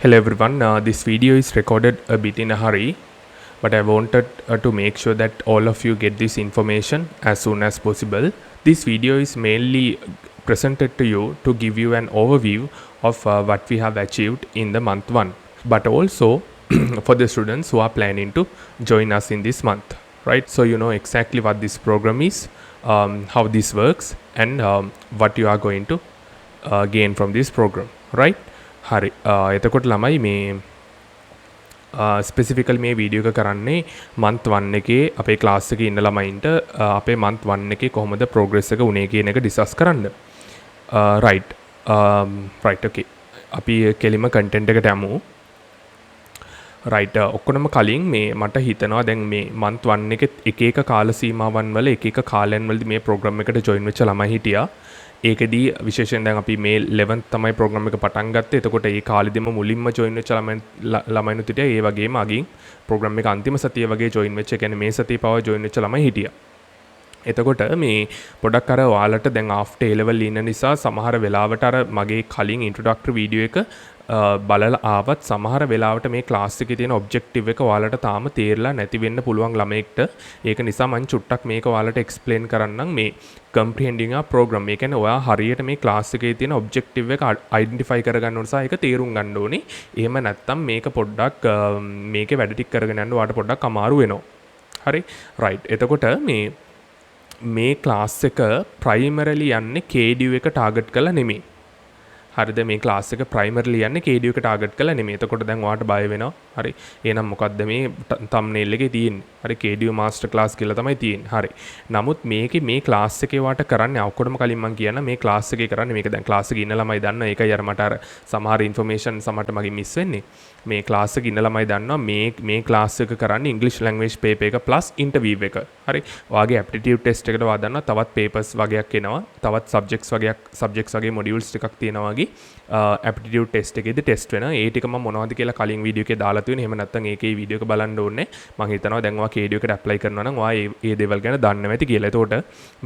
Hello everyone, this video is recorded a bit in a hurry, but I wanted to make sure that all of you get this information as soon as possible. This video is mainly presented to you to give you an overview of what we have achieved in the month 1, but also for the students who are planning to join us in this month, right? So you know exactly what this program is, how this works, and what you are going to gain from this program, right? හරි එතකොට ළමයි මේ ස්පෙසිෆිකල් මේ video එක කරන්නේ month 1 එකේ අපේ class එකේ ඉන්න ළමයින්ට අපේ මන්ත් 1 එකේ කොහොමද ප්‍රෝග්‍රස් එක උනේ කියන එක ඩිස්කස් කරන්න. රයිට් ඕකේ. අපි කෙලිම කන්ටෙන්ට් එකට යමු. රයිට් ඔක්කොම කලින් මේ මට හිතනවා දැන් මේ මන්ත් 1 එකේ එක එක කාල සීමාවන් වල එක එක කාලයන් වලදී මේ ප්‍රෝග්‍රෑම් එකට ජොයින් වෙච්ච ළමයි හිටියා. ඒකදී විශේෂයෙන් දැන් අපි මේ 11th තමයි ප්‍රෝග්‍රෑම් එක පටන් ගත්තේ. එතකොට ඒ කාලෙදිම මුලින්ම ජොයින් වෙච්ච ළමයිනුත් හිටියා. ඒ වගේම අගින් ප්‍රෝග්‍රෑම් එක අන්තිම සතිය වගේ ජොයින් වෙච්ච, ඒ කියන්නේ මේ සතිය පවා ජොයින් වෙච්ච ළමයි හිටියා. එතකොට මේ පොඩක් අර ඔයාලට දැන් ආෆ්ටර් A level ඉන්න නිසා සමහර වෙලාවට අර මගේ කලින් ඉන්ට්‍රොඩක්ටරි වීඩියෝ එක බලලා ආවත් සමහර වෙලාවට මේ ක්ලාස් එකේ තියෙන ඔබ්ජෙක්ටිව් එක ඔයාලට තාම තේරලා නැති වෙන්න පුළුවන් ළමයෙක්ට. ඒක නිසා මම චුට්ටක් මේක ඔයාලට එක්ස්ප්ලেইন කරන්නම් මේ comprehending a program. ඒ කියන්නේ ඔයා හරියට මේ ක්ලාස් එකේ තියෙන ඔබ්ජෙක්ටිව් එක අයිඩෙන්ටිෆයි කරගන්න ඕන නිසා ඒක තේරුම් ගන්න ඕනේ. එහෙම නැත්නම් මේක පොඩ්ඩක් මේකේ වැඩ ටික කරගෙන යන්න ඔයාලට පොඩ්ඩක් අමාරු වෙනවා. හරි? රයිට්. එතකොට මේ ක්ලාස් එක ප්‍රයිමරිලි යන්නේ KDU එක ටාගට් කරලා නෙමෙයි. හරිද? මේ ක්ලාස් එක ප්‍රයිමරිලි යන්නේ KDU එක ටාගට් කරලා නෙමෙයි. එතකොට දැන් ඔයාලට බය වෙනවා. හරි. එහෙනම් මොකද්ද මේ තම්බ්නේල් එකේ තියෙන්නේ? හරි, KDU මාස්ටර් ක්ලාස් කියලා තමයි තියෙන්නේ. හරි. නමුත් මේකේ මේ ක්ලාස් එකේ වාට කරන්නේ ඔක්කොටම කලින් මම කියන්න මේ ක්ලාස් එකේ කරන්නේ මේක දැන් ක්ලාස් එකේ ඉන්න ළමයි දන්නවා. ඒකයි අර මට අර සමහර ඉන්ෆර්මේෂන් සමහරට මගේ මිස් වෙන්නේ. මේ ක්ලාස් එකේ ඉන්න ළමයි දන්නවා මේ ක්ලාස් එක කරන්නේ ඉංග්‍රීසි ලැන්ග්වේජ් පේපර් එක ප්ලස් ඉන්ටර්විව් එක. හරි. ඔයාගේ ඇප්ටිටියුඩ් ටෙස්ට් එකට ඔයා දන්නවා තවත් පේපර්ස් වගේක් එනවා. තවත් සබ්ජෙක්ට්ස් වගේ මොඩියුල්ස් ටිකක් තියෙනවා වගේ ඇප්ටිටියුඩ් ටෙස්ට් එකේදී ටෙස්ට් වෙනවා. ඒ ටික මම මොනවද කියලා කලින් වීඩියෝ එකේ දාලා තියෙනවා. එහෙම නැත්නම් ඒකේ වීඩියෝ එක බලන්න ඕනේ. මම හිතනවා දැන් ඔයා KDU එකට ඇප්ලයි කරනවා නම් ඔයා ඒ දේවල් ගැන දන්නවා ඇති කියලා. එතකොට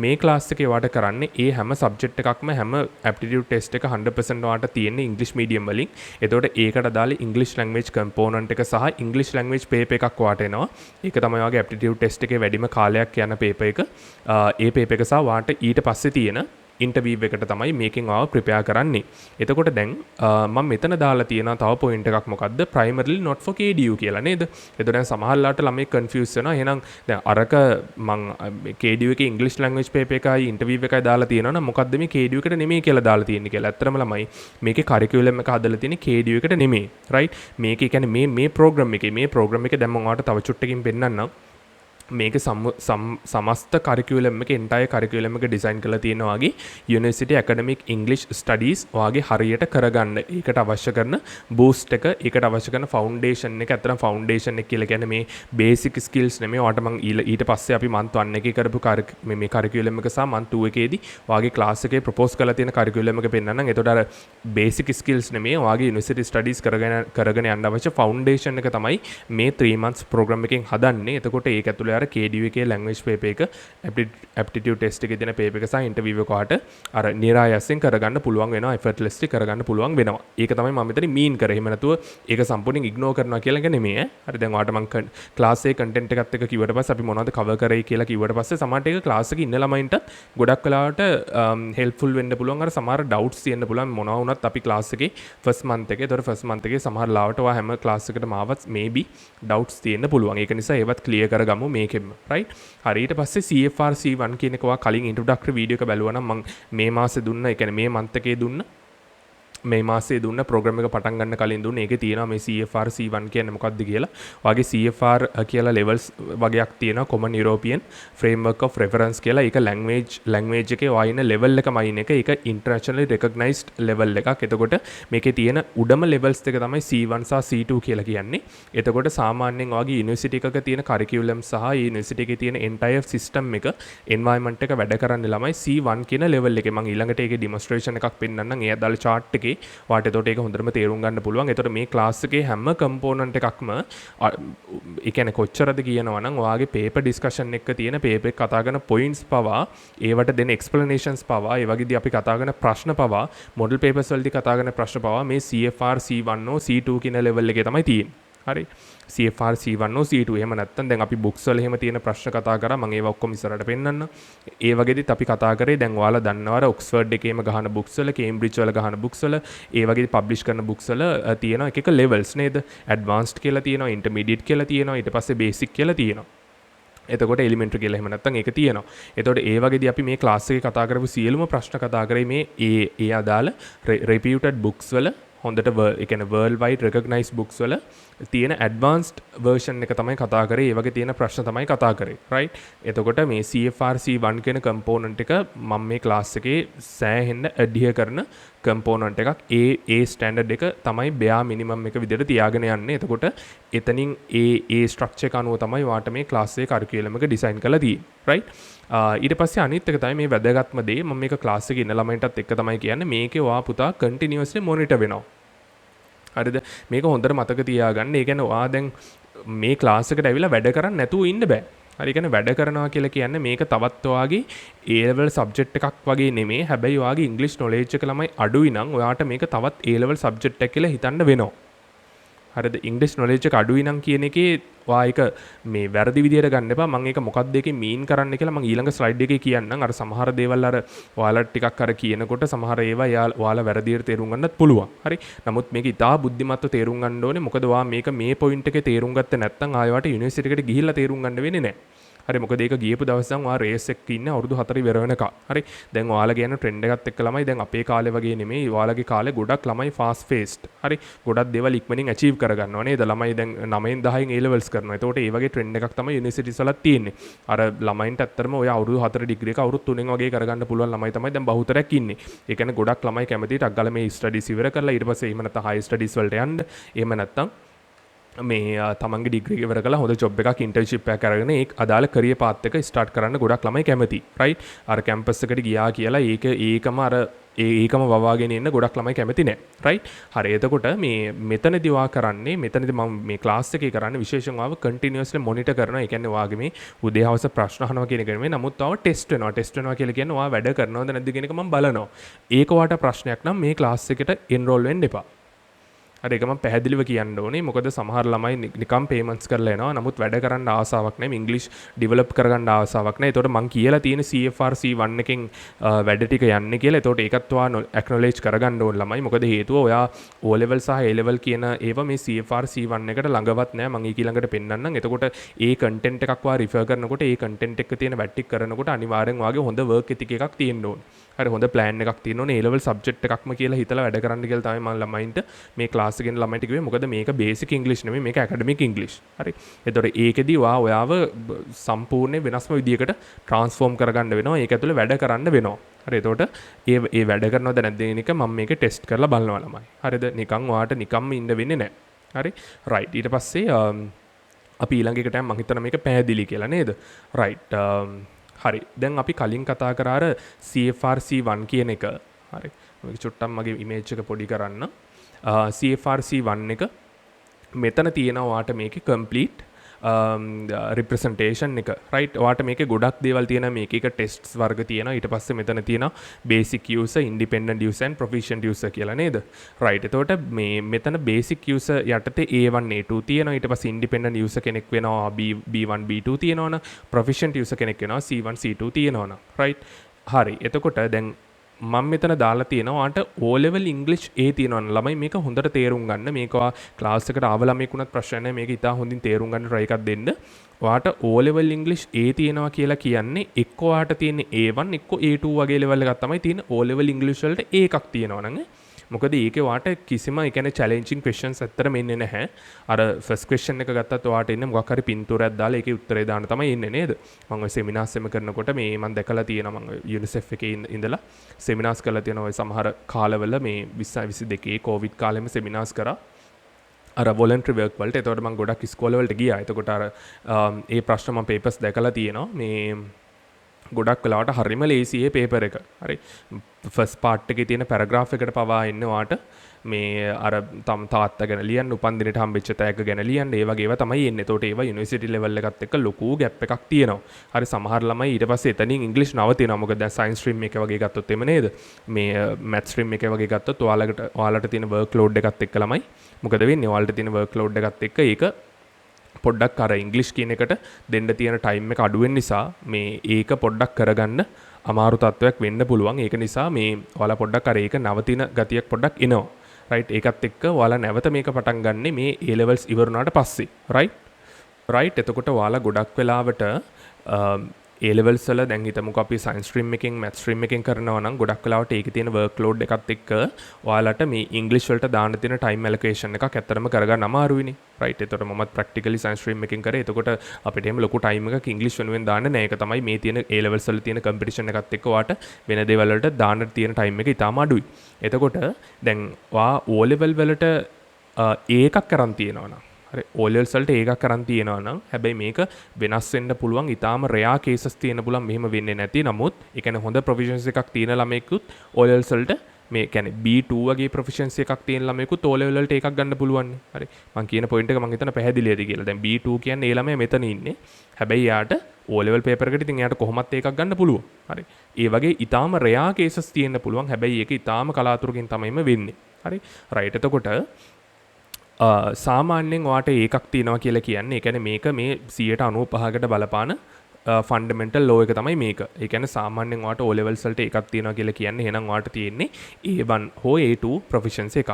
මේ ක්ලාස් එකේ ඔයාට කරන්නේ ඒ හැම සබ්ජෙක්ට් එකක්ම හැම ඇප්ටිටියුඩ් ටෙස්ට් එක 100% ඔයාට තියෙන්නේ ඉංග්‍රීසි මීඩියම් වලින්. එතකොට ඒකට දාලා ඉංග්‍රීසි ලැන්ග්වේජ් කම්පෝනන්ට් එක සහ ඉංග්‍රීසි ලැන්ග්වේජ් පේපර් එකක් ඔයාට එනවා. ඒක තමයි ඔයාගේ ඇප්ටිටියුඩ් ටෙස්ට් එකේ වැඩිම කාලයක් යන පේපර් එක. ඒ පේපර් එක සහ ඔයාට ඊට පස්සේ තියෙන ඉන්ටර්විව් එකට තමයි මේකෙන් ආව ප්‍රිපෙයාර් කරන්නේ. එතකොට දැන් මම මෙතන දාලා තියෙන තව පොයින්ට් එකක් මොකද්ද? primarily not for KDU කියලා නේද? එතකොට දැන් සමහරලාට ළමයි කන්ෆියුස් වෙනවා. එහෙනම් දැන් අරක මම KDU එකේ ඉංග්‍රීසි ලැන්ග්වේජ් පේපර් එකයි ඉන්ටර්විව් එකයි දාලා තියෙනවා නම් මොකද්ද මේ KDU එකට නෙමෙයි කියලා දාලා තියෙන්නේ කියලා. ඇත්තටම ළමයි මේකේ කරිකියුලම් එක හදලා තියෙන්නේ KDU එකට නෙමෙයි. right? මේකේ කියන්නේ මේ ප්‍රෝග්‍රෑම් එකේ දැන් මම ඔයාලට තව චුට්ටකින් පෙන්නන්නම්. මේක සමස්ත කරිකියුලම් එක එන්ටයර් කරිකියුලම් එක ඩිසයින් කරලා තියෙනවා වගේ යුනිවර්සිටි ඇකඩමික් ඉංග්ලිෂ් ස්ටඩීස් වාගේ හරියට කරගන්න. ඒකට අවශ්‍ය කරන බූස්ට් එක, ඒකට අවශ්‍ය කරන ෆවුන්ඩේෂන් එක, අතරම ෆවුන්ඩේෂන් එක කියලා කියන්නේ මේ බේසික් ස්කිල්ස් නෙමෙයි. ඔයාට මම ඊට පස්සේ අපි මන්ත් 1 එකේ කරපු මේ කරිකියුලම් එක සහ මන්ත් 2 එකේදී ඔයාගේ ක්ලාස් එකේ ප්‍රොපෝස් කරලා තියෙන කරිකියුලම් එක පෙන්නන්නම්. එතකොට අර බේසික් ස්කිල්ස් නෙමෙයි, ඔයාගේ යුනිවර්සිටි ස්ටඩීස් කරගෙන යන්න අවශ්‍ය ෆවුන්ඩේෂන් එක තමයි මේ 3 months ප්‍රෝග්‍රෑම් එකෙන් හදන්නේ. එතකොට ඒක ඇතුළේ KDU එකේ ලැන්ග්වේජ් පේපර් එක ඇප්ටිටියුඩ් ටෙස්ට් එකේ දෙන පේපර් එක සහ ඉන්ටර්විව් එක ඔයාට අර නිරායසෙන් කරගන්න පුළුවන් වෙනවා, effortlessly කරගන්න පුළුවන් වෙනවා. ඒක තමයි මම මෙතන මීන් කරේ. එහෙම නැතුව ඒක සම්පූර්ණයෙන් ඉග්නෝර් කරනවා කියලා එක නෙමෙයි. හරි, දැන් ඔයාට මම ක්ලාස් එකේ කන්ටෙන්ට් එකත් එක්ක කිව්වට පස්සේ අපි මොනවද කවර් කරේ කියලා කිව්වට පස්සේ සමහරට ඒක ක්ලාස් එකේ ඉන්න ළමයින්ටත් ගොඩක් වෙලාවට හෙල්ප්ෆුල් වෙන්න පුළුවන්. අර සමහර ඩවුට්ස් තියෙන්න පුළුවන් මොනවා වුණත් අපි ක්ලාස් එකේ ෆස්ට් මන්ත් එකේ. ඒතකොට ෆස්ට් මන්ත් එකේ සමහර ලාවට ඔයා හැම ක්ලාස් එකකටම ආවත් මේබි ඩවුට්ස් තියෙන්න පුළුවන්. ඒක නිසා ඒවත් ක්ලියර් කරගමු මේකෙම. right? හරි, ඊට පස්සේ CFR C1 කියන එක ඔයා කලින් ඉන්ට්‍රොඩක්ටරි වීඩියෝ එක බැලුවා නම් මම මේ මාසේ දුන්න, ඒ කියන්නේ මේ මන්ත් එකේ දුන්න මේ මාසේ දුන්න ප්‍රෝග්‍රෑම් එක පටන් ගන්න කලින් දුන්න ඒකේ තියෙනවා මේ CFR C1 කියන්නේ මොකක්ද කියලා. ඔයාගේ CFR කියලා levels වගේක් තියෙනවා, Common European Framework of Reference කියලා. ඒක language එකේ ඔයා ඉන්න level එකමයි ඉන්න එක. ඒක internationally recognized level එකක්. එතකොට මේකේ තියෙන උඩම levels දෙක තමයි C1 සහ C2 කියලා කියන්නේ. එතකොට සාමාන්‍යයෙන් ඔයාගේ යුනිවර්සිටි එකක තියෙන curriculum සහ යුනිවර්සිටි එකේ තියෙන entire system එක environment එක වැඩ කරන්න ළමයි C1 කියන level එකේ. මම ඊළඟට ඒකේ demonstration එකක් පෙන්නන්නම්. ඒ අදාළ chart එකේ එකේ වාට එතකොට ඒක හොඳටම තේරුම් ගන්න පුළුවන්. එතකොට මේ ක්ලාස් එකේ හැම කම්පෝනන්ට් එකක්ම ඒ කියන්නේ කොච්චරද කියනවා නම් ඔයාගේ පේපර් ඩිස්කෂන් එක තියෙන පේපර් එක කතා කරන පොයින්ට්ස් පවා ඒවට දෙන එක්ස්ප්ලනේෂන්ස් පවා ඒ වගේදී අපි කතා කරන ප්‍රශ්න පවා මොඩල් පේපර්ස් වලදී කතා කරන ප්‍රශ්න පවා මේ CFR C1 C2 කියන ලෙවල් එකේ තමයි තියෙන්නේ. හරි CFR C1 C2 එහෙම නැත්නම් දැන් අපි බුක්ස් වල එහෙම තියෙන ප්‍රශ්න කතා කරා මම ඒවා ඔක්කොම ඉස්සරහට පෙන්නන්න. ඒ වගේදීත් අපි කතා කරේ දැන් ඔයාලා දන්නවර ඔක්ස්ෆර්ඩ් එකේම ගහන බුක්ස් වල කේම්බ්‍රිජ් වල ගහන බුක්ස් වල ඒ වගේදී පබ්ලිෂ් කරන බුක්ස් වල තියෙන එක එක ලෙවල්ස් නේද? ඇඩ්වාන්ස්ඩ් කියලා තියෙනවා, ඉන්ටර්මීඩියට් කියලා තියෙනවා, ඊට පස්සේ බේසික් කියලා තියෙනවා. එතකොට එලිමෙන්ටරි කියලා එහෙම නැත්නම් ඒක තියෙනවා. එතකොට ඒ වගේදී අපි මේ ක්ලාස් එකේ කතා කරපු සියලුම ප්‍රශ්න කතා කරේ මේ ඒ අදාළ reputed books වල හොඳට ඒ කියන්නේ world wide recognized books වල තියෙන advanced version එක තමයි කතා කරේ. ඒ වගේ තියෙන ප්‍රශ්න තමයි කතා කරේ. right? එතකොට මේ CFR C1 කියන component එක මම මේ ක්ලාස් එකේ සෑහෙන්න adhere කරන component එකක්. ඒ standard එක තමයි bare minimum එක විදිහට තියාගෙන යන්නේ. එතකොට එතනින් ඒ structure එක අනුව තමයි වාට මේ ක්ලාස් එකේ curriculum එක design කරලා තියෙන්නේ. right? ඊට පස්සේ අනිත් එක තමයි මේ වැදගත්ම දේ මම මේක ක්ලාස් එකේ ඉන්න ළමයින්ටත් එක්ක තමයි කියන්නේ මේකේ ඔයා පුතා continuously monitor වෙනවා. හරිද? මේක හොඳට මතක තියාගන්න. ඒ කියන්නේ ඔයා දැන් මේ ක්ලාස් එකට ඇවිල්ලා වැඩ කරන්න නැතුව ඉන්න බෑ. හරි කියන්නේ වැඩ කරනවා කියලා කියන්නේ මේක තවත් ඔයාගේ A level subject එකක් වගේ නෙමෙයි. හැබැයි ඔයාගේ English knowledge එක ළමයි අඩුයි නම් ඔයාට මේක තවත් A level subject එකක් කියලා හිතන්න වෙනවා. හරිද? English knowledge එක අඩුයි නම් කියන එකේ ඔයා ඒක මේ වැරදි විදියට ගන්න එපා. මම ඒක මොකක්ද ඒකේ මීන් කරන්න කියලා මම ඊළඟ ස්ලයිඩ් එකේ කියන්නම්. අර සමහර දේවල් අර ඔයාලා ටිකක් අර කියනකොට සමහර ඒවා ඔයාලා වැරදියට තේරුම් ගන්නත් පුළුවන්. හරි. නමුත් මේක ඉතා බුද්ධිමත්ව තේරුම් ගන්න ඕනේ. මොකද ඔයා මේක මේ පොයින්ට් එකේ තේරුම් ගත්තේ නැත්නම් ආයෙ යුනිවර්සිටි එකට ගිහිල්ලා තේරුම් ගන්න වෙන්නේ නැහැ. හරි මොකද ඒක ගියපු දවසෙන් ඔයා රේස් එකක ඉන්නේ අවුරුදු 4 ඉවර වෙනකම්. හරි. දැන් ඔයාලා කියන ට්‍රෙන්ඩ් එකත් එක්ක ළමයි දැන් අපේ කාලේ වගේ නෙමෙයි. ඔයාලගේ කාලේ ගොඩක් ළමයි ෆාස්ට් ෆේස්ඩ්. හරි. ගොඩක් දේවල් ඉක්මනින් අචීව් කරගන්නවා නේද? ළමයි දැන් 9න් 10න් A levels කරනවා. ඒතකොට ඒ වගේ ට්‍රෙන්ඩ් එකක් තමයි යුනිවර්සිටිස් වලත් තියෙන්නේ. අර ළමයින්ට ඇත්තටම ඔය අවුරුදු 4 ඩිග්‍රී එක අවුරුදු 3න් වගේ කරගන්න පුළුවන් ළමයි තමයි දැන් බහුතරයක් ඉන්නේ. ඒ කියන්නේ ගොඩක් ළමයි කැමති ටක් ගාලා මේ ස්ටඩිස් ඉවර කරලා ඊට පස්සේ එහෙම නැත්නම් හයි ස්ටඩිස් වලට යන්න. එහෙම නැත්නම් මේ තමන්ගේ ඩිග්‍රී ඉවර කරලා හොඳ ජොබ් එකක් ඉන්ටර්න්ෂිප් එකක් අරගෙන ඒක අදාළ කරියර් පාත් එක ස්ටාර්ට් කරන්න ගොඩක් ළමයි කැමති. රයිට්? අර කැම්පස් එකට ගියා කියලා ඒකම අර ඒකම වවාගෙන ඉන්න ගොඩක් ළමයි කැමති නෑ. රයිට්? හරි. එතකොට මේ මෙතනදී වා කරන්නේ මෙතනදී මම මේ ක්ලාස් එකේ කරන්නේ විශේෂයෙන්ම ආව කන්ටිනියස්ලි මොනිටර් කරනවා. ඒ කියන්නේ ඔයාගේ මේ උදේ හවස ප්‍රශ්න අහනවා කියන එක නෙමෙයි. නමුත් ආව ටෙස්ට් වෙනවා. ටෙස්ට් වෙනවා කියලා කියන්නේ ඔයා වැඩ කරනවද නැද්ද කියන එක මම බලනවා. ඒක ඔයාට ප්‍රශ්නයක් නම් මේ ක්ලාස් එකට එන්රෝල් වෙන්න එපා. හරි ඒක මම පැහැදිලිව කියන්න ඕනේ. මොකද සමහර ළමයි නිකම් පේමන්ට්ස් කරලා එනවා. නමුත් වැඩ කරන්න ආසාවක් නැහැ. ඉංග්‍රීසි ඩෙවලොප් කරගන්න ආසාවක් නැහැ. ඒතකොට මම කියලා තියෙන CFR C1 එකෙන් වැඩ ටික යන්නේ කියලා. ඒතකොට ඒකත් ඔයා ඇක්නොලෙජ් කරගන්න ඕන ළමයි. මොකද හේතුව ඔයා O level සහ A level කියන ඒවා මේ CFR C1 එකට ළඟවත් නැහැ. මම ඊ ළඟට පෙන්නන්නම්. එතකොට ඒ කන්ටෙන්ට් එකක් ඔයා රිෆර් කරනකොට ඒ කන්ටෙන්ට් එක තියෙන වැට් ටික කරනකොට අනිවාර්යෙන් ඔයාගේ හොඳ වර්ක් එතික් එකක් තියෙන්න ඕනේ. හරි හොඳ ප්ලෑන් එකක් තියෙන්න ඕනේ. A level සබ්ජෙක්ට් එකක්ම කියලා හිතලා වැඩ කරන්න කියලා තමයි මම ළමයින්ට මේ ක්ලාස් එකෙන් ළමයින්ට කිව්වේ. මොකද මේක බේසික් ඉංග්‍රීසි නෙමෙයි මේක ඇකඩමික් ඉංග්‍රීසි. හරි. ඒතකොට ඒකෙදි ඔයාව සම්පූර්ණ වෙනස්ම විදියකට ට්‍රාන්ස්ෆෝම් කරගන්න වෙනවා. ඒක ඇතුලේ වැඩ කරන්න වෙනවා. හරි. එතකොට ඒ වැඩ කරනවද නැද්ද කියන එක මම මේක ටෙස්ට් කරලා බලනවා ළමයි. හරිද? නිකන් ඔයාට නිකම්ම ඉන්න වෙන්නේ නැහැ. හරි. රයිට්. ඊට පස්සේ අපි ඊළඟ එකට මම හිතන මේක පැහැදිලි කියලා නේද? රයිට්. හරි. දැන් අපි කලින් කතා කරා අර CFR C1 කියන එක. හරි. මේක චුට්ටක් මගේ ඉමේජ් එක පොඩි කරන්න. CFR C1 එක මෙතන තියෙනවා වාට මේකේ complete representation එක. right? වාට මේකේ ගොඩක් දේවල් තියෙනවා. මේක එක ටෙස්ට්ස් වර්ග තියෙනවා. ඊට පස්සේ මෙතන තියෙනවා basic user, independent user and proficient user කියලා නේද? right. එතකොට මෙතන basic user යටතේ A1 A2 තියෙනවා. ඊට පස්සේ independent user කෙනෙක් වෙනවා B1 B2 තියෙනවනේ. proficient user කෙනෙක් වෙනවා C1 C2 තියෙනවනේ. right? හරි. එතකොට දැන් මම මෙතන දාලා තියෙනවා අට O level English A තියෙනවා ළමයි මේක හොඳට තේරුම් ගන්න. මේක ක්ලාස් එකට ආව ළමයෙකුණත් ප්‍රශ්න නැහැ. මේක ඉතා හොඳින් තේරුම් ගන්න try එකක් දෙන්න. ඔයාට O level English A තියෙනවා කියලා කියන්නේ එක්ක ඔයාට තියෙන්නේ A1 එක්ක A2 වගේ level එකක් තමයි තියෙන්නේ. O level English වලට A එකක් තියෙනවා නං. මොකද ඒකේ ඔයාට කිසිම ඒ කියන්නේ challenging questions ඇත්තටම එන්නේ නැහැ. අර first question එක ගත්තත් ඔයාට එන්නේ මොකක් හරි පින්තූරයක් දාලා ඒකේ උත්තරේ දාන්න තමයි එන්නේ නේද? මම ඔය සෙමිනාර්ස් එම කරනකොට මේ මම දැකලා තියෙනවා මම UNICEF එකේ ඉඳලා සෙමිනාර්ස් කරලා තියෙනවා ඔය සමහර කාලවල මේ 20 22 කොවිඩ් කාලෙම සෙමිනාර්ස් කරා. අර වොලන්ටරි වර්ක් වලට. එතකොට මම ගොඩක් ස්කෝල වලට ගියා. එතකොට අර ඒ ප්‍රශ්න මම පේපර්ස් දැකලා තියෙනවා. මේ ගොඩක් වෙලාවට හරිම ලේසි ඒ පේපර් එක. හරි. ෆස්ට් පාර්ට් එකේ තියෙන පැරග්‍රාෆ් එකට පවා එන්න වාට මේ අර තම තාත්තා ගැන ලියන්න, උපන්දිනට හම්බෙච්ච තෑග්ග ගැන ලියන්න, ඒ වගේ ඒවා තමයි එන්නේ. ඒතකොට ඒවා යුනිවර්සිටි ලෙවල් එකත් එක්ක ලොකු ගැප් එකක් තියෙනවා. හරි, සමහර ළමයි ඊට පස්සේ එතනින් ඉංග්‍රීසි නවතිනවා. මොකද දැන් සයන්ස් ස්ට්‍රීම් එක වගේ ගත්තොත් එම නේද? මේ මැත් ස්ට්‍රීම් එක වගේ ගත්තොත් ඔයාලට තියෙන වර්ක් ලෝඩ් එකත් එක්ක ළමයි මොකද වෙන්නේ? ඔයාලට තියෙන වර්ක් ලෝඩ් එකත් එක්ක ඒක පොඩ්ඩක් අර ඉංග්ලිෂ් කියන එකට දෙන්න තියෙන ටයිම් එක අඩු වෙන නිසා මේ ඒක පොඩ්ඩක් කරගන්න අමාරු තත්වයක් වෙන්න පුළුවන්. ඒක නිසා මේ ඔයාලා පොඩ්ඩක් අර ඒක නවතින ගතියක් පොඩ්ඩක් එනවා. රයිට්. ඒකත් එක්ක ඔයාලා නැවත මේක පටන් ගන්නෙ මේ A levels ඉවර වුණාට පස්සේ. රයිට්. එතකොට ඔයාලා ගොඩක් වෙලාවට A levels වල දැන් හිතමුකෝ අපි සයන්ස් ස්ට්‍රීම් එකෙන් මැත් ස්ට්‍රීම් එකෙන් කරනවා නම් ගොඩක් වෙලාවට ඒකේ තියෙන වර්ක් ලෝඩ් එකත් එක්ක ඔයාලට මේ ඉංග්‍රීසි වලට දාන්න තියෙන ටයිම් ඇලොකේෂන් එකක් ඇත්තටම කරගන්න අමාරුයිනේ. රයිට්. එතකොට මමත් ප්‍රැක්ටිකලි සයන්ස් ස්ට්‍රීම් එකෙන් කරේ. එතකොට අපිට එහෙම ලොකු ටයිම් එකක් ඉංග්‍රීසි වෙනුවෙන් දාන්න නෑ. ඒක තමයි මේ තියෙන A levels වල තියෙන කම්පිටිෂන් එකත් එක්ක ඔයාට වෙන දේවල් වලට දාන්න තියෙන ටයිම් එක ඉතාම අඩුයි. එතකොට දැන් ඔයා O level වලට ඒකක් කරන් තියෙනවා නම් හරි, O levels වලට ඒකක් කරන් තියෙනවා නම් හැබැයි මේක වෙනස් වෙන්න පුළුවන්. ඊටාම රෙයා කේසස් තියෙන පුළුවන් මෙහෙම වෙන්නේ නැති. නමුත් ඒ කියන්නේ හොඳ ප්‍රොෆිෂන්සි එකක් තියෙන ළමයෙකුත් O levels වලට මේ කියන්නේ B2 වගේ ප්‍රොෆිෂන්සි එකක් තියෙන ළමයෙකුත් O level වලට ඒකක් ගන්න පුළුවන්. හරි, මම කියන පොයින්ට් එක මම හිතන පැහැදිලිද කියලා. දැන් B2 කියන්නේ ඒ ළමයා මෙතන ඉන්නේ. හැබැයි යාට O level පේපර් එකට ඉතින් එයාට කොහොමත් ඒකක් ගන්න පුළුවන්. හරි, ඒ වගේ ඊටාම රෙයා කේසස් තියෙන්න පුළුවන්. හැබැයි ඒක ඊටාම කලාතුරකින් තමයිම වෙන්නේ. හරි, රයිට්. එතකොට සාමාන්‍යයෙන් ඔයාට ඒකක් තියෙනවා කියලා කියන්නේ ඒ කියන්නේ මේක මේ 95%කට බලපාන ෆන්ඩමෙන්ටල් ලෝ එක තමයි මේක. ඒ කියන්නේ සාමාන්‍යයෙන් ඔයාට O levels වලට එකක් තියෙනවා කියලා කියන්නේ එහෙනම් ඔයාට තියෙන්නේ A1 හෝ A2 ප්‍රොෆිෂන්සි එකක්.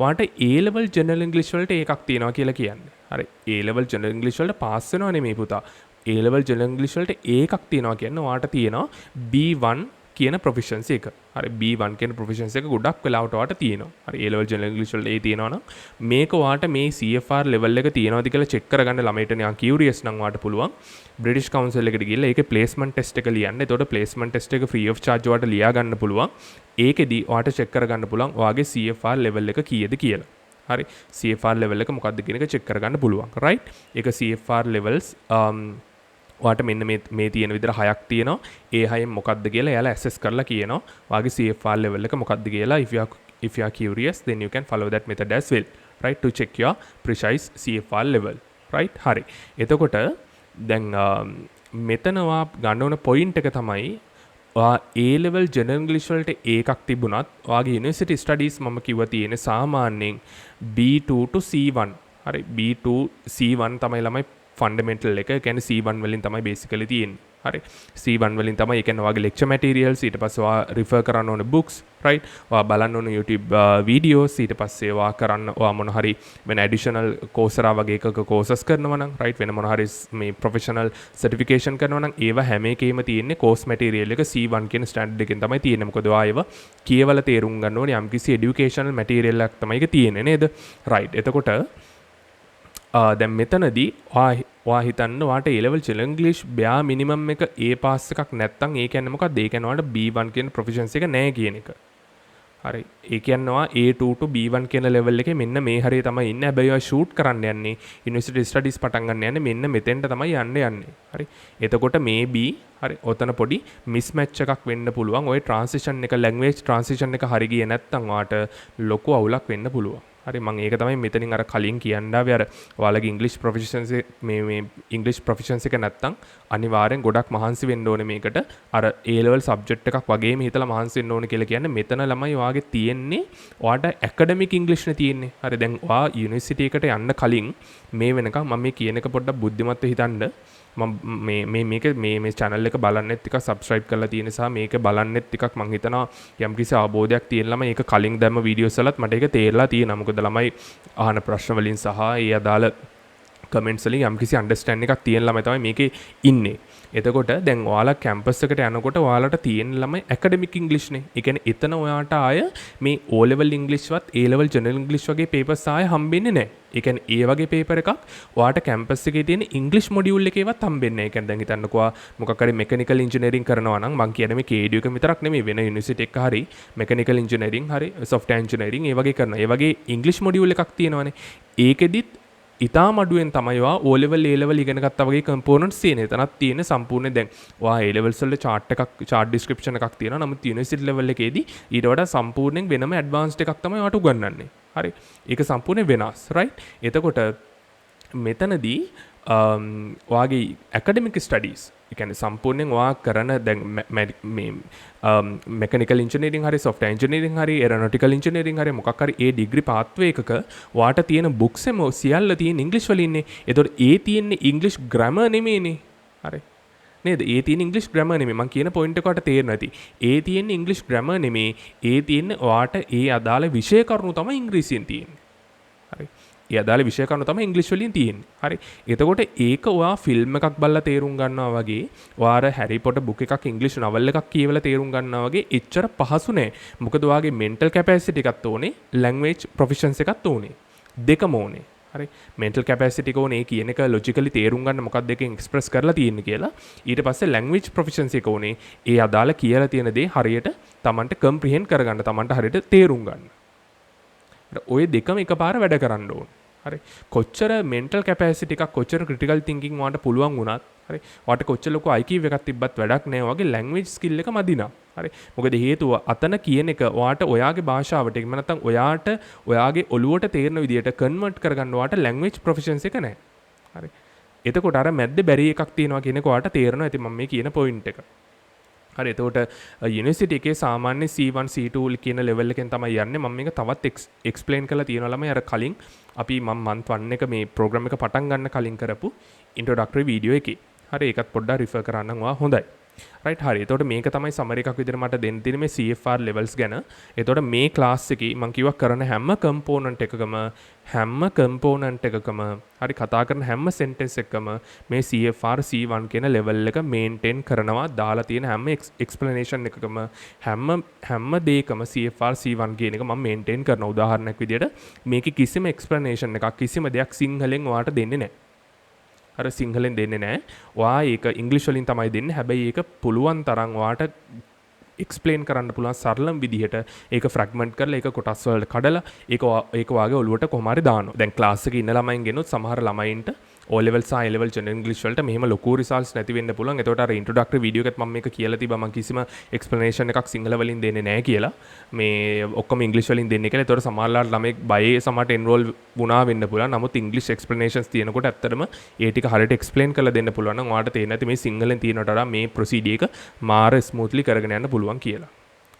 ඔයාට A level ජෙනරල් ඉංග්‍රීසි වලට එකක් තියෙනවා කියලා කියන්නේ. හරි, A level ජෙනරල් ඉංග්‍රීසි වලට පාස් වෙනව නෙමෙයි පුතා. A level ජෙනරල් ඉංග්‍රීසි වලට එකක් තියෙනවා කියන්නේ ඔයාට තියෙනවා B1 කියන ප්‍රොෆිෂන්සි එක. හරි, B1 කියන ප්‍රොෆිෂන්සි එක ගොඩක් වෙලාවට ඔයාට තියෙනවා. හරි, A level ජෙනරල් ඉංග්‍රීසි වලට A තියෙනවා නම් මේක ඔයාට මේ CFR level එක තියෙනවද කියලා චෙක් කරගන්න ළමයිට නිකන් කියුරියස් නම් ඔයාට පුළුවන් බ්‍රිටිෂ් කවුන්සිල් එකට ගිහලා ඒකේ ප්ලේස්මන්ට් ටෙස්ට් එක ලියන්න. එතකොට ප්ලේස්මන්ට් ටෙස්ට් එක ෆ්‍රී ඔෆ් චාර්ජ් ඔයාට ලියා ගන්න පුළුවන්. ඒකෙදි ඔයාට චෙක් කරගන්න පුළුවන් ඔයාගේ CFR level එක කීයද කියලා. හරි, CFR level එක මොකක්ද කියන එක චෙක් කරගන්න පුළුවන්. රයිට්. ඒක CFR levels ඔයාට මෙන්න මේ තියෙන විදිහට 6ක් තියෙනවා. ඒ 6න් මොකක්ද කියලා එයාලා ඇසස් කරලා කියනවා. ඔයාගේ CFR level එක මොකක්ද කියලා if you are curious then you can follow that method as well. Right, to check your precise CFR level. Right. හරි. එතකොට දැන් මෙතන ඔයා ගන්න ඕන පොයින්ට් එක තමයි ඔයා A level general English වලට එකක් තිබුණත් ඔයාගේ university studies මම කිව්වා තියෙන්නේ සාමාන්‍යයෙන් B2 to C1. හරි, B2 C1 තමයි ළමයි ෆන්ඩමෙන්ටල් එක. ඒ කියන්නේ C1 වලින් තමයි බේසිකලි තියෙන්නේ. හරි, C1 වලින් තමයි ඒ කියන්නේ ඔයාගේ ලෙක්චර් මැටීරියල්ස්, ඊට පස්සේ ඔයා රිෆර් කරන්න ඕන බුක්ස්, රයිට්, ඔයා බලන්න ඕන YouTube වීඩියෝස්, ඊට පස්සේ ඔයා කරන්න ඔයා මොන හරි වෙන ඇඩිෂනල් කෝසරා වගේ එකක කෝසස් කරනවා නම්, රයිට්, වෙන මොන හරි මේ ප්‍රොෆෙෂනල් සර්ටිෆිකේෂන් කරනවා නම් ඒවා හැම එකේම තියෙන්නේ කෝස් මැටීරියල් එක C1 කියන ස්ටෑන්ඩඩ් එකෙන් තමයි තියෙන්නේ. මොකද ඔයා ඒවා කියවලා තේරුම් ගන්න ඕනේ යම්කිසි එඩියුකේෂනල් මැටීරියල් එකක් තමයි ඒක තියෙන්නේ නේද? රයිට්. එතකොට දැන් මෙතනදී ඔයා හිතන්න ඔයාට A level general English bare minimum එක A pass එකක් නැත්තම් ඒ කියන්නේ මොකක්ද? ඒ කියන්නේ ඔයාලට B1 කියන proficiency එක නැහැ කියන එක. හරි. ඒ කියන්නේ ඔයා A2 to B1 කියන level එකේ මෙන්න මේ හරිය තමයි ඉන්නේ. හැබැයි ඔයා shoot කරන්න යන්නේ university studies පටන් ගන්න යන්නේ මෙන්න මෙතෙන්ට තමයි යන්නේ. හරි. එතකොට maybe හරි ඔතන පොඩි mismatch එකක් වෙන්න පුළුවන්. ඔය transition එක language transition එක හරි ගියේ නැත්තම් ඔයාට ලොකු අවුලක් වෙන්න පුළුවන්. හරි, මම ඒක තමයි මෙතනින් අර කලින් කියන්න ආවේ අර ඔයාලගේ English proficiency මේ English proficiency එක නැත්තම් අනිවාර්යෙන් ගොඩක් මහන්සි වෙන්න ඕනේ මේකට. අර A level subject එකක් වගේම හිතලා මහන්සි වෙන්න ඕනේ කියලා කියන්නේ මෙතන ළමයි ඔයාගේ තියෙන්නේ ඔයාට academic English නේ තියෙන්නේ. හරි, දැන් ඔයා university එකට යන්න කලින් මේ වෙනකම් මම මේ කියන එක පොඩ්ඩක් බුද්ධිමත්ව හිතන්න. මේක මේ channel එක බලන්නෙත් ටිකක් subscribe කරලා තියෙන නිසා මේක බලන්නෙත් ටිකක් මම හිතනවා යම්කිසි අවබෝධයක් තියෙන ළමයි ඒක කලින් දැම්ම වීඩියෝස් වලත් මට ඒක තේරලා තියෙනවා. මොකද ළමයි අහන ප්‍රශ්න වලින් සහ ඒ අදාළ කමෙන්ට්ස් වලින් යම්කිසි අන්ඩර්ස්ටෑන්ඩ් එකක් තියෙන ළමයි තමයි මේකේ ඉන්නේ. එතකොට දැන් ඔයාලා කැම්පස් එකට යනකොට ඔයාලට තියෙන ළමයි ඇකඩමික් ඉංග්‍රීසි නේ. ඒ කියන්නේ එතන ඔයාට ආය මේ O level ඉංග්‍රීසිවත් A level general ඉංග්‍රීසි වගේ පේපර්ස් ආය හම්බෙන්නේ නැහැ. ඒ කියන්නේ ඒ වගේ පේපර් එකක් ඔයාට කැම්පස් එකේ තියෙන ඉංග්‍රීසි මොඩියුල් එකේවත් හම්බෙන්නේ නැහැ. ඒ කියන්නේ දැන් හිතන්නකෝ මොකක් හරි මෙකැනිකල් ඉංජිනේරින් කරනවා නම් මම කියන්නේ මේ KDU එක විතරක් නෙමෙයි වෙන යුනිවර්සිටි එකක හරි මෙකැනිකල් ඉංජිනේරින් හරි සොෆ්ට්වෙයාර් ඉංජිනේරින් ඒ වගේ කරනවා. ඒ වගේ ඉංග්‍රීසි මොඩියුල් එකක් තියෙනවානේ. ඒකෙදිත් ඉතාම අඩුවෙන් තමයි ඔයා O level A level ඉගෙන ගත්තා වගේ components තියෙන. එතනක් තියෙන සම්පූර්ණ දැන් ඔයා A levels වල chart description එකක් තියෙනවා. නමුත් university level එකේදී ඊට වඩා සම්පූර්ණයෙන් වෙනම advanced එකක් තමයි ඔයාට උගන්වන්නේ. හරි. ඒක සම්පූර්ණයෙන් වෙනස්. right? එතකොට මෙතනදී ඔයාගේ academic studies එකන සම්පූර්ණයෙන් ඔයා කරන දැන් මේ mechanical engineering හරි software engineering හරි aeronautical engineering හරි මොකක් හරි ඒ degree pathway එකක ඔයාට තියෙන books එම සියල්ල තියෙන english වල ඉන්නේ. ඒතකොට ඒ තියෙන්නේ english grammar නෙමෙයිනේ. හරි. නේද? ඒ තියෙන english grammar නෙමෙයි. මම කියන point එක ඔයාලට තේරෙනවා ඇති. ඒ තියෙන්නේ english grammar නෙමෙයි. ඒ තියෙන්නේ ඔයාට ඒ අදාළ විෂය කරුණු තමයි ඉංග්‍රීසියෙන් තියෙන්නේ. හරි. ඒ අදාළ විෂය කරුණු තමයි ඉංග්‍රීසි වලින් තියෙන්නේ. හරි. එතකොට ඒක ඔයා ෆිල්ම් එකක් බලලා තේරුම් ගන්නවා වගේ, ඔයාලා හැරි පොටර් බුක් එකක් ඉංග්‍රීසි නවල් එකක් කියවලා තේරුම් ගන්නවා වගේ එච්චර පහසු නෑ. මොකද ඔයාගේ mental capacity එකක් ඕනේ, language proficiency එකක් ඕනේ. දෙකම ඕනේ. හරි. mental capacity එක ඕනේ කියන එක logically තේරුම් ගන්න මොකක්ද දෙකෙන් express කරලා තියෙන්නේ කියලා. ඊට පස්සේ language proficiency එක ඕනේ. ඒ අදාළ කියලා තියෙන දේ හරියට Tamanට comprehend කරගන්න, Tamanට හරියට තේරුම් ගන්න. ඔය දෙකම එකපාර වැඩ කරන්න ඕනේ. හරි. කොච්චර mental capacity එකක් කොච්චර critical thinking වලට පුළුවන් වුණත් හරි. ඔයාට කොච්චර ලොකු IQ එකක් තිබ්බත් වැඩක් නෑ. ඔයාගේ language skill එක මදි නා. හරි. මොකද හේතුව අතන කියන එක ඔයාට ඔයාගේ භාෂාවට එහෙම නැත්නම් ඔයාට ඔයාගේ ඔළුවට තේරෙන විදියට convert කරගන්න ඔයාට language proficiency එක නෑ. හරි. එතකොට අර මැද්දේ බැරි එකක් තියෙනවා කියන එක ඔයාට තේරෙනවා. ඉතින් මම මේ කියන point එක. හරි. එතකොට යුනිවර්සිටි එකේ සාමාන්‍ය C1 C2 කියන level එකෙන් තමයි යන්නේ. මම මේක තවත් explain කරලා තියෙනවා ළමයි අර කලින් අපි මම month 1 එක මේ program එක පටන් ගන්න කලින් කරපු introductory video එකේ. හරි. ඒකත් පොඩ්ඩක් refer කරන්න ඔයා හොඳයි. right. හරි. එතකොට මේක තමයි summary එකක් විදිහට මට දෙන්න තියෙන්නේ මේ CFR levels ගැන. එතකොට මේ class එකේ මම කිව්වා කරන හැම component එකකම හරි කතා කරන හැම sentence එකකම මේ CFR C1 කියන level එක maintain කරනවා. දාලා තියෙන හැම explanation එකකම හැම දෙයකම CFR C1 කියන එක මම maintain කරනවා. උදාහරණයක් විදිහට මේකේ කිසිම explanation එකක් කිසිම දෙයක් සිංහලෙන් ඔයාට දෙන්නේ නැහැ. අර සිංහලෙන් දෙන්නේ නැහැ. ඔයා ඒක ඉංග්‍රීසි වලින් තමයි දෙන්නේ. හැබැයි ඒක පුළුවන් තරම් ඔයාට explain කරන්න පුළුවන් සරලම විදිහට ඒක fragment කරලා ඒක කොටස් වලට කඩලා ඒක වාගේ ඔලුවට කොහොම හරි දානවා. දැන් ක්ලාස් එකේ ඉන්න ළමයින් ගෙනුත් සමහර ළමයින්ට O level සහ A level general English වලට මෙහෙම ලොකු results නැති වෙන්න පුළුවන්. ඒතකොට අර introductory video එකත් මම මේක කියලා තිබ්බා මම කිසිම explanation එකක් සිංහල වලින් දෙන්නේ නැහැ කියලා. මේ ඔක්කොම English වලින් දෙන්නේ කියලා. ඒතකොට සමහරලාට ළමෙක් බයේ සමහරට enroll වුණා වෙන්න පුළුවන්. නමුත් English explanations තියෙනකොට ඇත්තටම ඒ ටික හරියට explain කරලා දෙන්න පුළුවන් නම් ඔයාලට තේරෙන්නේ නැති මේ සිංහලෙන් තියෙනට වඩා මේ procedure එක මාර smoothly කරගෙන යන්න පුළුවන් කියලා.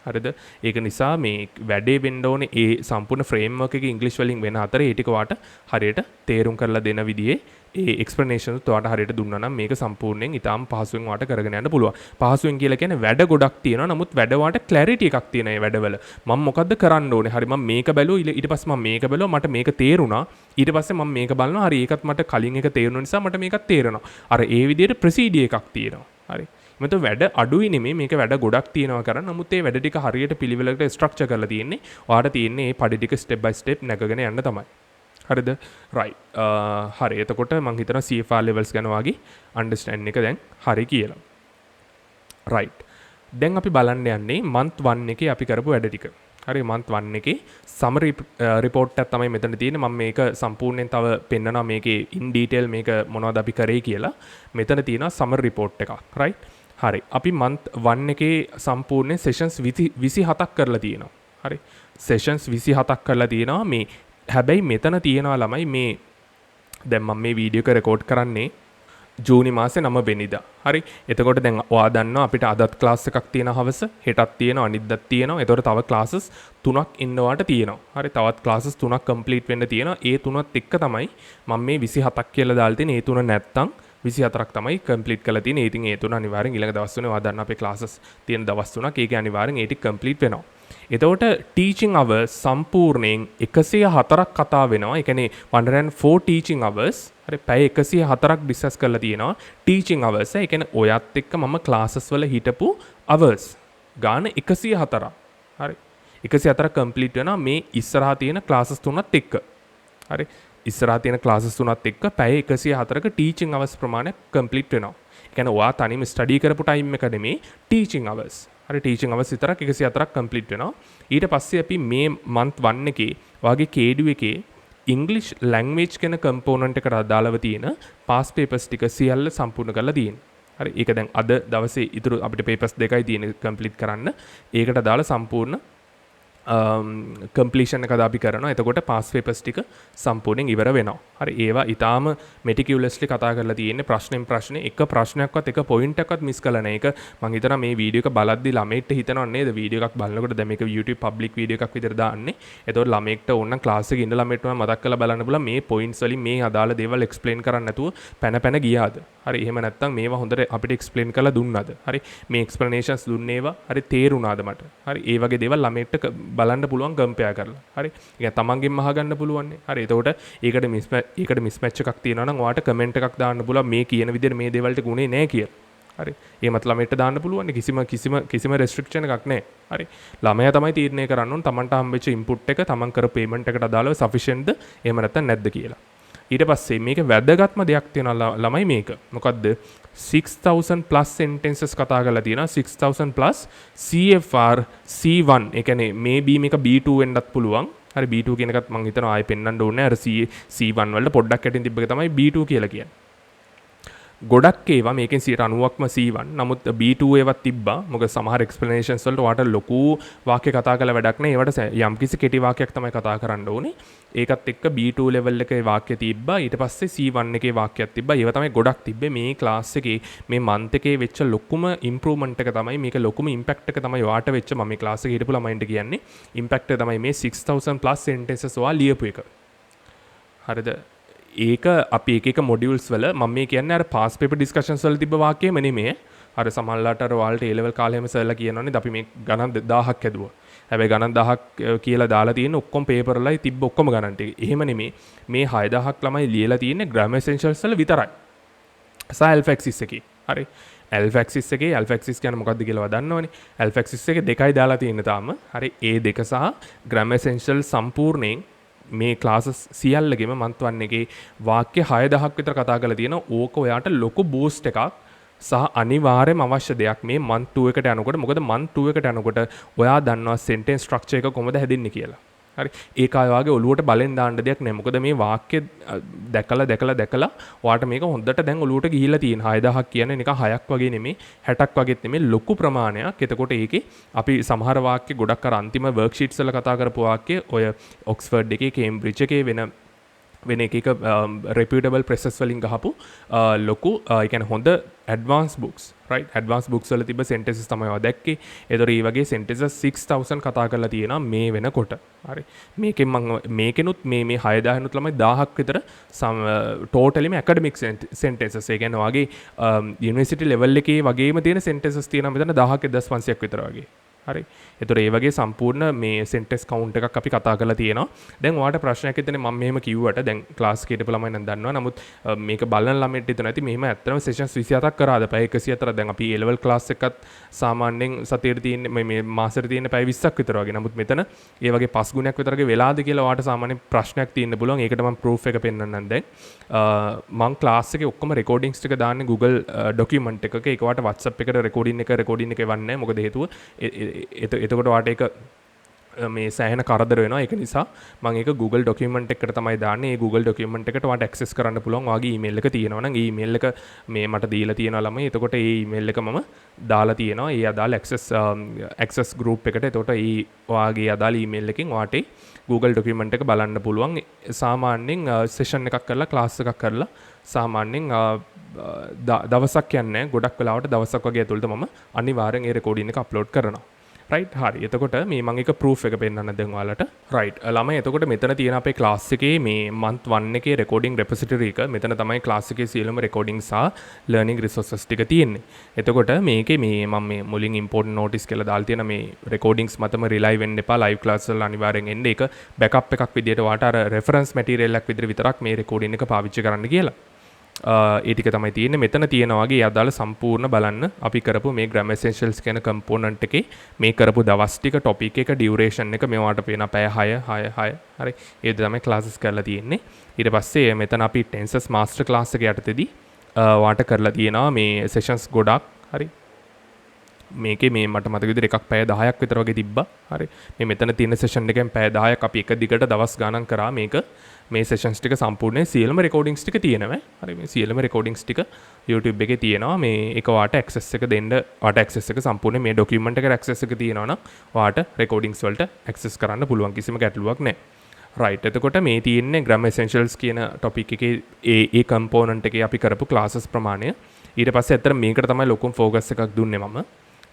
හරිද? ඒක නිසා මේ වැඩේ වෙන්න ඕනේ ඒ සම්පූර්ණ framework එකේ English වලින් වෙන අතර ඒ ටික වාට හරියට තේරුම් කරලා දෙන විදිහේ ඒ explanation උත් ඔයාට හරියට දුන්නා නම් මේක සම්පූර්ණයෙන් ඊටාම් පහසුවෙන් ඔයාට කරගෙන යන්න පුළුවන්. පහසුවෙන් කියලා කියන්නේ වැඩ ගොඩක් තියෙනවා. නමුත් වැඩ වාට clarity එකක් තියෙනවා මේ වැඩවල. මම මොකද්ද කරන්න ඕනේ? හරි මම මේක බැලුවා ඊට පස්සේ මම මේක බැලුවා මට මේක තේරුණා. ඊට පස්සේ මම මේක බලනවා. හරි ඒකත් මට කලින් එක තේරුණ නිසා මට මේකත් තේරෙනවා. අර ඒ විදිහට procedure එකක් තියෙනවා. හරි. මෙතන වැඩ අඩුයි නෙමෙයි මේක වැඩ ගොඩක් තියෙනවා කරන්න. නමුත් ඒ වැඩ ටික හරියට පිළිවෙලකට ස්ට්‍රක්චර් කරලා තියෙන්නේ. ඔයාට තියෙන්නේ මේ පඩි ටික step by step නැගගෙන යන්න තමයි. හරිද? right. හරි. එතකොට මම හිතනවා CFR levels ගැන වාගේ understand එක දැන් හරි කියලා. right. දැන් අපි බලන්න යන්නේ month 1 එකේ අපි කරපු වැඩ ටික. හරි month 1 එකේ summary report එකක් තමයි මෙතන තියෙන්නේ. මම මේක සම්පූර්ණයෙන් තව පෙන්නනවා මේකේ in detail මේක මොනවද අපි කරේ කියලා. මෙතන තියෙනවා summary report එකක්. right. හරි. අපි month 1 එකේ සම්පූර්ණ sessions 27ක් කරලා තියෙනවා. හරි. sessions 27ක් කරලා තියෙනවා මේ. හැබැයි මෙතන තියෙනවා ළමයි මේ දැන් මම මේ වීඩියෝ එක රෙකෝඩ් කරන්නේ ජූනි මාසේ 9 වෙනිදා. හරි. එතකොට දැන් ඔයා දන්නවා අපිට අදත් ක්ලාස් එකක් තියෙනවා හවස, හෙටත් තියෙනවා, අනිද්දාත් තියෙනවා. එතකොට තව ක්ලාසස් 3ක් ඉන්නවාට තියෙනවා. හරි. තවත් ක්ලාසස් 3ක් කම්ප්ලීට් වෙන්න තියෙනවා. ඒ 3ත් එක්ක තමයි මම මේ 27ක් කියලා දාලා තියෙන්නේ. ඒ 3 නැත්තම් 24ක් තමයි කම්ප්ලීට් කරලා තියෙන්නේ. ඉතින් ඒ 3 අනිවාර්යෙන් ඊළඟ දවස් තුනේ ඔයා දන්නා අපේ ක්ලාසස් තියෙන දවස් 3ක්. ඒකේ අනිවාර්යෙන් ඒ ටික කම්ප්ලීට් වෙනවා. එතකොට teaching hours සම්පූර්ණයෙන් 104ක් කතා වෙනවා. ඒ කියන්නේ 104 teaching hours. හරි පැය 104ක් ඩිස්කස් කරලා තියෙනවා teaching hours. ඒ කියන්නේ ඔයත් එක්ක මම classes වල හිටපු hours ගාන 104ක්. හරි 104ක් කම්ප්ලීට් වෙනවා මේ ඉස්සරහා තියෙන classes තුනත් එක්ක. හරි ඉස්සරහා තියෙන classes තුනත් එක්ක පැය 104ක teaching hours ප්‍රමාණය කම්ප්ලීට් වෙනවා. ඒ කියන්නේ ඔයා තනියම study කරපු time එක නෙමේ teaching hours. හරි teaching hours විතරක් 104ක් කම්ප්ලීට් වෙනවා. ඊට පස්සේ අපි මේ month 1 එකේ වාගේ KDU එකේ ඉංග්ලිෂ් ලැන්ග්වේජ් කියන කම්පෝනන්ට් එකට අදාළව තියෙන පාස් පේපර්ස් ටික සියල්ල සම්පූර්ණ කරලා තියෙනවා. හරි ඒක දැන් අද දවසේ ඉතුරු අපිට පේපර්ස් දෙකයි තියෙන්නේ කම්ප්ලීට් කරන්න. ඒකට අදාළ සම්පූර්ණ කම්ප්ලීෂන් එක අපි කරනවා. එතකොට පාස් පේපර්ස් ටික සම්පූර්ණයෙන් ඉවර වෙනවා. හරි ඒවා ඊටාම මෙටිකියුලස්ලි කතා කරලා තියෙන්නේ ප්‍රශ්නෙන් ප්‍රශ්නේ එක ප්‍රශ්නයක්වත් එක පොයින්ට් එකක්වත් මිස් කරලා නැහැ. ඒක මම හිතනවා මේ වීඩියෝ එක බලද්දි ළමයිට හිතනව නේද වීඩියෝ එකක් බලනකොට දැන් මේක YouTube පබ්ලික් වීඩියෝ එකක් විතර දාන්නේ. එතකොට ළමයිට ඕන නම් ක්ලාස් එකේ ඉන්න ළමයිට මතක් කරලා බලන්න පුළුවන් මේ පොයින්ට්ස් වලින් මේ අදාළ දේවල් එක්ස්ප්ලেইন කරන්න නැතුව පැන ගියාද. හරි එහෙම නැත්නම් මේවා හොඳට අපිට එක්ස්ප්ලেইন කරලා දුන්නාද. හරි මේ එක්ස්ප්ලනේෂන්ස් දුන්නේවා හරි තේරුණාද මට. හරි ඒ වගේ දේවල් ළමයිට බලන්න පුළුවන් කම්පෙයාර් කරලා. හරි ඒක තමන්ගෙන් අහගන්න පුළුවන් නේ. හරි එතකොට ඒකට මිස්මැච් එකක් තියෙනවා නම් ඔයාට කමෙන්ට් එකක් දාන්න පුළුවන් මේ කියන විදිහට මේ දේවල් ටික උනේ නැහැ කියලා. හරි එහෙමත් ළමයට දාන්න පුළුවන් කිසිම රෙස්ට්‍රික්ෂන් එකක් නැහැ. හරි ළමයා තමයි තීරණය කරන්න ඕන තමන්ට හම්බෙච්ච ඉන්පුට් එක තමන් කර පේමන්ට් එකට අදාළව සෆිෂන්ට්ද එහෙම නැත්නම් නැද්ද කියලා. ඊට පස්සේ මේක වැදගත්ම දෙයක් තියෙනවා ළමයි මේක. මොකද්ද 6000 plus sentences කතා කරලා තියෙනවා 6000 plus CFR C1 ඒ කියන්නේ maybe මේක B2 වෙන්නත් පුළුවන්. හරි B2 කියන එකත් මම හිතනවා ආයෙ පෙන්වන්න ඕනේ. අර C1 වලට පොඩ්ඩක් යටින් තිබ්බ එක තමයි B2 කියලා කියන්නේ. ගොඩක් ඒවා මේකෙන් 90%ක්ම C1 නමුත් B2 ඒවත් තිබ්බා. මොකද සමහර එක්ස්ප්ලනේෂන්ස් වලට ඔයාට ලොකු වාක්‍ය කතා කරලා වැඩක් නැහැ. ඒවට යම්කිසි කෙටි වාක්‍යයක් තමයි කතා කරන්න ඕනේ. ඒකත් එක්ක B2 level එකේ වාක්‍ය තිබ්බා. ඊට පස්සේ C1 එකේ වාක්‍යයක් තිබ්බා. ඒවා තමයි ගොඩක් තිබ්බේ මේ ක්ලාස් එකේ මේ month එකේ වෙච්ච ලොකුම ඉම්ප්‍රූව්මන්ට් එක තමයි මේක ලොකුම ඉම්පැක්ට් එක තමයි ඔයාට වෙච්ච මම මේ ක්ලාස් එකේ හිටපු ළමයින්ට කියන්නේ. ඉම්පැක්ට් එක තමයි මේ 6000 plus sentences ඔයා ලියපු එක. හරිද? ඒක අපි එක මොඩියුල්ස් වල මම මේ කියන්නේ අර පාස් පේපර් ඩිස්කෂන්ස් වල තිබ්බ වාක්‍යෙම නෙමෙයි. අර සමහරලාට අර ඔයාලට A level කාලේ හැම සර්ලා කියනවනේ අපි මේ ගණන් 1000ක් හැදුවා. හැබැයි ගණන් 1000ක් කියලා දාලා තියෙන ඔක්කොම පේපර් වලයි තිබ්බ ඔක්කොම ගණන් ටික. එහෙම නෙමෙයි. මේ 6000ක් ළමයි ලියලා තියෙන්නේ grammar essentials වල විතරයි. සහ alpha axis එකේ. හරි. alpha axis එකේ alpha axis කියන්නේ මොකක්ද කියලා දන්නවනේ. alpha axis එකේ දෙකයි දාලා තියෙන්නේ තාම. හරි. ඒ දෙක සහ grammar essentials සම්පූර්ණයෙන් මේ ක්ලාසස් සියල්ලගෙම month 1 එකේ වාක්‍ය 6000ක් විතර කතා කරලා තියෙනවා. ඕක ඔයාට ලොකු බූස්ට් එකක් සහ අනිවාර්යයෙන්ම අවශ්‍ය දෙයක් මේ month 2 එකට යනකොට. මොකද month 2 එකට යනකොට ඔයා දන්නවා sentence structure එක කොහොමද හැදෙන්නේ කියලා. හරි. ඒක අය වාගේ ඔලුවට බලෙන් දාන්න දෙයක් නෑ. මොකද මේ වාක්‍ය දැකලා ඔයාට මේක හොඳට දැන් ඔලුවට ගිහිල්ලා තියෙන 6000ක් කියන්නේ නිකන් 6ක් වගේ නෙමෙයි 60ක් වගේත් නෙමෙයි ලොකු ප්‍රමාණයක්. එතකොට ඒකේ අපි සමහර වාක්‍ය ගොඩක් අර අන්තිම worksheets වල කතා කරපු වාක්‍ය ඔය ඔක්ස්ෆර්ඩ් එකේ කේම්බ්‍රිජ් එකේ වෙන එක reputable presses වලින් ගහපු ලොකු ඒ කියන්නේ හොඳ advanced books right advanced books වල තිබ්බ sentences තමයි ඔය දැක්කේ. ඒතර මේ වගේ sentences 6000 කතා කරලා තියෙනවා මේ වෙනකොට. හරි. මේකෙන් මේකෙනුත් මේ 6000 නුත් ළමයි 1000ක් විතර totally academic sentences ඒ කියන්නේ ඔයගේ university level එකේ වගේම තියෙන sentences තියෙනවා මෙතන 1000ක 1500ක් විතර වගේ. හරි. ඒතර ඒ වගේ සම්පූර්ණ මේ sentence count එකක් අපි කතා කරලා තියෙනවා. දැන් ඔයාලට ප්‍රශ්නයක් හිතෙන්නේ මම මෙහෙම කිව්වට දැන් ක්ලාස් එකේ හිටපු ළමයි නම් දන්නවා. නමුත් මේක බලන ළමයිට හිතන ඇති මෙහෙම ඇත්තම sessions 27ක් කරාද පැය 104ක් දැන් අපි A level class එකත් සාමාන්‍යයෙන් සතියේ තියෙන්නේ මේ මාසෙට තියෙන්නේ පැය 20ක් විතර වගේ. නමුත් මෙතන ඒ වගේ 5 ගුණයක් විතරගේ වෙලාද කියලා ඔයාලට සාමාන්‍යයෙන් ප්‍රශ්නයක් තියෙන්න පුළුවන්. ඒකට මම proof එක පෙන්නන්නම් දැන්. මම ක්ලාස් එකේ ඔක්කොම recordings ටික දාන්නේ Google document එකක. ඒක ඔයාලට WhatsApp එකට recording එක එවන්නේ නැහැ. මොකද හේතුව එතකොට වාට එක මේ සෑහෙන කරදර වෙනවා. ඒක නිසා මම ඒක Google document එකට තමයි දාන්නේ. ඒ Google document එකට ඔයාලට access කරන්න පුළුවන්. ඔයාගේ email එක තියෙනවා නම් email එක මේ මට දීලා තියෙනවා ළමයි. එතකොට ඒ email එක මම දාලා තියෙනවා. ඒ අදාළ access group එකට. එතකොට ඒ ඔයාගේ අදාළ email එකෙන් ඔයාට Google document එක බලන්න පුළුවන්. සාමාන්‍යයෙන් session එකක් කරලා class එකක් කරලා සාමාන්‍යයෙන් දවසක් යන්නේ ගොඩක් වෙලාවට දවසක් වගේ ඇතුළත මම අනිවාර්යෙන් ඒ recording එක upload කරනවා. right හරි. එතකොට මේ මම එක proof එක පෙන්නන්න දැන් ඔයාලට. right ළමයි එතකොට මෙතන තියෙන අපේ class එකේ මේ month 1 එකේ recording repository එක මෙතන තමයි class එකේ සියලුම recording සහ learning resources ටික තියෙන්නේ. එතකොට මේකේ මේ මම මේ මුලින් important notice කියලා දාලා තියෙන මේ recordings මතම rely වෙන්න එපා. live class වල අනිවාර්යෙන් එන්න. ඒක backup එකක් විදියට ඔයාට අර reference material එකක් විදියට විතරක් මේ recording එක පාවිච්චි කරන්න කියලා. ඒ ටික තමයි තියෙන්නේ. මෙතන තියෙන වගේ අදාළ සම්පූර්ණ බලන්න අපි කරපු මේ grammar essentials කියන component එකේ මේ කරපු දවස් ටික topic එක duration එක මේවට පේන පැය 6 හරි. ඒ තමයි classes කරලා තියෙන්නේ. ඊට පස්සේ මෙතන අපි tenses master class එක යටතේදී වාට කරලා තියෙනවා මේ sessions ගොඩක්. හරි. මේකේ මේ මට මතක විදිහට එකක් පැය 10ක් විතර වගේ තිබ්බා. හරි. මේ මෙතන තියෙන session එකෙන් පැය 10ක් අපි එක දිගට දවස් ගණන් කරා මේක මේ සෙෂන්ස් ටික සම්පූර්ණයෙන් සියලුම රෙකෝඩින්ග්ස් ටික තියෙනවා. හරි මේ සියලුම රෙකෝඩින්ග්ස් ටික YouTube එකේ තියෙනවා. මේ එක වාට ඇක්සස් එක දෙන්න වාට ඇක්සස් එක සම්පූර්ණයෙන් මේ ડોකියුමන්ට් එකට ඇක්සස් එක තියෙනවා නම් වාට රෙකෝඩින්ග්ස් වලට ඇක්සස් කරන්න පුළුවන් කිසිම ගැටලුවක් නැහැ. රයිට් එතකොට මේ තියෙන්නේ Gram Essentials කියන ටොපික් එකේ ඒ කම්පෝනන්ට් එකේ අපි කරපු ක්ලාසස් ප්‍රමාණය. ඊට පස්සේ ඇත්තට මේකට තමයි ලොකුම ෆෝකස් එකක් දුන්නේ මම.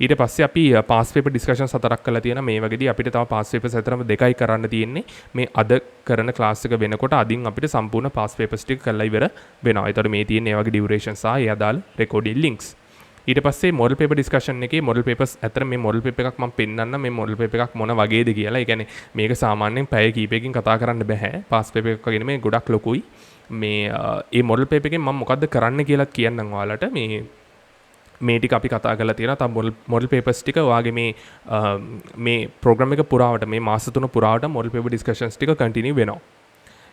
ඊට පස්සේ අපි පාස් පේපර් ඩිස්කෂන් 4ක් කරලා තියෙනවා. මේ වගේදී අපිට තව පාස් පේපර්ස් අතරම 2යි කරන්න තියෙන්නේ. මේ අද කරන ක්ලාස් එක වෙනකොට අදින් අපිට සම්පූර්ණ පාස් පේපර්ස් ටික කරලා ඉවර වෙනවා. ඒතකොට මේ තියෙන්නේ ඒ වගේ ඩියුරේෂන් සහ ඒ අදාළ රෙකෝඩින් ලින්ක්ස්. ඊට පස්සේ මොඩල් පේපර් ඩිස්කෂන් එකේ මොඩල් පේපර්ස් අතර මේ මොඩල් පේපර් එකක් මම පෙන්නන්නම් මේ මොඩල් පේපර් එකක් මොන වගේද කියලා. ඒ කියන්නේ මේක සාමාන්‍යයෙන් පැය කීපයකින් කතා කරන්න බෑ. පාස් පේපර් එකක් වගේ නෙමෙයි ගොඩක් ලොකුයි. මේ මොඩල් පේපර් එකෙන් මම මොකද්ද කරන්න කියලාත් කියන්නම් ඔයාලට. මේ ටික අපි කතා කරලා තියෙනවා. තව මොඩල් පේපර්ස් ටික ඔයාගේ මේ ප්‍රෝග්‍රෑම් එක පුරාවට මේ මාස 3 පුරාවට මොඩල් පේපර් ඩිස්කෂන්ස් ටික කන්ටිනියු වෙනවා.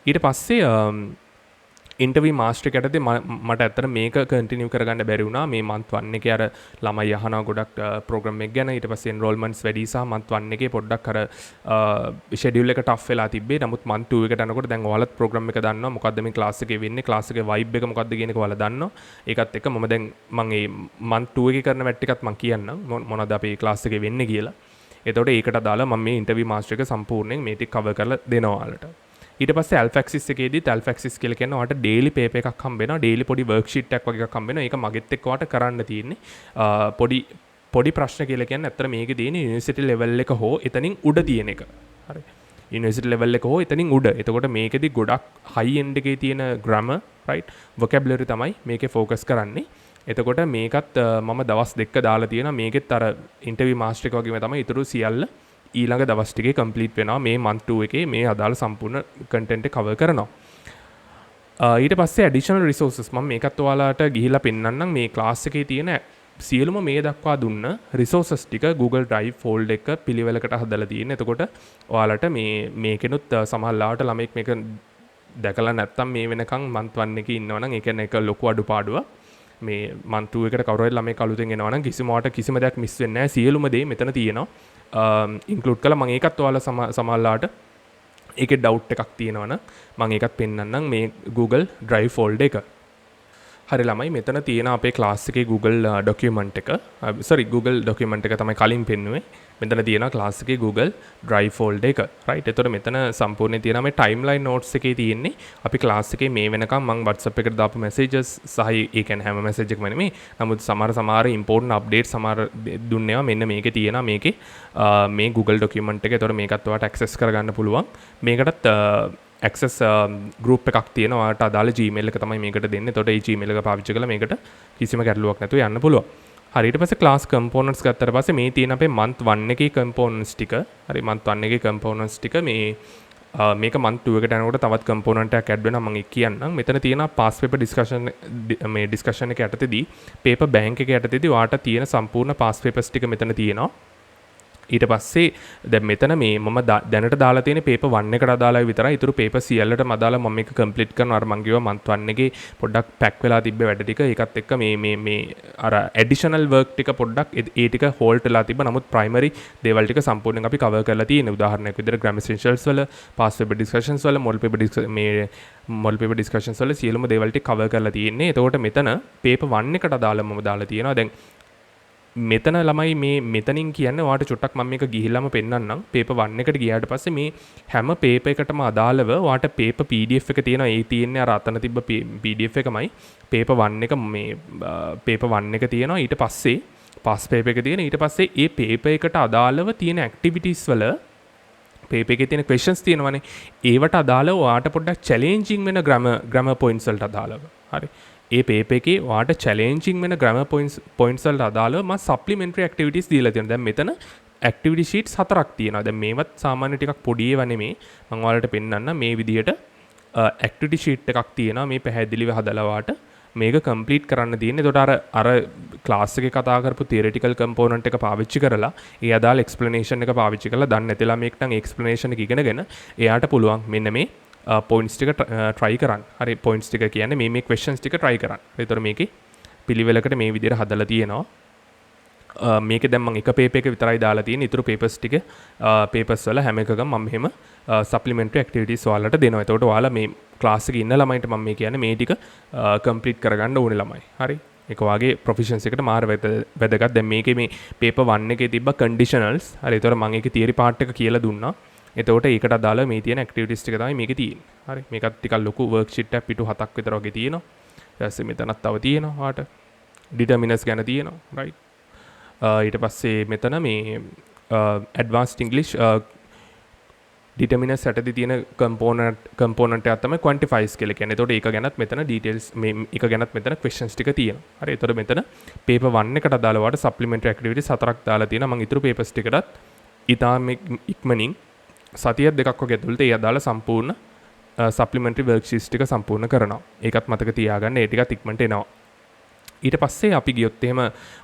ඊට පස්සේ ඉන්ටර්වියු මාස්ටර් එකට මට ඇත්තට මේක කන්ටිනියු කරගන්න බැරි වුණා. මේ මන්ත් 1 එකේ අර ළමයි අහනවා ගොඩක් ප්‍රෝග්‍රෑම් එක ගැන. ඊට පස්සේ එන්රෝල්මන්ට්ස් වැඩි සහ මන්ත් 1 එකේ පොඩ්ඩක් අර ෂෙඩියුල් එක ටෆ් වෙලා තිබ්බේ. නමුත් මන්ත් 2 එකට යනකොට දැන් ඔයාලත් ප්‍රෝග්‍රෑම් එක දන්නවා. මොකද්ද මේ ක්ලාස් එකේ වෙන්නේ? ක්ලාස් එකේ වයිබ් එක මොකද්ද කියන එක ඔයාලා දන්නවා. ඒකත් එක්ක මම දැන් මේ මන්ත් 2 එකේ කරන වැට් ටිකත් මම කියන්නම්. මොනවද අපේ ක්ලාස් එකේ වෙන්නේ කියලා. එතකොට ඒකට අදාළ මම මේ ඉන්ටර්වියු මාස්ටර් එක සම්පූර්ණයෙන් මේ ටික කවර් කරලා දෙනවා ඔයාලට. ඊට පස්සේ ඇල්ෆැක්සිස් එකේදී ඇල්ෆැක්සිස් කියලා කියන්නේ ඔයාලට ඩේලි පේපර් එකක් හම්බ වෙනවා. ඩේලි පොඩි වර්ක්ෂීට් එකක් වගේ එකක් හම්බ වෙනවා. ඒක මගෙත් එක්ක ඔයාලට කරන්න තියෙන්නේ. පොඩි ප්‍රශ්න කියලා කියන්නේ අත්තර මේකේ තියෙන යුනිවර්සිටි ලෙවල් එක හෝ එතනින් උඩ තියෙන එක. හරි. යුනිවර්සිටි ලෙවල් එක හෝ එතනින් උඩ. එතකොට මේකෙදි ගොඩක් හයි එන්ඩ් එකේ තියෙන grammar, right? vocabulary තමයි මේකේ ફોකස් කරන්නේ. එතකොට මේකත් මම දවස් 2ක දාලා තියෙනවා. මේකෙත් අර ඉන්ටර්වියු මාස්ටර් එක වගේම තමයි ඊටු සියල්ල ඊළඟ දවස් ටිකේ කම්ප්ලීට් වෙනවා. මේ month 2 එකේ මේ අදාළ සම්පූර්ණ කන්ටෙන්ට් එක කවර් කරනවා. ඊට පස්සේ ඇඩිෂනල් රිසෝසස් මම මේකත් ඔයාලට ගිහිල්ලා පෙන්නන්නම්. මේ ක්ලාස් එකේ තියෙන සියලුම මේ දක්වා දුන්න රිසෝසස් ටික Google Drive folder එක පිළිවෙලකට හදලා තියෙන. එතකොට ඔයාලට මේකෙනුත් සමහරවිට ළමෙක් මේක දැකලා නැත්තම් මේ වෙනකන් month 1 එකේ ඉන්නවනම් ඒ කියන්නේ ඒක ලොකු අඩුපාඩුවක්. මේ month 2 එකට කවුරු හරි ළමෙක් අලුතෙන් එනවනම් කිසිම දෙයක් මිස් වෙන්නේ නැහැ. සියලුම දේ මෙතන තියෙනවා. ඉන්ක්ලූඩ් කළා. මම ඒකත් ඔයාලා සමහරලාට ඒකේ ඩවුට් එකක් තියෙනවනම් මම ඒකත් පෙන්නන්නම් මේ Google Drive folder එක. හරි ළමයි මෙතන තියෙන අපේ ක්ලාස් එකේ Google document එක. Google document එක තමයි කලින් පෙන්නුවේ. මෙතන තියෙනවා ක්ලාස් එකේ Google Drive folder එක. right. එතකොට මෙතන සම්පූර්ණයෙන් තියෙනවා මේ timeline notes එකේ තියෙන්නේ අපි ක්ලාස් එකේ මේ වෙනකම් මම WhatsApp එකට දාපු messages සහ ඒ කියන්නේ හැම message එකම නෙමෙයි. නමුත් සමහර important updates සමහර දුන්නේවා මෙන්න මේකේ තියෙනවා. මේකේ මේ Google document එක. එතකොට මේකත් ඔයාලට access කරගන්න පුළුවන්. මේකටත් access group එකක් තියෙනවා. ඔයාලට අදාළ Gmail එක තමයි මේකට දෙන්නේ. එතකොට මේ Gmail එක පාවිච්චි කරලා මේකට කිසිම ගැටලුවක් නැතුව යන්න පුළුවන්. හරි. ඊට පස්සේ class components ගත්තට පස්සේ මේ තියෙන අපේ month 1 එකේ components ටික. හරි month 1 එකේ components ටික මේක month 2 එකට යනකොට තවත් component එකක් add වෙනවා මම කියන්නම්. මෙතන තියෙනවා past paper discussion එක යටතේදී paper bank එක යටතේදී ඔයාලට තියෙන සම්පූර්ණ past papers ටික මෙතන තියෙනවා. ඊට පස්සේ දැන් මෙතන මේ මම දැනට දාලා තියෙන paper 1 එකට අදාළයි විතරයි. ඊටු paper සියල්ලටම අදාළ මම මේක complete කරනවා. අර මම කිව්වා month 1 එකේ පොඩ්ඩක් pack වෙලා තිබ්බ වැඩ ටික. ඒකත් එක්ක මේ අර additional work ටික පොඩ්ඩක් ඒ ටික hold වෙලා තිබ්බ. නමුත් primary දේවල් ටික සම්පූර්ණයෙන් අපි cover කරලා තියෙනවා. උදාහරණයක් විදිහට Gram Essentials වල, past paper discussions වල, model paper discussions වල සියලුම දේවල් ටික cover කරලා තියෙන්නේ. එතකොට මෙතන paper 1 එකට අදාළව මම දාලා තියෙනවා. දැන් මෙතන ළමයි මෙතනින් කියන්නේ ඔයාලට චුට්ටක් මම මේක ගිහිල්ලාම පෙන්නන්නම්. paper 1 එකට ගියාට පස්සේ මේ හැම paper එකටම අදාළව ඔයාලට paper PDF එක තියෙනවා. ඒ තියෙන්නේ අර අතන තිබ්බ PDF එකමයි. paper 1 එක paper 1 එක තියෙනවා. ඊට පස්සේ past paper එක තියෙන. ඊට පස්සේ ඒ paper එකට අදාළව තියෙන activities වල paper එකේ තියෙන questions තියෙනවානේ. ඒවට අදාළව ඔයාලට පොඩ්ඩක් challenging වෙන grammar points වලට අදාළව. හරි. ඒ paper එකේ ඔයාලට challenging වෙන grammar points වලට අදාළව මම supplementary activities දීලා තියෙනවා. දැන් මෙතන activity sheets 4ක් තියෙනවා. දැන් මේවත් සාමාන්‍ය ටිකක් පොඩි ඒවා නෙමෙයි. මම ඔයාලට පෙන්නන්න මේ විදිහට activity sheet එකක් තියෙනවා. මේ පැහැදිලිව හදලා ඔයාලට මේක complete කරන්න තියෙන්නේ. එතකොට අර class එකේ කතා කරපු theoretical component එක පාවිච්චි කරලා ඒ අදාළ explanation එක පාවිච්චි කරලා දන්නේ නැති ළමෙක් නම් explanation එක ඉගෙනගෙන එයාට පුළුවන් මෙන්න මේ points ටික try කරන්න. හරි points ටික කියන්නේ මේ questions ටික try කරන්න. ඒතර මේකේ පිළිවෙලකට මේ විදිහට හදලා තියෙනවා. මේක දැන් මම එක පේපර් එක විතරයි දාලා තියෙන්නේ. ඊටු පේපර්ස් ටික පේපර්ස් වල හැම එකකම මම මෙහෙම සප්ලිමෙන්ටරි ඇක්ටිවිටීස් ඔයාලට දෙනවා. එතකොට ඔයාලා මේ ක්ලාස් එකේ ඉන්න ළමයින්ට මම මේ කියන්නේ මේ ටික කම්ප්ලීට් කරගන්න ඕනේ ළමයි. හරි. ඒක වාගේ ප්‍රොෆිෂන්සි එකට මාර වැදගත්. දැන් මේකේ මේ පේපර් 1 එකේ තිබ්බ කන්ඩිෂනල්ස්. හරි. ඒතකොට මම ඒකේ තියරි පාර්ට් එක කියලා දුන්නා. එතකොට ඒකට අදාළ මේ තියෙන ඇක්ටිවිටීස් ටික තමයි මේකේ තියෙන්නේ. හරි. මේකත් ටිකක් ලොකු වර්ක්ෂීට් එකක් පිටු 7ක් විතර වගේ තියෙනවා. ඊට පස්සේ මෙතනත් තව තියෙනවා වාට. ඩිටර්මිනර්ස් ගැන තියෙනවා. රයිට්. ඊට පස්සේ මෙතන මේ ඇඩ්වාන්ස්ඩ් ඉංග්ලිෂ් ඩිටර්මිනර්ස් යටදී තියෙන කම්පෝනන්ට් එකක් තමයි ක්වොන්ටිෆයිස් කියලා කියන්නේ. ඒතකොට ඒක ගැනත් මෙතන ඩීටේල්ස් මේ එක ගැනත් මෙතන ක්වෙස්චන්ස් ටික තියෙනවා. හරි. ඒතකොට මෙතන පේපර් 1 එකට අදාළ වට සප්ලිමෙන්ටරි ඇක්ටිවිටීස් 4ක් දාලා තියෙනවා. මම ඊටු පේපර්ස් ටිකටත් ඉතාම ඉක්මනින් සතියක් දෙකක් වගේ ඇතුළත ඒ අදාළ සම්පූර්ණ සප්ලිමෙන්ටරි වර්ක්ෂීට්ස් ටික සම්පූර්ණ කරනවා. ඒකත් මතක තියාගන්න. ඒ ටිකත් ඉක්මනට එනවා. ඊට පස්සේ අපි ගියොත් එහෙම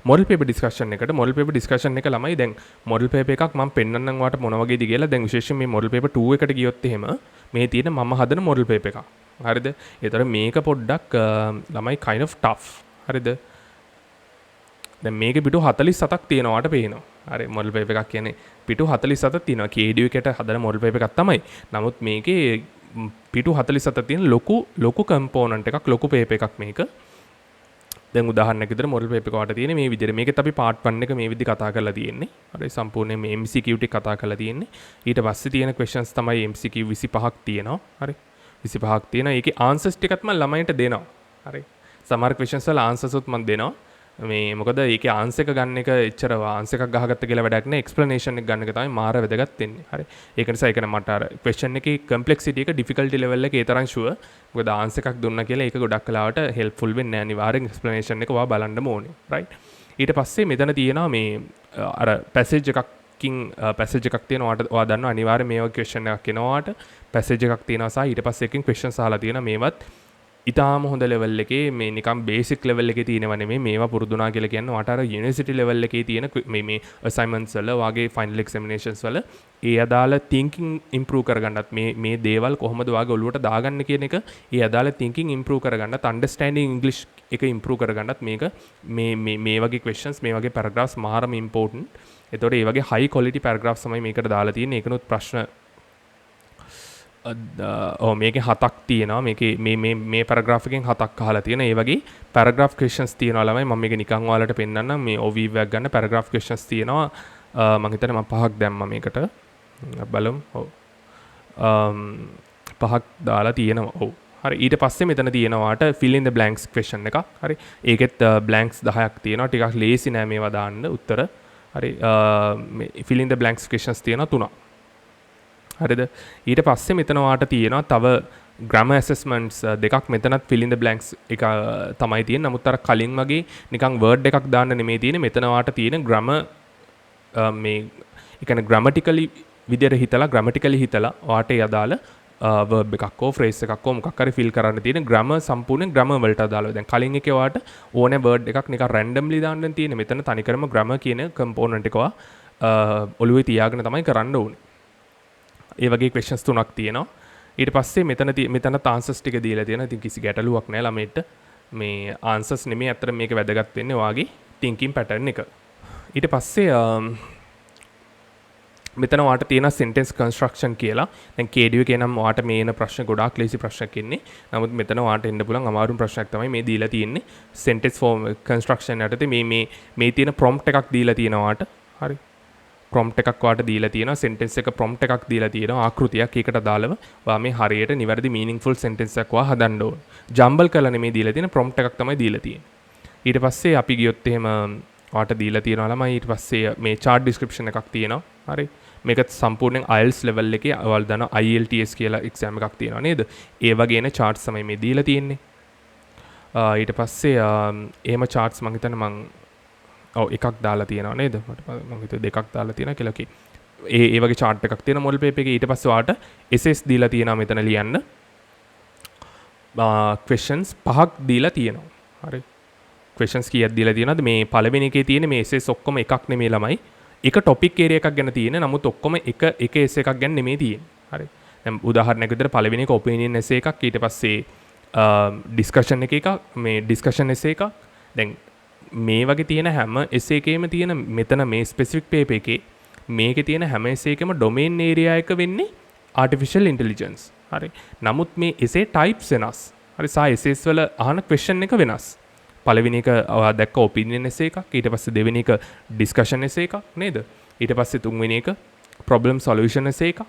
මොඩල් පේපර් ඩිස්කෂන් එකට. මොඩල් පේපර් ඩිස්කෂන් එක ළමයි දැන් මොඩල් පේපර් එකක් මම පෙන්නන්නම් ඔයාලට මොන වගේද කියලා. දැන් විශේෂයෙන් මේ මොඩල් පේපර් 2 එකට ගියොත් එහෙම මේ තියෙන මම හදන මොඩල් පේපර් එකක්. හරිද? ඒතර මේක පොඩ්ඩක් ළමයි kind of tough. හරිද? දැන් මේකේ පිටු 47ක් තියෙනවාට පේනවා. හරි මොඩල් පේපර් එකක් කියන්නේ පිටු 47ක් තියෙනවා. KDU එකට හදන මොඩල් පේපර් එකක් තමයි. නමුත් මේකේ පිටු 47ක් තියෙන ලොකු කම්පෝනන්ට් එකක් ලොකු පේපර් එකක් මේක. දැන් උදාහරණයක් විදිහට මොඩල් පේපර් එකකට තියෙන්නේ මේ විදිහට. මේකෙත් අපි පාර්ට් 1 එක මේ විදිහට කතා කරලා තියෙන්නේ. හරි සම්පූර්ණයෙන් මේ MCQ ටික කතා කරලා තියෙන්නේ. ඊට පස්සේ තියෙන questions තමයි MCQ 25ක් තියෙනවා. හරි 25ක් තියෙනවා. ඒකේ answers ටිකත් මම ළමයින්ට දෙනවා. හරි සමහර questions වල answers උත් මම දෙනවා. මේ මොකද ඒකේ ආන්සර් එක ගන්න එක එච්චර ආන්සර් එකක් ගහගත්ත කියලා වැඩක් නෑ. එක්ස්ප්ලනේෂන් එක ගන්න එක තමයි මාර වැදගත් වෙන්නේ. හරි. ඒක නිසා ඒක මට අර ක්වෙස්චන් එකේ කම්ප්ලෙක්සිටි එක ඩිෆිකල්ටි ලෙවල් එකේ ඒ තරම් ෂුවර්. මොකද ආන්සර් එකක් දුන්නා කියලා ඒක ගොඩක් කලාවට හෙල්ප්ෆුල් වෙන්නේ නෑ. අනිවාර්යෙන් එක්ස්ප්ලනේෂන් එක ඔයා බලන්නම ඕනේ. රයිට්. ඊට පස්සේ මෙතන තියෙනවා මේ අර පැසේජ් එකක් තියෙනවා. ඔයා දන්නවා අනිවාර්යෙන් මේ වගේ ක්වෙස්චන් එකක් එනවාට පැසේජ් එකක් තියෙනවා සහ ඊට පස්සේ එකකින් ක්වෙස්චන්ස් අහලා තියෙනවා. මේවත් ඉතාම හොඳ ලෙවල් එකේ මේ නිකම් බේසික් ලෙවල් එකේ තියෙනව නෙමෙයි. මේවා පුරුදුනා කියලා කියන්නේ වාට අර යුනිවර්සිටි ලෙවල් එකේ තියෙන මේ අසයින්මන්ට්ස් වල වාගේ ෆයිනල් එක්සැමිනේෂන්ස් වල ඒ අදාළ තින්කින් ඉම්ප්‍රූව් කරගන්නත් මේ දේවල් කොහොමද වාගේ ඔලුවට දාගන්න කියන එක ඒ අදාළ තින්කින් ඉම්ප්‍රූව් කරගන්නත් අන්ඩර්ස්ටෑන්ඩින් ඉංග්ලිෂ් එක ඉම්ප්‍රූව් කරගන්නත් මේක මේ වගේ ක්වෙස්චන්ස් මේ වගේ පැරග්‍රාෆ්ස් මාරම ඉම්පෝටන්ට්. ඒතකොට ඒ වගේ හයි ක්වොලිටි පැරග්‍රාෆ්ස් තමයි මේකට දාලා තියෙන්නේ. ඒකනොත් ප්‍රශ්න මේකේ 7ක් තියෙනවා. මේකේ මේ පැරග්‍රාෆ් එකෙන් 7ක් අහලා තියෙනවා. ඒ වගේ පැරග්‍රාෆ් ක්වෙස්චන්ස් තියෙනවා ළමයි. මම මේක නිකන් ඔයාලට පෙන්නන්නම්. මේ OVV එකක් ගන්න පැරග්‍රාෆ් ක්වෙස්චන්ස් තියෙනවා. මම හිතන්නේ මම 5ක් දැම්මා මේකට. බලමු. ඔව්. 5ක් දාලා තියෙනවා. ඔව්. හරි. ඊට පස්සේ මෙතන තියෙනවාට fill in the blanks question එකක්. හරි. ඒකෙත් blanks 10ක් තියෙනවා. ටිකක් ලේසි නෑ මේවා දාන්න උත්තර. හරි. fill in the blanks questions තියෙනවා 3ක්. හරිද? ඊට පස්සේ මෙතන වාට තියෙනවා තව grammar assessments දෙකක්. මෙතනත් fill in the blanks එක තමයි තියෙන්නේ. නමුත් අර කලින් වගේ නිකන් word එකක් දාන්න නෙමෙයි තියෙන්නේ. මෙතන වාට තියෙන grammar මේ ඒ කියන්නේ grammatically විදියට හිතලා වාට ඒ අදාළ verb එකක් හෝ phrase එකක් හෝ මොකක් හරි fill කරන්න තියෙන grammar සම්පූර්ණයෙන් grammar වලට අදාළව. දැන් කලින් එකේ වාට ඕනේ word එකක් නිකන් randomly දාන්න තියෙන්නේ. මෙතන තනිකරම grammar කියන component එක ඔළුවේ තියාගෙන තමයි කරන්න ඕනේ. ඒ වගේ questions 3ක් තියෙනවා. ඊට පස්සේ මෙතන answers ටික දීලා තියෙනවා. ඉතින් කිසි ගැටලුවක් නැහැ ළමයිට. මේ answers නෙමෙයි අතර මේක වැදගත් වෙන්නේ ඔයාගේ thinking pattern එක. ඊට පස්සේ මෙතන ඔයාට තියෙන sentence construction කියලා. දැන් KDU එකේ නම් ඔයාට මේ එන ප්‍රශ්න ගොඩාක් ලේසි ප්‍රශ්නක් ඉන්නේ. නමුත් මෙතන ඔයාට එන්න පුළුවන් අමාරුම ප්‍රශ්නයක් තමයි මේ දීලා තියෙන්නේ. sentence form construction යටතේ මේ තියෙන prompt එකක් දීලා තියෙනවා ඔයාට. හරි. prompt එකක් වාට දීලා තියෙනවා. sentence එක prompt එකක් දීලා තියෙනවා. ආකෘතියක් ඒකට දාලව ඔයා මේ හරියට නිවැරදි meaningful sentence එකක් වා හදන්න ඕන. ජම්බල් කරලා නෙමෙයි දීලා තියෙන prompt එකක් තමයි දීලා තියෙන්නේ. ඊට පස්සේ අපි ගියොත් එහෙම වාට දීලා තියෙනවා ළමයි. ඊට පස්සේ මේ chart description එකක් තියෙනවා. හරි. මේකත් සම්පූර්ණයෙන් IELTS level එකේ ඔයාලා දන්නවා IELTS කියලා exam එකක් තියෙනවා නේද? ඒ වගේ එන charts තමයි මේ දීලා තියෙන්නේ. ඊට පස්සේ එහෙම charts මම හිතන්නේ එකක් දාලා තියෙනවා නේද? මම හිතුවේ දෙකක් දාලා තියෙනවා කියලා. ඕකේ. ඒ වගේ chart එකක් තියෙන මොඩල් පේපර් එකේ. ඊට පස්සේ ඔයාට essays දීලා තියෙනවා මෙතන ලියන්න. questions 5ක් දීලා තියෙනවා. හරි. questions කීයක් දීලා තියෙනවද? මේ පළවෙනි එකේ තියෙන මේ essays ඔක්කොම එකක් නෙමෙයි ළමයි. එක topic area එකක් ගැන තියෙන. නමුත් ඔක්කොම එක essay එකක් ගැන නෙමෙයි තියෙන්නේ. හරි. දැන් උදාහරණයක් විදිහට පළවෙනි එක opinion essay එකක්. ඊට පස්සේ discussion එකක්. මේ discussion essay එකක්. දැන් මේ වගේ තියෙන හැම essay එකේම තියෙන මෙතන මේ specific paper එකේ මේකේ තියෙන හැම essay එකම domain area එක වෙන්නේ artificial intelligence. හරි. නමුත් මේ essay types වෙනස්. හරි. සා essays වල අහන question එක වෙනස්. පළවෙනි එක ඔයා දැක්ක opinion essay එකක්. ඊට පස්සේ දෙවෙනි එක discussion essay එකක් නේද? ඊට පස්සේ තුන්වෙනි එක problem solution essay එකක්.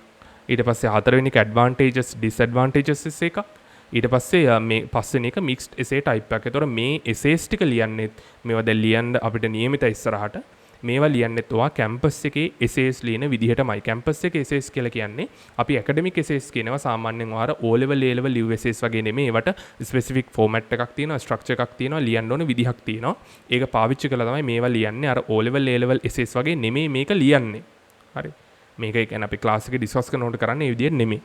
ඊට පස්සේ හතරවෙනි එක advantages disadvantages essay එකක්. ඊට පස්සේ මේ පස්වෙනි එක mixed essay type එකක්. ඒතකොට මේ essays ටික ලියන්නේ මේවා දැන් ලියන්න අපිට නියමිත ඉස්සරහට මේවා ලියන්නෙත් ඔයා කැම්පස් එකේ essays ලියන විදිහටමයි. කැම්පස් එකේ essays කියලා කියන්නේ අපි academic essays කියනවා සාමාන්‍යයෙන් ඔයාලා O level A level live essays වගේ නෙමෙයි. ඒවට specific format එකක් තියෙනවා, structure එකක් තියෙනවා, ලියන්න ඕන විදිහක් තියෙනවා. ඒක පාවිච්චි කරලා තමයි මේවා ලියන්නේ. අර O level A level essays වගේ නෙමෙයි මේක ලියන්නේ. හරි. මේක කියන්නේ අපි ක්ලාස් එකේ ඩිස්කස් කරනකොට කරන්නේ මේ විදිහට නෙමෙයි.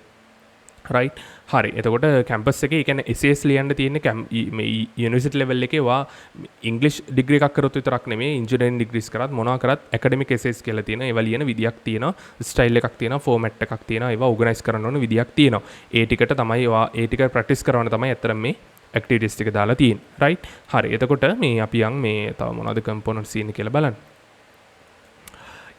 right හරි එතකොට කැම්පස් එකේ කියන්නේ essays ලියන්න තියෙන්නේ මේ යුනිවර්සිටි ලෙවල් එකේ වා ඉංග්‍රීසි ඩිග්‍රී එකක් කරොත් විතරක් නෙමෙයි ඉන්ජිනියරින් ඩිග්‍රීස් කරත් මොනවා කරත් ඇකඩමික් essays කියලා තියෙනවා ඒවා ලියන විදියක් තියෙනවා ස්ටයිල් එකක් තියෙනවා ෆෝමැට් එකක් තියෙනවා ඒවා ඕගනයිස් කරන්න ඕන විදියක් තියෙනවා ඒ ටිකට තමයි ඒවා ඒ ටික ප්‍රැක්ටිස් කරන තමයි අතර මේ ඇක්ටිවිටිස් ටික දාලා තියෙන්නේ right හරි එතකොට මේ අපි යන් මේ තව මොනවද කම්පොනන්ට් සීන් කියලා බලන්න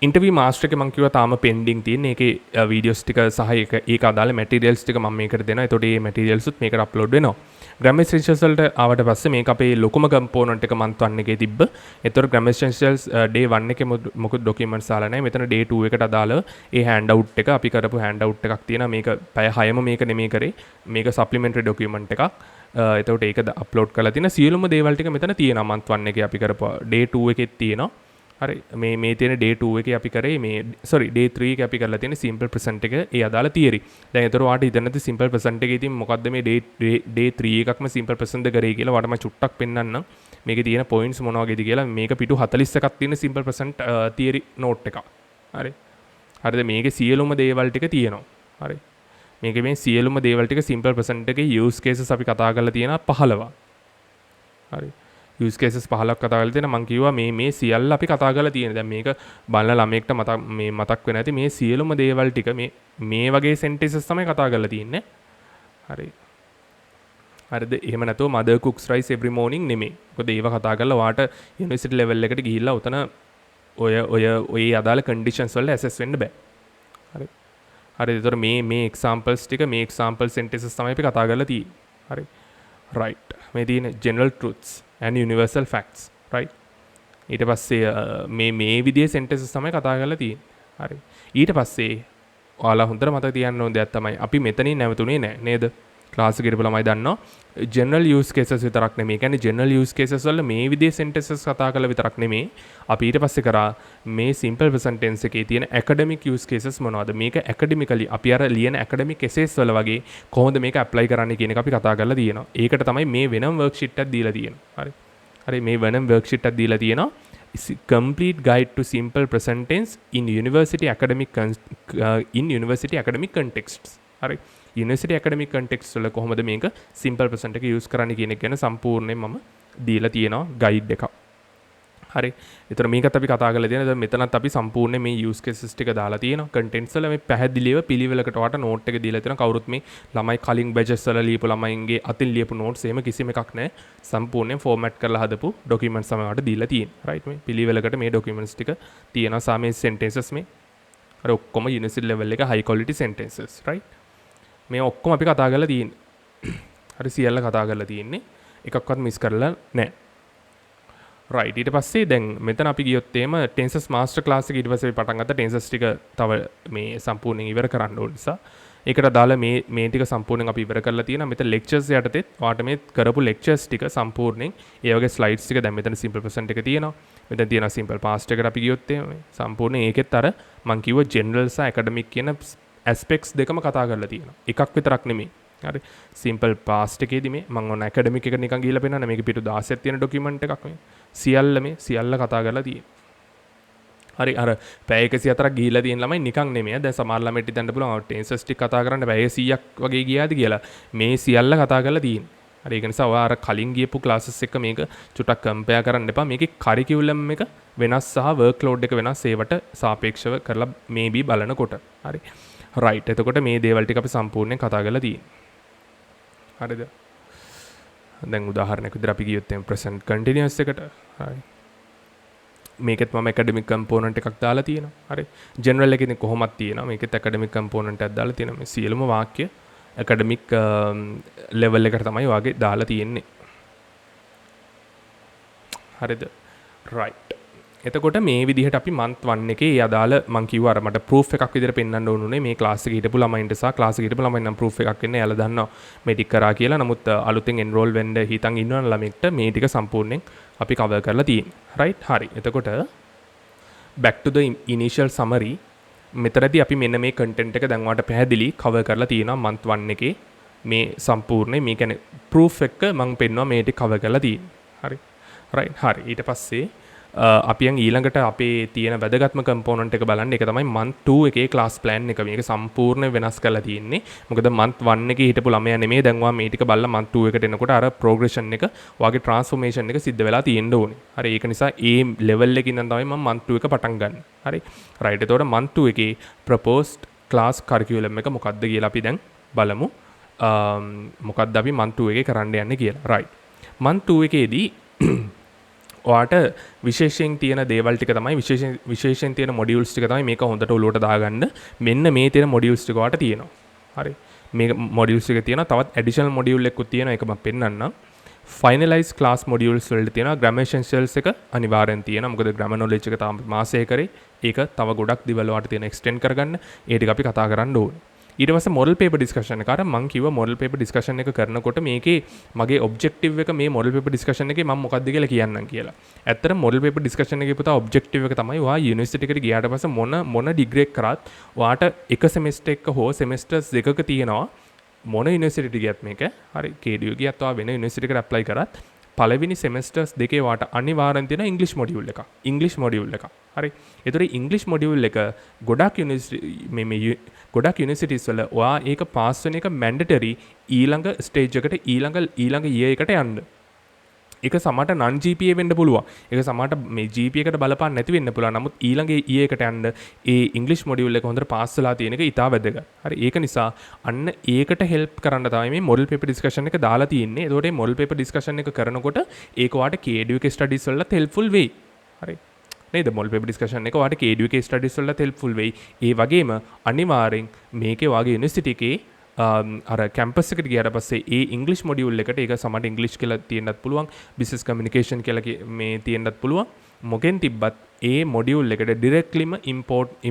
ඉන්ටර්වියු මාස්ටර් එකේ මම කිව්වා තාම පෙන්ඩින් තියෙන ඒකේ වීඩියෝස් ටික සහ ඒක අදාළ මැටීරියල්ස් ටික මම මේකට දෙනවා. එතකොට මේ මැටීරියල්ස් උත් මේකට අප්ලෝඩ් වෙනවා. Grammar Essentials වලට ආවට පස්සේ මේක අපේ ලොකුම කම්පොනන්ට් එක month 1 එකේ තිබ්බ. එතකොට Grammar Essentials day 1 එකේ මොකද ડોකියුමන්ට්ස් දාලා නැහැ. මෙතන day 2 එකට අදාළ ඒ hand out එක අපි කරපු hand out එකක් තියෙනවා. මේක පැය 6ම මේක නෙමෙයි කරේ. මේක supplementary document එකක්. එතකොට ඒක අප්ලෝඩ් කරලා තියෙන සියලුම දේවල් ටික මෙතන තියෙනවා month 1 එකේ අපි කරපුවා. day 2 එකෙත් තියෙනවා. හරි මේ තියෙන day 2 එකේ අපි කරේ මේ sorry day 3 එකේ අපි කරලා තියෙන simple present එක ඒ අදාළ theory. දැන් ඒතර ඔයාලට හිතන්න නැති simple present එකේ ඉතින් මොකද්ද මේ day 3 එකක්ම simple present කරේ කියලා ඔයාලට මම චුට්ටක් පෙන්නන්නම්. මේකේ තියෙන points මොන වගේද කියලා මේක පිටු 41ක් තියෙන simple present theory note එකක්. හරි. හරිද මේකේ සියලුම දේවල් ටික තියෙනවා. හරි. මේකේ මේ සියලුම දේවල් ටික simple present එකේ use cases අපි කතා කරලා තියෙනවා 15. හරි. use cases 15ක් කතා කරලා තියෙනවා මම කිව්වා මේ සියල්ල අපි කතා කරලා තියෙන. දැන් මේක බලන ළමයෙක්ට මතක් වෙන්නේ නැති මේ සියලුම දේවල් ටික මේ වගේ sentences තමයි කතා කරලා තියෙන්නේ. හරි. හරිද? එහෙම නැතුව mother cooks rice every morning නෙමෙයි. මොකද ඒව කතා කරලා ඔයාට යුනිවර්සිටි ලෙවල් එකට ගිහිල්ලා උතන ඔය අදාළ conditions වල assess වෙන්න බෑ. හරි. හරි. ඒතර මේ examples ටික මේ example sentences තමයි අපි කතා කරලා තියෙන්නේ. හරි. right. මේ තියෙන general truths and universal facts right ඊට පස්සේ මේ විදිහේ sentences තමයි කතා කරලා තියෙන්නේ හරි ඊට පස්සේ ඔයාලා හොඳට මතක තියාගන්න ඕන දෙයක් තමයි අපි මෙතනින් නැවතුනේ නැහැ නේද ක්ලාස් එකේ ඉඳලා ළමයි දන්නවා general use cases විතරක් නෙමෙයි කියන්නේ general use cases වල මේ විදිහේ sentences කතා කරලා විතරක් නෙමෙයි අපි ඊට පස්සේ කරා මේ simple present tense එකේ තියෙන academic use cases මොනවද මේක academically අපි අර ලියන academic essays වල වගේ කොහොමද මේක apply කරන්නේ කියන එක අපි කතා කරලා තියෙනවා ඒකට තමයි මේ වෙනම worksheet එකක් දීලා තියෙන්නේ හරි හරි මේ වෙනම worksheet එකක් දීලා තියෙනවා complete guide to simple present tense in university academic contexts හරි යුනිවර්සිටි ඇකඩමික් කන්ටෙක්ස්ට් වල කොහොමද මේක සිම්පල් ප්‍රසන්ට් එක යූස් කරන්න කියන එක ගැන සම්පූර්ණයෙන් මම දීලා තියෙනවා ගයිඩ් එකක්. හරි. ඒතර මේකත් අපි කතා කරලා තියෙනවා. දැන් මෙතනත් අපි සම්පූර්ණයෙන් මේ යූස් කේසස් ටික දාලා තියෙනවා. කන්ටෙන්ට්ස් වල මේ පැහැදිලිව පිළිවෙලකට වට නෝට් එක දීලා තියෙනවා. කවුරුත් මේ ළමයි කලින් බැචස් වල ලියපු ළමයින්ගේ අතින් ලියපු නෝට්ස් එහෙම කිසිම එකක් නැහැ. සම්පූර්ණයෙන් ෆෝමැට් කරලා හදපු ඩොකියුමන්ට්ස් තමයි වට දීලා තියෙන්නේ. රයිට් මේ පිළිවෙලකට මේ ඩොකියුමන්ට්ස් ටික තියෙනවා. සාමේ සෙන්ටෙන්සස් මේ අර ඔක්කොම යුනිවර්සිටි ලෙවල් එක හයි ක්වොලිටි සෙන්ටෙන්සස්. රයිට්. මේ ඔක්කොම අපි කතා කරලා තියෙන්නේ. හරි සියල්ල කතා කරලා තියෙන්නේ. එකක්වත් මිස් කරලා නැහැ. රයිට් ඊට පස්සේ දැන් මෙතන අපි ගියොත් එහෙම ටෙන්සස් මාස්ටර් ක්ලාස් එක ඊට පස්සේ අපි පටන් ගත්තා ටෙන්සස් ටික තව මේ සම්පූර්ණයෙන් ඉවර කරන්න ඕන නිසා ඒකට දාලා මේ ටික සම්පූර්ණයෙන් අපි ඉවර කරලා තියෙනවා. මෙතන ලෙක්චර්ස් යටතේ ඔයාට මේ කරපු ලෙක්චර්ස් ටික සම්පූර්ණයෙන් ඒ වගේ ස්ලයිඩ්ස් ටික දැන් මෙතන සිම්පල් ප්‍රසන්ට් එක තියෙනවා. මෙතන තියෙනවා සිම්පල් පාස්ට් එකට අපි ගියොත් එහෙම සම්පූර්ණයෙන් ඒකෙත් අර මම කිව්ව ජෙනරල් සහ ඇකඩමික් කියන ඇස්පෙක්ට්ස් දෙකම කතා කරලා තියෙනවා. එකක් විතරක් නෙමෙයි. හරි. සිම්පල් පාස්ට් එකේදී මේ මම ඔන්න ඇකඩමික් එකට නිකන් ගිහිල්ලා පෙන්නන්න මේක පිටු 16ක් තියෙන ඩොකියුමන්ට් එකක් මේ. සියල්ල කතා කරලා තියෙනවා. හරි අර පැය 104ක් ගිහිල්ලා තියෙන ළමයි නිකන් නෙමෙයි. දැන් සමහර ළමයිට හිතන්න පුළුවන් ටෙන්සස් ටික කතා කරන්න පැය 100ක් වගේ ගියාද කියලා. මේ සියල්ල කතා කරලා තියෙනවා. හරි ඒක නිසා ඔයා අර කලින් ගියපු ක්ලාසස් එක මේක චුට්ටක් කම්පෙයාර් කරන්න එපා. මේකේ කරිකියුලම් එක වෙනස් සහ වර්ක් ලෝඩ් එක වෙනස් ඒවට සාපේක්ෂව කරලා මේබි බලනකොට. හරි. රයිට් එතකොට මේ දේවල් ටික අපි සම්පූර්ණයෙන් කතා කරලා තියෙනවා. හරිද? දැන් උදාහරණයක් විදිහට අපි ගියොත් එම් ප්‍රසන්ට් කන්ටිනියස් එකට හරි මේකෙත් මම ඇකඩමික් කම්පෝනන්ට් එකක් දාලා තියෙනවා. හරි. ජෙනරල් එකේ ඉතින් කොහොමද තියෙනවා. මේකෙත් ඇකඩමික් කම්පෝනන්ට් එකක් දාලා තියෙනවා. මේ සියලුම වාක්‍ය ඇකඩමික් ලෙවල් එකට තමයි වාගේ දාලා තියෙන්නේ. හරිද? right. එතකොට මේ විදිහට අපි month 1 එකේ අදාළ මම කිව්වා අර මට proof එකක් විදිහට පෙන්වන්න ඕනුනේ මේ class එකේ හිටපු ළමයින්ට සහ class එකේ හිටපු ළමයින් නම් proof එකක් එන්නේ එයාලා දන්නවා මේ ටික කරා කියලා. නමුත් අලුතෙන් enroll වෙන්න හිතන් ඉන්නවන ළමෙක්ට මේ ටික සම්පූර්ණයෙන් අපි cover කරලා තියෙන්නේ. right? හරි. එතකොට back to the initial summary මෙතරදී අපි මෙන්න මේ content එක දැන් ඔයාලට පැහැදිලි cover කරලා තියෙනවා month 1 එකේ මේ සම්පූර්ණ මේ කියන්නේ proof එක මම පෙන්නවා මේ ටික cover කරලා තියෙන්නේ. හරි. right? හරි. ඊට පස්සේ අපි ඊළඟට අපේ තියෙන වැදගත්ම කම්පෝනන්ට් එක බලන්න. ඒක තමයි month 2 එකේ class plan එක. මේක සම්පූර්ණ වෙනස් කරලා තියෙන්නේ. මොකද month 1 එකේ හිටපු ළමයා නෙමෙයි දැන් ඔයා මේ ටික බලලා month 2 එකට එනකොට අර progression එක ඔයාගේ transformation එක සිද්ධ වෙලා තියෙන්න ඕනේ. හරි. ඒක නිසා ඒ level එකකින් ඉඳන් තමයි මම month 2 එක පටන් ගන්න. හරි. right. එතකොට month 2 එකේ proposed class curriculum එක මොකක්ද කියලා අපි දැන් බලමු. මොකක්ද අපි month 2 එකේ කරන්න යන්නේ කියලා. right. month 2 එකේදී ඔයාට විශේෂයෙන් තියෙන දේවල් ටික තමයි විශේෂයෙන් තියෙන මොඩියුල්ස් ටික තමයි මේක හොඳට ඔලුවට දාගන්න. මෙන්න මේ තියෙන මොඩියුල්ස් ටික ඔයාට තියෙනවා. හරි. මේ මොඩියුල්ස් ටික තියෙනවා. තවත් ඇඩිෂනල් මොඩියුල් එකකුත් තියෙනවා. ඒක මම පෙන්නන්නම්. finalize class modules වලට තියෙනවා grammar essentials එක අනිවාර්යෙන් තියෙනවා. මොකද grammar knowledge එක තාම මාසෙ කරේ. ඒක තව ගොඩක් දේවල් වලට තියෙන extend කරගන්න. ඒ ටික අපි කතා කරන්න ඕනේ. ඊට පස්සේ model paper discussion එක. අර මම කිව්වා model paper discussion එක කරනකොට මේකේ මගේ objective එක මේ model paper discussion එකේ මම මොකක්ද කියලා කියන්නම් කියලා. ඇත්තටම model paper discussion එකේ පුතා objective එක තමයි ඔයා university එකට ගියාට පස්සේ මොන degree එක කරත් ඔයාට එක semester එක හෝ semesters දෙකක තියෙනවා මොන university එකට ගියත් මේක. හරි. KDU ගියත් ඔයා වෙන university එකට apply කරත් පළවෙනි semesters දෙකේ වාට අනිවාර්යෙන් තියෙන English module එක. English module එක. හරි. ඒතර English module එක ගොඩක් universities වල ඔයා ඒක පාස් වෙන එක mandatory ඊළඟ stage එකට ඊළඟ year එකට යන්න. ඒක සමහරට non GPA වෙන්න පුළුවන්. ඒක සමහරට මේ GPA එකට බලපාන්න නැති වෙන්න පුළුවන්. නමුත් ඊළඟ year එකට යන්න ඒ English module එක හොඳට පාස් වෙලා තියෙන එක ඉතා වැදගත්. හරි. ඒක නිසා අන්න ඒකට help කරන්න තමයි මේ model paper discussion එක දාලා තියෙන්නේ. ඒතකොට මේ model paper discussion එක කරනකොට ඒක ඔයාට KDU එකේ studies වලත් helpful වෙයි. හරි. නේද? model paper discussion එක ඔයාට KDU එකේ studies වලත් helpful වෙයි. ඒ වගේම අනිවාර්යෙන් මේකේ ඔයාගේ university එකේ අර කැම්පස් එකට ගියාට පස්සේ ඒ ඉංග්‍රීසි මොඩියුල් එකට ඒක සමහරට ඉංග්‍රීසි කියලා තියෙන්නත් පුළුවන් බිස්නස් කමියුනිකේෂන් කියලා මේ තියෙන්නත් පුළුවන් මොකෙන් තිබ්බත් ඒ මොඩියුල් එකට ඩිරෙක්ට්ලිම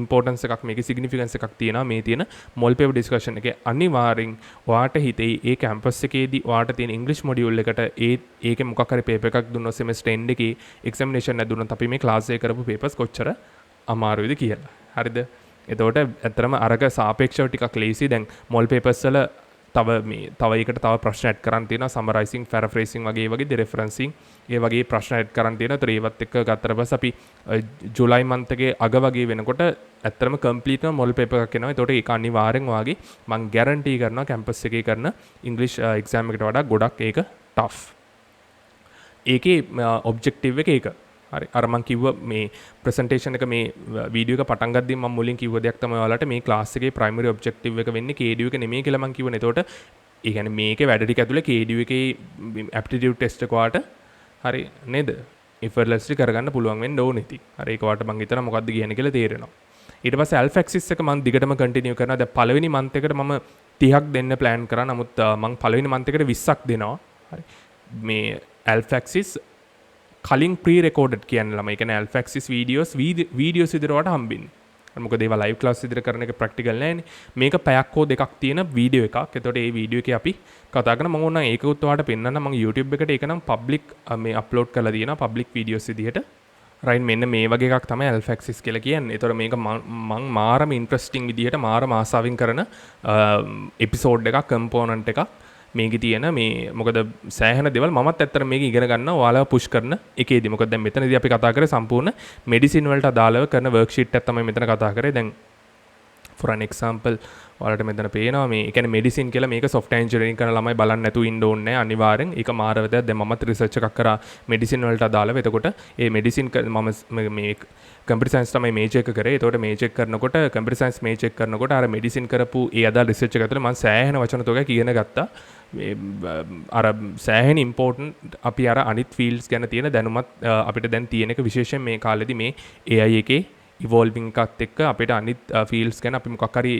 ඉම්පෝටන්ස් එකක් මේකේ සිග්නිෆිකන්ස් එකක් තියෙනවා මේ තියෙන මොල් පේපර් ඩිස්කෂන් එකේ අනිවාර්යෙන් ඔයාට හිතේ ඒ කැම්පස් එකේදී ඔයාට තියෙන ඉංග්‍රීසි මොඩියුල් එකට ඒකේ මොකක් හරි පේපර් එකක් දුන්නොත් සෙමෙස්ටර් එන්ඩ් එකේ එක්සැමිනේෂන් එක දුන්නොත් අපි මේ ක්ලාස් එකේ කරපු පේපර්ස් කොච්චර අමාරුයිද කියලා හරිද එතකොට ඇත්තටම අරක සාපේක්ෂව ටිකක් ලේසි දැන් මොල් පේපර්ස් වල තව ඒකට තව ප්‍රශ්න ඇඩ් කරන්න තියෙනවා සමරයිසිං පැරෆ්‍රේසිං වගේ රිෆරන්සිං ඒ වගේ ප්‍රශ්න ඇඩ් කරන්න තියෙනවා ඒතර ඒවත් එක්ක ගත්තට පස්සේ අපි ජූලයි මන්ත් එකේ අග වගේ වෙනකොට ඇත්තටම කම්ප්ලීට්ම මොල් පේපර් එකක් එනවා ඒතකොට ඒක අනිවාර්යෙන් වාගේ මම ගැරන්ටි කරනවා කැම්පස් එකේ කරන ඉංග්‍රීසි එක්සෑම් එකට වඩා ගොඩක් ඒක ටෆ් ඒකේ ඔබ්ජෙක්ටිව් එක ඒක හරි අර මම කිව්ව මේ ප්‍රසන්ටේෂන් එක මේ වීඩියෝ එක පටන් ගද්දී මම මුලින් කිව්ව දෙයක් තමයි ඔයාලට මේ ක්ලාස් එකේ ප්‍රයිමරි ඔබ්ජෙක්ටිව් එක වෙන්නේ KDU එක නෙමෙයි කියලා මම කිව්වනේ. එතකොට ඒ කියන්නේ මේකේ වැඩ ටික ඇතුලේ KDU එකේ ඇප්ටිටියුඩ් ටෙස්ට් එක ඔයාලට හරි නේද? effortlessly කරගන්න පුළුවන් වෙන්න ඕනේ ඉතින්. හරි ඒක ඔයාලට මම හිතනවා මොකද්ද කියන්නේ කියලා තේරෙනවා. ඊට පස්සේ alpha axis එක මම දිගටම කන්ටිනියු කරනවා. දැන් පළවෙනි මන්ත් එකට මම 30ක් දෙන්න ප්ලෑන් කරා. නමුත් මම පළවෙනි මන්ත් එකට 20ක් දෙනවා. හරි. මේ alpha axis කලින් ප්‍රී රෙකෝඩඩ් කියන්නේ ළමයි කියන්නේ alpha axis වීඩියෝස් විදිහට හම්බෙන්නේ. මොකද ඒවා ලයිව් ක්ලාස් විදිහට කරන එක ප්‍රැක්ටිකල් නෑනේ. මේක පැයක් හෝ දෙකක් තියෙන වීඩියෝ එකක්. එතකොට ඒ වීඩියෝ එකේ අපි කතා කරන මම ඕනනම් ඒකත් ඔයාලට පෙන්නන්න මම YouTube එකට ඒක නම් පබ්ලික් මේ අප්ලෝඩ් කරලා තියෙනවා පබ්ලික් වීඩියෝස් විදිහට. රයිට් මෙන්න මේ වගේ එකක් තමයි alpha axis කියලා කියන්නේ. ඒතකොට මේක මම මාරම ඉන්ට්‍රස්ටිං විදිහට මාරම ආසාවෙන් කරන එපිසෝඩ් එකක් කම්පෝනන්ට් එකක්. මේකේ තියෙන මේ මොකද සෑහෙන දේවල් මමත් ඇත්තට මේක ඉගෙන ගන්නවා ඔයාලව පුෂ් කරන එකේදී. මොකද දැන් මෙතනදී අපි කතා කරේ සම්පූර්ණ මෙඩිසින් වලට අදාළව කරන වර්ක්ෂීට් එකක් තමයි මෙතන කතා කරේ. දැන් for an example ඔයාලට මෙතන පේනවා මේ කියන්නේ මෙඩිසින් කියලා මේක software engineering කරන ළමයි බලන්න නැතුව ඉන්න ඕනේ නැහැ අනිවාර්යෙන්. ඒක මාරවදයක්. දැන් මමත් රිසර්ච් එකක් කරා මෙඩිසින් වලට අදාළව. එතකොට මේ මෙඩිසින් මම මේ කම්පියුටර් සයන්ස් තමයි මේජර් එක කරේ. එතකොට මේජර් කරනකොට කම්පියුටර් සයන්ස් මේජර් කරනකොට අර මෙඩිසින් කරපු ඒ අදාළ රිසර්ච් එක ඇතුලේ මම සෑහෙන වචන තෝගයක් ඉගෙන ගත්තා. අර සෑහෙන ඉම්පෝර්ටන්ට් අපි අර අනිත් ෆීල්ඩ්ස් ගැන තියෙන දැනුමත් අපිට දැන් තියෙන එක විශේෂයෙන් මේ කාලෙදී මේ AI එකේ ඉවෝල්විං එකත් එක්ක අපිට අනිත් ෆීල්ඩ්ස් ගැන අපි මොකක් හරි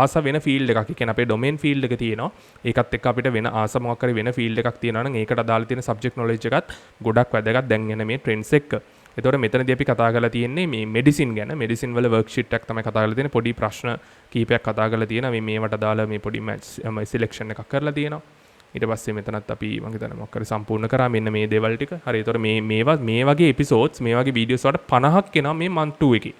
ආස වෙන ෆීල්ඩ් එකක් කියන්නේ අපේ ඩොමේන් ෆීල්ඩ් එක තියෙනවා. ඒකත් එක්ක අපිට වෙන ආස මොකක් හරි වෙන ෆීල්ඩ් එකක් තියෙනවා නම් ඒකට අදාළ තියෙන සබ්ජෙක්ට් නොලෙජ් එකත් ගොඩක් වැදගත් දැන් එන මේ ට්‍රෙන්ඩ්ස් එක්ක. එතකොට මෙතනදී අපි කතා කරලා තියෙන්නේ මේ මෙඩිසින් ගැන. මෙඩිසින් වල වර්ක්ෂීට් එකක් තමයි කතා කරලා තියෙන්නේ. පොඩි ප්‍රශ්න කීපයක් කතා කරලා තියෙනවා. මේ මේවට අදාළ මේ පොඩි සිලෙක්ෂන් එකක් කරලා තියෙනවා. ඊට පස්සේ මෙතනත් අපි මම හිතන්නේ මොකක් හරි සම්පූර්ණ කරා මෙන්න මේ දේවල් ටික. හරි. එතකොට මේ වගේ එපිසෝඩ්ස් මේ වගේ වීඩියෝස් වලට 50ක් එනවා මේ month 2 එකේ.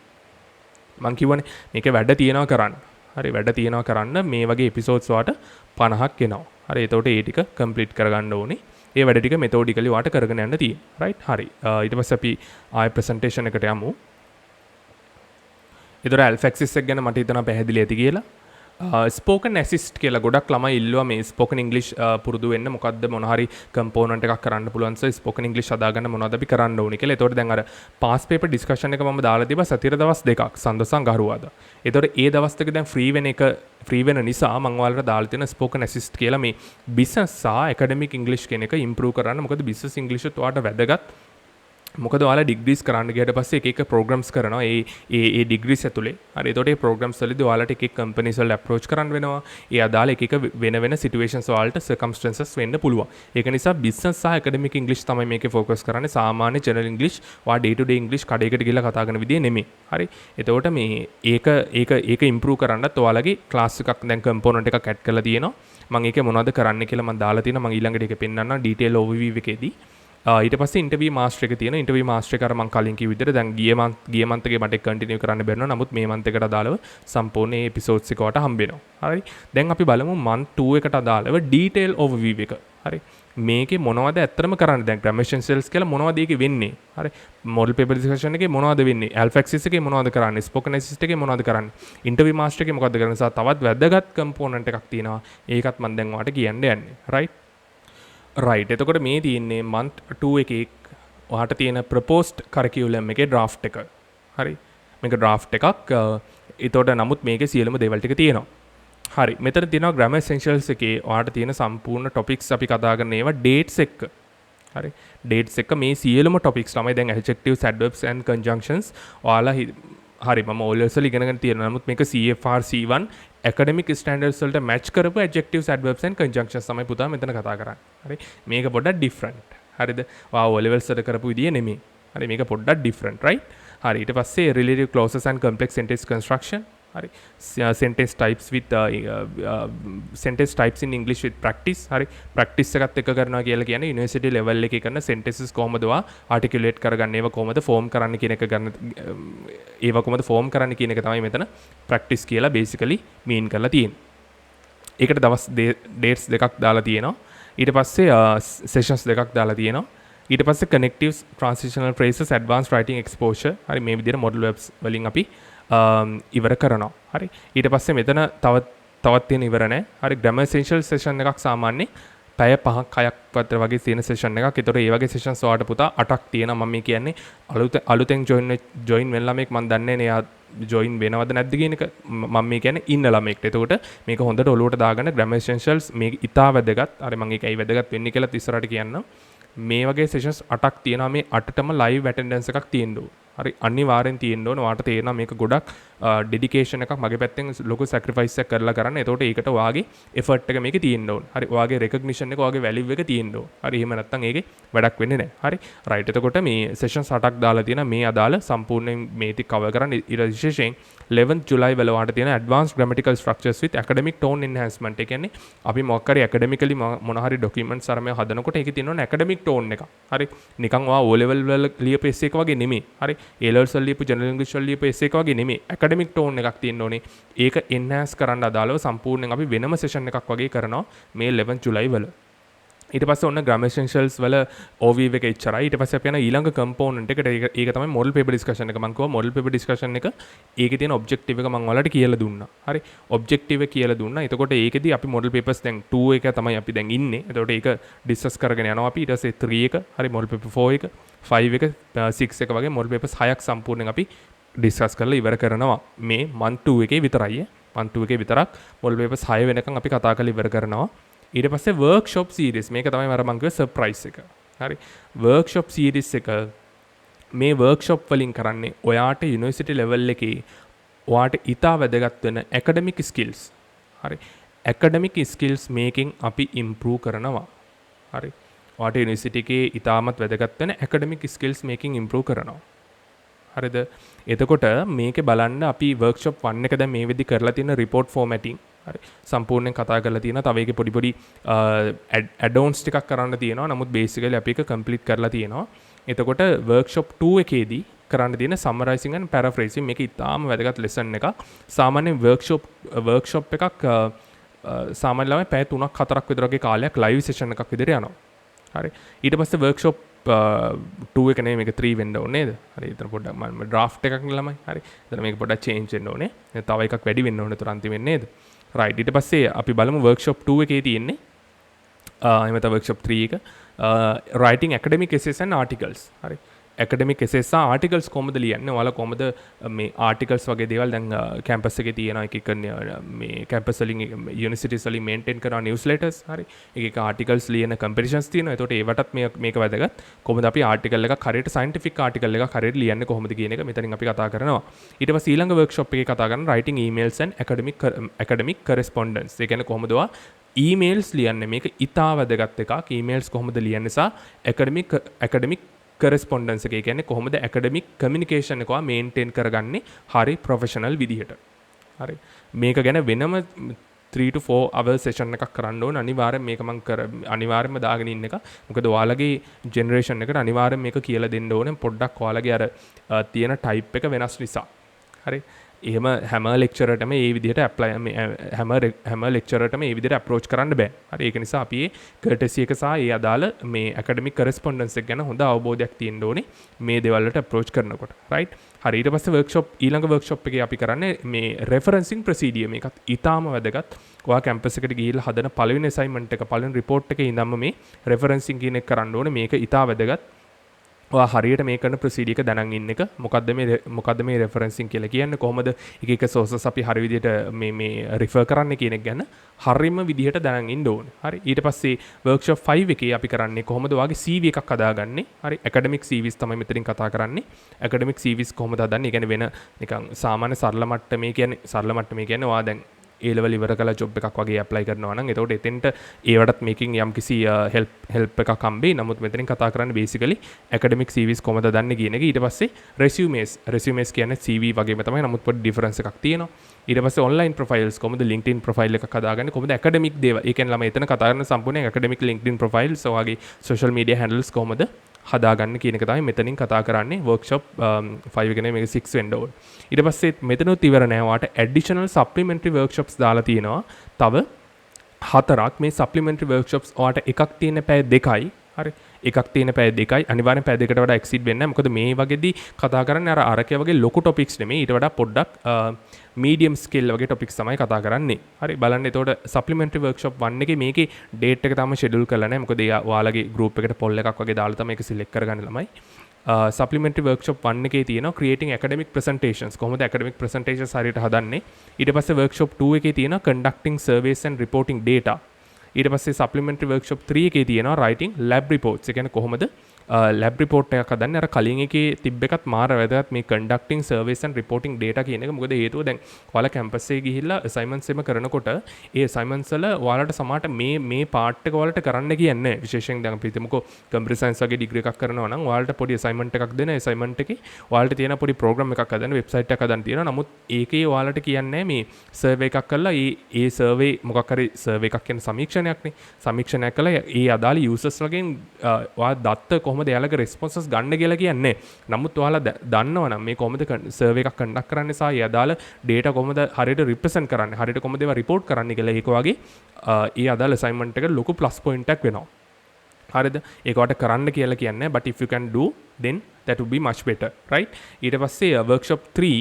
මම කියවනේ මේකේ වැඩ තියෙනවා කරන්න. හරි වැඩ තියෙනවා කරන්න මේ වගේ එපිසෝඩ්ස් වලට 50ක් එනවා. හරි. එතකොට ඒ ටික කම්ප්ලීට් කරගන්න ඕනේ. ඒ වැඩ ටික මෙතෝඩිකලි වාට කරගෙන යන්න තියෙනවා. රයිට්. හරි. ඊට පස්සේ අපි ආයෙ ප්‍රසන්ටේෂන් එකට යමු. ඒතර ඇල්ෆැක්සිස් එක ගැන මට හිතනවා පැහැදිලි ඇති කියලා. ස්පෝකන් ඇසිස්ට් කියලා ගොඩක් ළමයි ඉල්ලුවා මේ ස්පෝකන් ඉංග්ලිෂ් පුරුදු වෙන්න මොකද්ද මොන හරි කම්පෝනන්ට් එකක් කරන්න පුළුවන් සර් ස්පෝකන් ඉංග්ලිෂ් හදාගන්න මොනවද අපි කරන්න ඕනේ කියලා. ඒතකොට දැන් අර පාස් පේපර් ඩිස්කෂන් එක මම දාලා තිබ්බා සතියේ දවස් දෙකක් සඳසන් ගහරුවාද. ඒතකොට ඒ දවස් දෙක දැන් ෆ්‍රී වෙන නිසා මම ඔයාලට දාලා තියෙන ස්පෝකන් ඇසිස්ට් කියලා මේ බිස්නස් සහ ඇකඩමික් ඉංග්ලිෂ් කියන එක ඉම්ප්‍රූව් කරන්න. මොකද බිස්නස් ඉංග්ලිෂුත් ඔයාලට වැදගත්. මොකද ඔයාලා ඩිග්‍රීස් කරන්න ගියට පස්සේ එක ප්‍රෝග්‍රම්ස් කරනවා ඒ ඩිග්‍රීස් ඇතුලේ. හරි. එතකොට ඒ ප්‍රෝග්‍රම්ස් වලදී ඔයාලට එක කම්පනීස් වලට අප්‍රෝච් කරන්න වෙනවා. ඒ අදාළ එක වෙන සිටුේෂන්ස් වලට සර්කම්ස්ටැන්සස් වෙන්න පුළුවන්. ඒක නිසා බිස්නස් සහ ඇකඩමික් ඉංග්ලිෂ් තමයි මේකේ ફોකස් කරන්නේ. සාමාන්‍ය ජෙනරල් ඉංග්ලිෂ් ඔයා ඩේ ටු ඩේ ඉංග්ලිෂ් කඩේකට ගිහලා කතා කරන විදිය නෙමෙයි. හරි. එතකොට මේ ඒක ඉම්ප්‍රූව් කරන්නත් ඔයාලගේ ක්ලාස් එකක් දැන් කම්පෝනන්ට් එකක් ඇඩ් කරලා තියෙනවා. මම ඒකේ මොනවද කරන්න කියලා මම දාලා තියෙනවා. මම ඊළඟට ඒක පෙන්නන්නම් ඩීටේල් ඕවර්විව් එකේදී. ඊට පස්සේ ඉන්ටර්වියු මාස්ටර් එක තියෙනවා. ඉන්ටර්වියු මාස්ටර් එක අර මම කලින් කිව්ව විදිහට දැන් ගිය මන්ත් එකේ මට කන්ටිනියු කරන්න බැරිනවා. නමුත් මේ මන්ත් එකට අදාළව සම්පූර්ණ මේ එපිසෝඩ්ස් එක වට හම්බ වෙනවා. හරි. දැන් අපි බලමු month 2 එකට අදාළව ඩීටේල් ඕවර්විව් එක. හරි. මේකේ මොනවද ඇත්තටම කරන්නේ? දැන් ග්‍රැමර් එසෙන්ෂියල්ස් කියලා මොනවද ඒකේ වෙන්නේ? හරි. මොඩල් පේපර් ඩිස්කෂන් එකේ මොනවද වෙන්නේ? ඇල්ෆැක්සිස් එකේ මොනවද කරන්නේ? ස්පෝකන් ඇසිස්ට් එකේ මොනවද කරන්නේ? ඉන්ටර්වියු මාස්ටර් එකේ මොකද්ද කරන්නේ? සහ තවත් වැදගත් කම්පෝනන්ට් එකක් තියෙනවා. ඒකත් මම දැන් ඔයාලට කියන්න යන්නේ. රයිට්. එතකොට මේ තියෙන්නේ month 2 එකේ ඔයාට තියෙන ප්‍රොපෝස්ඩ් කරිකියුලම් එකේ ඩ්‍රාෆ්ට් එක. හරි. මේක ඩ්‍රාෆ්ට් එකක්. ඒතකොට නමුත් මේකේ සියලුම දේවල් ටික තියෙනවා. හරි. මෙතන තියෙනවා ග්‍රැමර් එසෙන්ෂියල්ස් එකේ ඔයාට තියෙන සම්පූර්ණ ටොපික්ස් අපි කතා කරන ඒවා ඩේට්ස් එක්ක. හරි. ඩේට්ස් එක්ක මේ සියලුම ටොපික්ස් තමයි දැන් ඇඩ්ජෙක්ටිව්ස් ඇඩ්වර්බ්ස් ඇන්ඩ් කන්ජන්ක්ෂන්ස් ඔයාලා හරි මම O levels වල ඉගෙනගෙන තියෙනවා. නමුත් මේක CFR C1 academic standards වලට match කරපු adjectives adverbs and conjunctions තමයි පුතා මෙතන කතා කරන්නේ. හරි. මේක පොඩ්ඩක් different. හරිද? ඔයා O levels වල කරපු විදිය නෙමෙයි. හරි. මේක පොඩ්ඩක් different, right? හරි. ඊට පස්සේ relative clauses and complex sentence construction. හරි. sentence types with sentence types in English with practice. හරි. practice එකත් එක්ක කරනවා කියලා කියන්නේ university level එකේ කරන sentences කොහොමද ඔයා articulate කරගන්නේ, ඒවා කොහොමද form කරන්න කියන එක ගන්න ඒවා කොහොමද form කරන්න කියන එක තමයි මෙතන practice කියලා basically mean කරලා තියෙන්නේ. ඒකට දවස් dates දෙකක් දාලා තියෙනවා. ඊට පස්සේ sessions දෙකක් දාලා තියෙනවා. ඊට පස්සේ connectives, transitional phrases, advanced writing exposure. හරි මේ විදිහට model verbs වලින් අපි ඉවර කරනවා. හරි. ඊට පස්සේ මෙතන තවත් තියෙන ඉවර නැහැ. හරි. grammar essential session එකක් සාමාන්‍යයෙන් පැය 5ක් 6ක් විතර වගේ තියෙන session එකක්. ඒතකොට ඒ වගේ sessions ඔයාලට පුතා 8ක් තියෙනවා. මම මේ කියන්නේ අලුතෙන් join වෙන ළමෙක් මම දන්නේ නැහැ. එයා join වෙනවද නැද්ද කියන එක මම මේ කියන්නේ ඉන්න ළමෙක්ට. එතකොට මේක හොඳට ඔලුවට දාගන්න grammar essentials මේක ඉතා වැදගත්. හරි මම ඒකයි වැදගත් වෙන්නේ කියලා ඉස්සරහට කියන්නම්. මේ වගේ sessions 8ක් තියෙනවා. මේ 8ටම live attendance එකක් තියෙන්න ඕන. හරි අනිවාර්යෙන් තියෙන්න ඕන. ඔයාට තේරෙනවා මේක ගොඩක් ඩෙඩිකේෂන් එකක් මගේ පැත්තෙන් ලොකු සැක්‍රිෆයිස් එකක් කරලා කරන්න. එතකොට ඒකට ඔයාගේ එෆර්ට් එක මේකේ තියෙන්න ඕන. හරි ඔයාගේ රෙකග්නිෂන් එක ඔයාගේ වැලියු එක තියෙන්න ඕන. හරි එහෙම නැත්නම් ඒකේ වැඩක් වෙන්නේ නැහැ. හරි රයිට්. එතකොට මේ සෙෂන්ස් 8ක් දාලා තියෙනවා. මේ අදාළ සම්පූර්ණයෙන් මේ ටික කවර් කරන්න. ඊට විශේෂයෙන් 11th July වල ඔයාට තියෙන advanced grammatical structures with academic tone enhancement. ඒ කියන්නේ අපි මොකක් හරි academically මොන හරි documents අරම හදනකොට ඒකේ තියෙන academic tone එක. හරි නිකන් ඔයා O level වල ලියපු essay එක වගේ නෙමෙයි. හරි A levels වල ලියපු general english වල ලියපු essay එක වගේ නෙමෙයි. academic tone එකක් තියෙන්න ඕනේ. ඒක enhance කරන්න අදාළව සම්පූර්ණයෙන් අපි වෙනම session එකක් වගේ කරනවා මේ 11th July වල. ඊට පස්සේ ඔන්න grammar essentials වල overview එක ඉච්චරයි. ඊට පස්සේ අපි යන ඊළඟ component එකට. ඒක තමයි model paper discussion එක. මම කිව්වා model paper discussion එක ඒකේ තියෙන objective එක මම ඔයාලට කියලා දුන්නා. හරි. objective එක කියලා දුන්නා. එතකොට ඒකෙදි අපි model papers දැන් 2 එක තමයි අපි දැන් ඉන්නේ. එතකොට ඒක discuss කරගෙන යනවා අපි. ඊට පස්සේ 3 එක, හරි model paper 4 එක, 5 එක, 6 එක වගේ model papers 6ක් සම්පූර්ණයෙන් අපි discuss කරලා ඉවර කරනවා. මේ month 2 එකේ විතරයි. month 2 එකේ විතරක් model papers 6 වෙනකන් අපි කතා කරලා ඉවර කරනවා. ඊට පස්සේ workshop series මේක තමයි මම කිව්වේ surprise එක. හරි. workshop series එක මේ workshop වලින් කරන්නේ ඔයාට university level එකේ ඔයාට ඉතා වැදගත් වෙන academic skills. හරි. academic skills making අපි improve කරනවා. හරි. ඔයාට university එකේ ඉතාමත් වැදගත් වෙන academic skills making improve කරනවා. හරිද? එතකොට මේකේ බලන්න අපි workshop 1 එක දැන් මේ විදි කරලා තියෙන report formatting හරි සම්පූර්ණයෙන් කතා කරලා තියෙනවා. තව ඒකේ පොඩි add-ons ටිකක් කරන්න තියෙනවා. නමුත් basically අපි ඒක complete කරලා තියෙනවා. එතකොට workshop 2 එකේදී කරන්න තියෙන summarizing and paraphrasing මේක ඉතාම වැදගත් lesson එකක්. සාමාන්‍යයෙන් workshop එකක් සාමාන්‍ය ළමයි පැය 3ක් 4ක් විතර වගේ කාලයක් live session එකක් විදිහට යනවා. හරි. ඊට පස්සේ workshop 2 එක නෙමෙයි මේක 3 වෙන්න ඕනේ නේද? හරි. එතන පොඩ්ඩක් මම draft එකක් නේ ළමයි. හරි. එතන මේක පොඩ්ඩක් change වෙන්න ඕනේ. තව එකක් වැඩි වෙන්න ඕනේ උතර අන්තිමෙන් නේද? right. ඊට පස්සේ අපි බලමු workshop 2 එකේ තියෙන්නේ එහෙම තමයි workshop 3 එක writing academic essays and articles. හරි. academic essays සහ articles කොහොමද ලියන්නේ? ඔයාලා කොහොමද මේ articles වගේ දේවල් දැන් campus එකේ තියෙන එක මේ campus වලින් universities වලින් maintain කරන newsletters. හරි. එක articles ලියන competitions තියෙනවා. ඒතකොට ඒවටත් මේක වැදගත්. කොහොමද අපි article එකක් හරියට scientific article එකක් හරියට ලියන්නේ කොහොමද කියන එක මෙතනින් අපි කතා කරනවා. ඊට පස්සේ ඊළඟ workshop එකේ කතා කරන writing emails and academic correspondence. ඒ කියන්නේ කොහොමද ඔයා emails ලියන්නේ? මේක ඉතා වැදගත් එකක්. emails කොහොමද ලියන්නේ සහ academic correspondence එක කියන්නේ කොහොමද academic communication එක maintain කරගන්නේ හරි professional විදිහට. හරි. මේක ගැන වෙනම 3 to 4 hour session එකක් කරන්න ඕන. අනිවාර්යෙන් මේක මම අනිවාර්යෙන්ම දාගෙන ඉන්න එක. මොකද ඔයාලගේ generation එකට අනිවාර්යෙන් මේක කියලා දෙන්න ඕනේ. පොඩ්ඩක් ඔයාලගේ අර තියෙන type එක වෙනස් නිසා. හරි. එහෙම හැම ලෙක්චරටම ඒ විදිහට ඇප්ලයි හැම ලෙක්චරටම ඒ විදිහට අප්‍රෝච් කරන්න බෑ. හරි. ඒක නිසා අපි මේ කර්ටසි එක සහ ඒ අදාළ මේ ඇකඩමික් කරස්පොන්ඩන්ස් එක ගැන හොඳ අවබෝධයක් තියෙන්න ඕනේ මේ දේවල් වලට අප්‍රෝච් කරනකොට. රයිට්. හරි. ඊට පස්සේ ඊළඟ වර්ක්ෂොප් එකේ අපි කරන්නේ මේ රෙෆරන්සින් ප්‍රොසීඩියර් මේකත් ඊටාම වැදගත්. ඔයා කැම්පස් එකට ගිහිල්ලා හදන පළවෙනි අසයින්මන්ට් එක පළවෙනි රිපෝට් එකේ ඉඳන්ම මේ රෙෆරන්සින් කියන එක කරන්න ඕනේ. මේක ඊටා වැදගත්. ඔයා හරියට මේ කරන ප්‍රොසීඩියර් එක දැනන් ඉන්න එක. මොකද්ද මේ රෙෆරන්සින් කියලා කියන්නේ? කොහොමද එක සෝසස් අපි හරි විදිහට මේ රිෆර් කරන්නේ කියන එක ගැන හරියම විදිහට දැනන් ඉන්න ඕනේ. හරි. ඊට පස්සේ වර්ක්ෂොප් 5 එකේ අපි කරන්නේ කොහොමද ඔයාගේ CV එකක් හදාගන්නේ? හරි. ඇකඩමික් CVs තමයි මෙතනින් කතා කරන්නේ. ඇකඩමික් CVs කොහොමද හදන්නේ? ඒ කියන්නේ වෙන නිකන් සාමාන්‍ය සරල මට්ටමේ කියන්නේ ඔයා දැන් A-level ඉවර කළා ජොබ් එකක් වගේ ඇප්ලයි කරනවා නම් එතකොට එතෙන්ට ඒවටත් මේකින් යම්කිසි හෙල්ප් එකක් හම්බෙයි. නමුත් මෙතනින් කතා කරන්නේ බේසිකලි ඇකඩමික් CVs කොහොමද දන්නේ කියන එක. ඊට පස්සේ resumes කියන්නේ CV වගේම තමයි. නමුත් පොඩි ඩිෆරන්ස් එකක් තියෙනවා. ඊට පස්සේ online profiles කොහොමද LinkedIn profile එකක් හදාගන්නේ? කොහොමද ඇකඩමික් දේවල්. ඒ කියන්නේ ළමයි එතන කතා කරන සම්පූර්ණ ඇකඩමික් LinkedIn profiles ඔයාගේ social media handles කොහොමද හදාගන්න කියන එක තමයි මෙතනින් කතා කරන්නේ. workshop 5 එකනේ මේක 6 වෙන්න ඕන. ඊට පස්සේ මෙතනොත් ඉවර නෑ. ඔයාට additional supplementary workshops දාලා තියෙනවා. තව 4ක්. මේ supplementary workshops ඔයාට එකක් තියෙන පැය 2යි. හරි. එකක් තියෙන පැය 2යි. අනිවාර්යෙන් පැය 2කට වඩා exceed වෙන්නේ නැහැ. මොකද මේ වගේදී කතා කරන්නේ අරකේ වගේ ලොකු topics නෙමෙයි. ඊට වඩා පොඩ්ඩක් medium scale වගේ topics තමයි කතා කරන්නේ. හරි. බලන්න එතකොට supplementary workshop 1 එකේ මේකේ date එක තාම schedule කරලා නැහැ. මොකද ඔයාලගේ group එකට poll එකක් වගේ දාලා තමයි ඒක select කරගන්න ළමයි. supplementary workshop 1 එකේ තියෙනවා creating academic presentations. කොහොමද academic presentations හරියට හදන්නේ? ඊට පස්සේ workshop 2 එකේ තියෙනවා conducting surveys and reporting data. ඊට පස්සේ supplementary workshop 3 එකේ තියෙනවා writing lab reports. ඒ කියන්නේ කොහොමද lab report එකක් හදන්නේ? අර කලින් එකේ තිබ්බ එකත් මාර වැදගත් මේ conducting surveys and reporting data කියන එක. මොකද හේතුව දැන් ඔයාලා campus එකේ ගිහිල්ලා assignments එම කරනකොට ඒ assignments වල ඔයාලට සමහරට මේ part එක ඔයාලට කරන්න කියන්නේ විශේෂයෙන් දැන් අපි හිතමුකෝ computer science වගේ degree එකක් කරනවා නම් ඔයාලට පොඩි assignment එකක් දෙන assignment එකේ ඔයාලට තියෙන පොඩි program එකක් හදන්න website එකක් හදන්න තියෙනවා. නමුත් ඒකේ ඔයාලට කියන්නේ මේ survey එකක් කරලා ඒ survey මොකක් හරි survey එකක් කියන්නේ සමීක්ෂණයක් කළා ඒ අදාළ users වලින් ඔයා දත්ත කොහොමද එයාලගේ responses ගන්න කියලා කියන්නේ. නමුත් ඔයාලා දන්නවනම් මේ කොහොමද survey එකක් conduct කරන්නේ සහ ඒ අදාළ data කොහොමද හරියට represent කරන්නේ හරියට කොහොමද ඒවා report කරන්නේ කියලා ඒක වගේ ඒ අදාළ assignment එකට ලොකු plus point එකක් වෙනවා. හරිද? ඒකට කරන්න කියලා කියන්නේ but if you can do then that would be much better right. ඊට පස්සේ workshop 3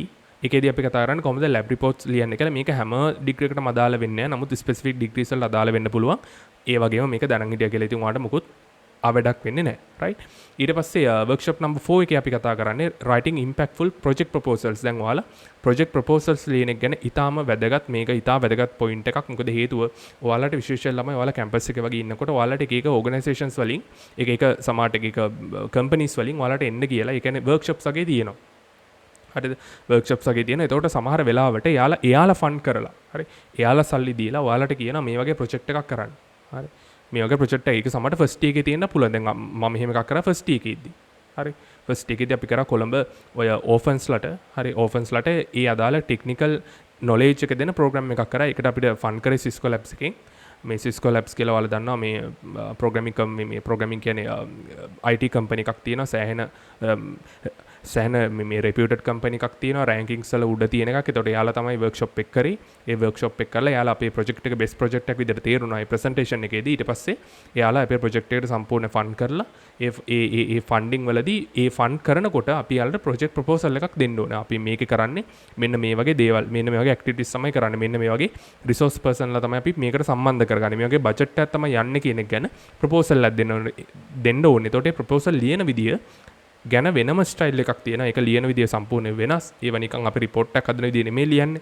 එකේදී අපි කතා කරන්නේ කොහොමද lab reports ලියන්නේ කියලා. මේක හැම ඩිග්‍රී එකකටම අදාළ වෙන්නේ නැහැ. නමුත් specific degrees වලට අදාළ වෙන්න පුළුවන්. ඒ වගේම මේක දැනන් හිටියා කියලා ඉතින් ඔයාලට මුකුත් අවඩක් වෙන්නේ නැහැ right. ඊට පස්සේ workshop number 4 එකේ අපි කතා කරන්නේ writing impactful project proposals. දැන් ඔයාලා project proposals ලියන එක ගැන ඊටාම වැදගත්, මේක ඊටා වැදගත් point එකක්. මොකද හේතුව ඔයාලට විශේෂයෙන් ළමයි ඔයාලා campus එකේ වගේ ඉන්නකොට ඔයාලට එක එක organizations වලින් එක සමාජ එක companies වලින් ඔයාලට එන්න කියලා ඒ කියන්නේ workshops වගේ තියෙනවා. හරිද? workshops වගේ තියෙනවා. ඒතකොට සමහර වෙලාවට එයාලා fund කරලා හරි එයාලා සල්ලි දීලා ඔයාලට කියනවා මේ වගේ project එකක් කරන්න. හරි මේ වගේ ප්‍රොජෙක්ට් එකක සමහරට ෆස්ට් එකේ තියෙන්න පුළුවන්. දැන් මම එහෙම එකක් කරා ෆස්ට් එකේදී. හරි ෆස්ට් එකේදී අපි කරා කොළඹ ඔය ඕෆන්ස්ලට හරි ඕෆන්ස්ලට ඒ අදාළ ටෙක්නිකල් නොලෙජ් එක දෙන ප්‍රෝග්‍රෑම් එකක් කරා. ඒකට අපිට ෆන් කරේ Cisco Labs එකෙන්. මේ Cisco Labs කියලා ඔයාලා දන්නවා මේ ප්‍රෝග්‍රෑමින් කියන්නේ IT කම්පැනි එකක් තියෙනවා. සෑහෙන මේ රෙපියුටඩ් කම්පැනි එකක් තියෙනවා. රෑන්කින්ග්ස් වල උඩ තියෙන එකක්. ඒතකොට එයාලා තමයි වර්ක්ෂොප් එක කරේ. ඒ වර්ක්ෂොප් එක කරලා එයාලා අපේ ප්‍රොජෙක්ට් එක බෙස්ට් ප්‍රොජෙක්ට් එකක් විදිහට තේරුණා ඒ ප්‍රසන්ටේෂන් එකේදී. ඊට පස්සේ එයාලා අපේ ප්‍රොජෙක්ට් එකට සම්පූර්ණ ෆන්ඩ් කරලා ඒ ෆන්ඩින් වලදී ඒ ෆන්ඩ් කරනකොට අපි යාලට ප්‍රොජෙක්ට් ප්‍රොපෝසල් එකක් දෙන්න ඕනේ. අපි මේකේ කරන්නේ මෙන්න මේ වගේ දේවල්, මෙන්න මේ වගේ ඇක්ටිවිටිස් තමයි කරන්නේ, මෙන්න මේ වගේ රිසෝස් පර්සන්ලා තමයි අපි මේකට සම්බන්ධ කරගන්නේ, මේ වගේ බජට් එකක් තමයි යන්නේ කියන එක ගැන ප්‍රොපෝසල් එකක් දෙන්න ඕනේ. එතකොට ඒ ප්‍රොපෝසල් ලියන විදිය ගැන වෙනම ස්ටයිල් එකක් තියෙනවා. ඒක ලියන විදිය සම්පූර්ණයෙන් වෙනස්. ඒව නිකන් අපි රිපෝට් එකක් හදන විදිය නෙමෙයි ලියන්නේ.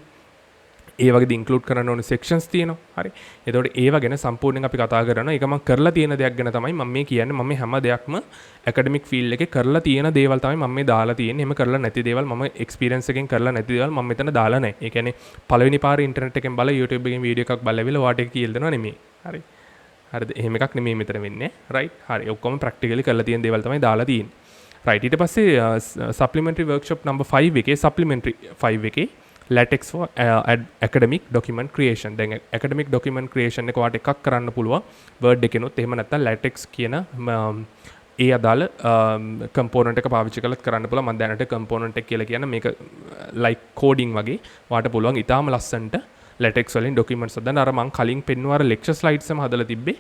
ඒ වගේදී ඉන්ක්ලූඩ් කරන්න ඕනේ සෙක්ෂන්ස් තියෙනවා. හරි. එතකොට ඒව ගැන සම්පූර්ණයෙන් අපි කතා කරනවා. ඒක මම කරලා තියෙන දෙයක් ගැන තමයි මම මේ කියන්නේ. මම මේ හැම දෙයක්ම ඇකඩමික් ෆීල්ඩ් එකේ කරලා තියෙන දේවල් තමයි මම මේ දාලා තියෙන්නේ. එහෙම කරලා නැති දේවල් මම එක්ස්පීරියන්ස් එකෙන් කරලා නැති දේවල් මම මෙතන දාලා නැහැ. ඒ කියන්නේ පළවෙනි පාරේ ඉන්ටර්නෙට් එකෙන් බලලා YouTube එකෙන් වීඩියෝ එකක් බලලා වාට එක කියලා දෙනවා නෙමෙයි. හරි. හරිද? එහෙම එකක් නෙමෙයි මෙතන වෙන්නේ. රයිට්. හරි. ඔක්කොම ප්‍රැක්ටිකලි කරලා තියෙන දේවල් තමයි දාලා තියෙන්නේ. right. ඊට පස්සේ supplementary workshop number 5 එකේ supplementary 5 එකේ latex for academic document creation. දැන් academic document creation එක වාට එකක් කරන්න පුළුවන් word එකෙනොත්. එහෙම නැත්නම් latex කියන ඒ අදාළ component එක පාවිච්චි කරලා කරන්න පුළුවන්. මම දැනට component එක කියලා කියන මේක like coding වගේ වාට පුළුවන් ඊටාම ලස්සනට latex වලින් documents හදන්න. අර මම කලින් පෙන්නුවා අර lecture slides එකම හදලා තිබ්බේ.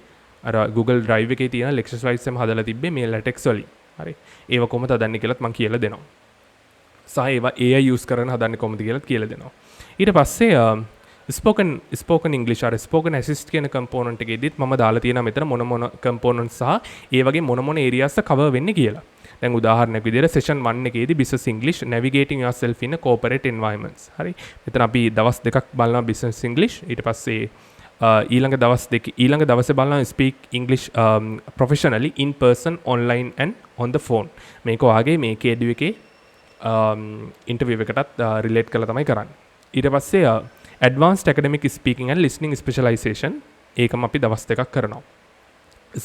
අර Google Drive එකේ තියෙන lecture slides එකම හදලා තිබ්බේ මේ latex වලින්. හරි. ඒව කොහොමද හදන්නේ කියලාත් මම කියලා දෙනවා. සහ ඒවා AI use කරගෙන හදන්නේ කොහොමද කියලාත් කියලා දෙනවා. ඊට පස්සේ spoken English අර spoken assist කියන component එකේදීත් මම දාලා තියෙනවා මෙතන මොන components සහ ඒ වගේ මොන areas cover වෙන්නේ කියලා. දැන් උදාහරණයක් විදිහට session 1 එකේදී business English navigating yourself in a corporate environments. හරි. මෙතන අපි දවස් දෙකක් බලනවා business English. ඊට පස්සේ ඊළඟ දවසේ බලනවා speak English professionally in person, online and on the phone. මේක ඔයාගේ මේ KEDU එකේ ඉන්ටර්විව් එකටත් රිලේට් කරලා තමයි කරන්නේ. ඊට පස්සේ advanced academic speaking and listening specialization ඒකම අපි දවස් දෙකක් කරනවා.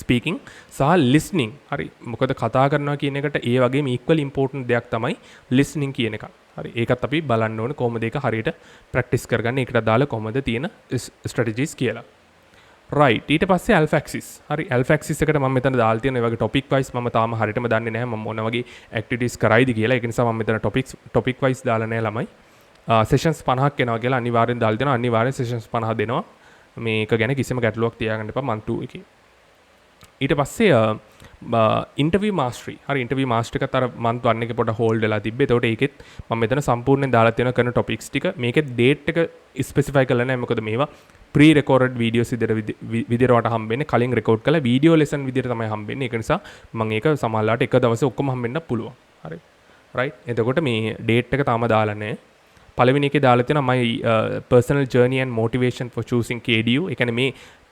ස්පීකින් සහ ලිස්නිං. හරි. මොකද කතා කරනවා කියන එකට ඒ වගේම equal important දෙයක් තමයි listening කියන එක. හරි. ඒකත් අපි බලන්න ඕනේ කොහොමද ඒක හරියට ප්‍රැක්ටිස් කරගන්නේ. ඒකට දාලා කොහොමද තියෙන ස්ට්‍රැටජිස් කියලා. right. ඊට පස්සේ alpha axis. හරි. alpha axis එකට මම මෙතන දාලා තියෙන ඒ වගේ topic wise මම තාම හරියටම දන්නේ නැහැ මම මොන වගේ activities කරයිද කියලා. ඒක නිසා මම මෙතන topic wise දාලා නැහැ ළමයි. sessions 50ක් එනවා කියලා අනිවාර්යෙන් දාලා දෙනවා. අනිවාර්යෙන් sessions 50 දෙනවා. මේක ගැන කිසිම ගැටලුවක් තියාගන්න එපා month 2 එකේ. ඊට පස්සේ ඉන්ටර්විව් මාස්ටරි. හරි. ඉන්ටර්විව් මාස්ටර් එකත් අර month 1 එකේ පොඩ හෝල්ඩ් වෙලා තිබ්බේ. ඒතකොට ඒකෙත් මම මෙතන සම්පූර්ණයෙන් දාලා තියෙන කරන topics ටික. මේකේ date එක ස්පෙસિෆයි කරලා නැහැ. මොකද මේවා pre recorded videos විදිහට වට හම්බෙන්නේ. කලින් record කළා video lesson විදිහට තමයි හම්බෙන්නේ. ඒක නිසා මම ඒක සමහරලාට එක දවසේ ඔක්කොම හම්බෙන්න පුළුවන්. හරි. right. එතකොට මේ date එක තාම දාලා නැහැ. පළවෙනි එකේ දාලා තියෙනවා my personal journey and motivation for choosing KDU. ඒ කියන්නේ මේ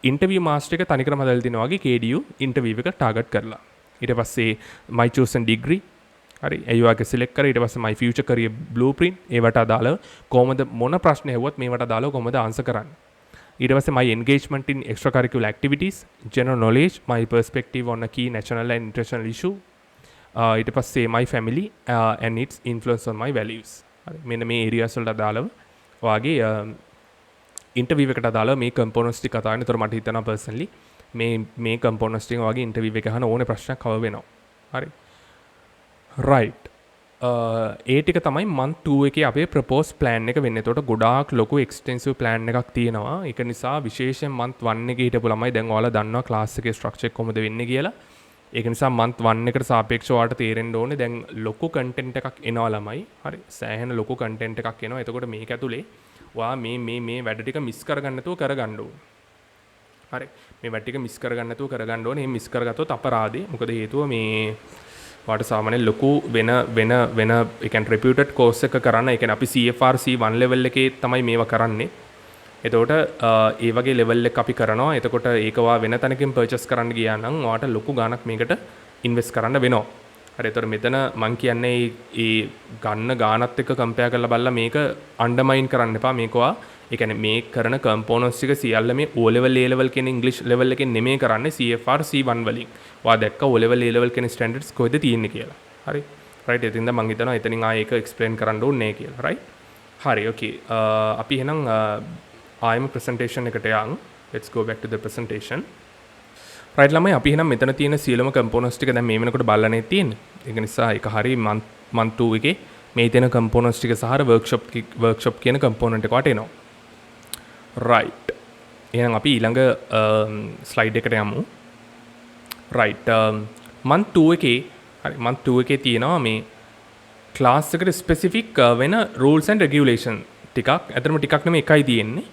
ඉන්ටර්විව් මාස්ටර් එක තනිකරම හදලා තිනවා වගේ KDU ඉන්ටර්විව් එක ටාගට් කරලා. ඊට පස්සේ my chosen degree. හරි. ඒ වගේ සිලෙක්ට් කරලා ඊට පස්සේ my future career blueprint ඒවට අදාළව කොහොමද මොන ප්‍රශ්න ඇහුවත් මේවට අදාළව කොහොමද ආන්සර් කරන්නේ. ඊට පස්සේ my engagement in extracurricular activities, general knowledge, my perspective on a key national and international issue. ඊට පස්සේ my family and its influence on my values. හරි. මෙන්න මේ areas වලට අදාළව ඔයාගේ ඉන්ටර්විව් එකට අදාළව මේ කම්පොනන්ට්ස් ටික කතා කරන. ඒතර මට හිතෙනවා පර්සනලි මේ කම්පොනන්ට්ස් ටික වගේ ඉන්ටර්විව් එක අහන ඕනේ ප්‍රශ්නයක් කවර් වෙනවා. හරි. right. ඒ ටික තමයි month 2 එකේ අපේ propose plan එක වෙන්නේ. ඒතකොට ගොඩාක් ලොකු extensive plan එකක් තියෙනවා. ඒක නිසා විශේෂයෙන් month 1 එකේ හිටපු ළමයි දැන් ඔයාලා දන්නවා class එකේ structure එක කොහොමද වෙන්නේ කියලා. ඒක නිසා month 1 එකට සාපේක්ෂව ඔයාලට තේරෙන්න ඕනේ දැන් ලොකු content එකක් එනවා ළමයි. හරි. සෑහෙන ලොකු content එකක් එනවා. එතකොට මේක ඇතුලේ ඔයා මේ වැඩ ටික මිස් කරගන්න නැතුව කරගන්න ඕනේ. හරි. මේ වැඩ ටික මිස් කරගන්න නැතුව කරගන්න ඕනේ. මේ මිස් කරගත්තොත් අපරාධේ. මොකද හේතුව මේ ඔයාලට සාමාන්‍යයෙන් ලොකු වෙන ඒ කියන්නේ reputed course එක කරන්න. ඒ කියන්නේ අපි CFR C1 level එකේ තමයි මේවා කරන්නේ. එතකොට ඒ වගේ level එක අපි කරනවා. එතකොට ඒක වා වෙන තැනකින් purchase කරන්න ගියා නම් ඔයාලට ලොකු ගාණක් මේකට invest කරන්න වෙනවා. හරි. එතකොට මෙතන මම කියන්නේ ඒ ගන්න ගාණත් එක්ක compare කරලා බලලා මේක undermine කරන්න එපා. මේක වා ඒ කියන්නේ මේ කරන components ටික සියල්ල මේ O level A level කියන English level එකෙන් නෙමෙයි කරන්නේ CFR C1 වලින්. ඔයා දැක්ක O level A level කියන standards කොහෙද තියෙන්නේ කියලා. හරි. right. ඉතින්ද මම හිතනවා එතනින් ආයෙ ඒක explain කරන්න ඕනේ නැහැ කියලා. right. හරි. okay. අපි එහෙනම් ආයෙම presentation එකට යන්. let's go back to the presentation. right ළමයි අපි එහෙනම් මෙතන තියෙන සියලුම components ටික දැන් මේ වෙනකොට බලලානේ තියෙන්නේ. ඒක නිසා ඒක හරි month 2 එකේ මේ තියෙන components ටික සහ workshop කියන component එක වට එනවා. right. එහෙනම් අපි ඊළඟ slide එකට යමු. right. month 2 එකේ හරි month 2 එකේ තියෙනවා මේ class එකට specific වෙන rules and regulation ටිකක්. අතරම ටිකක් නෙමෙයි එකයි තියෙන්නේ.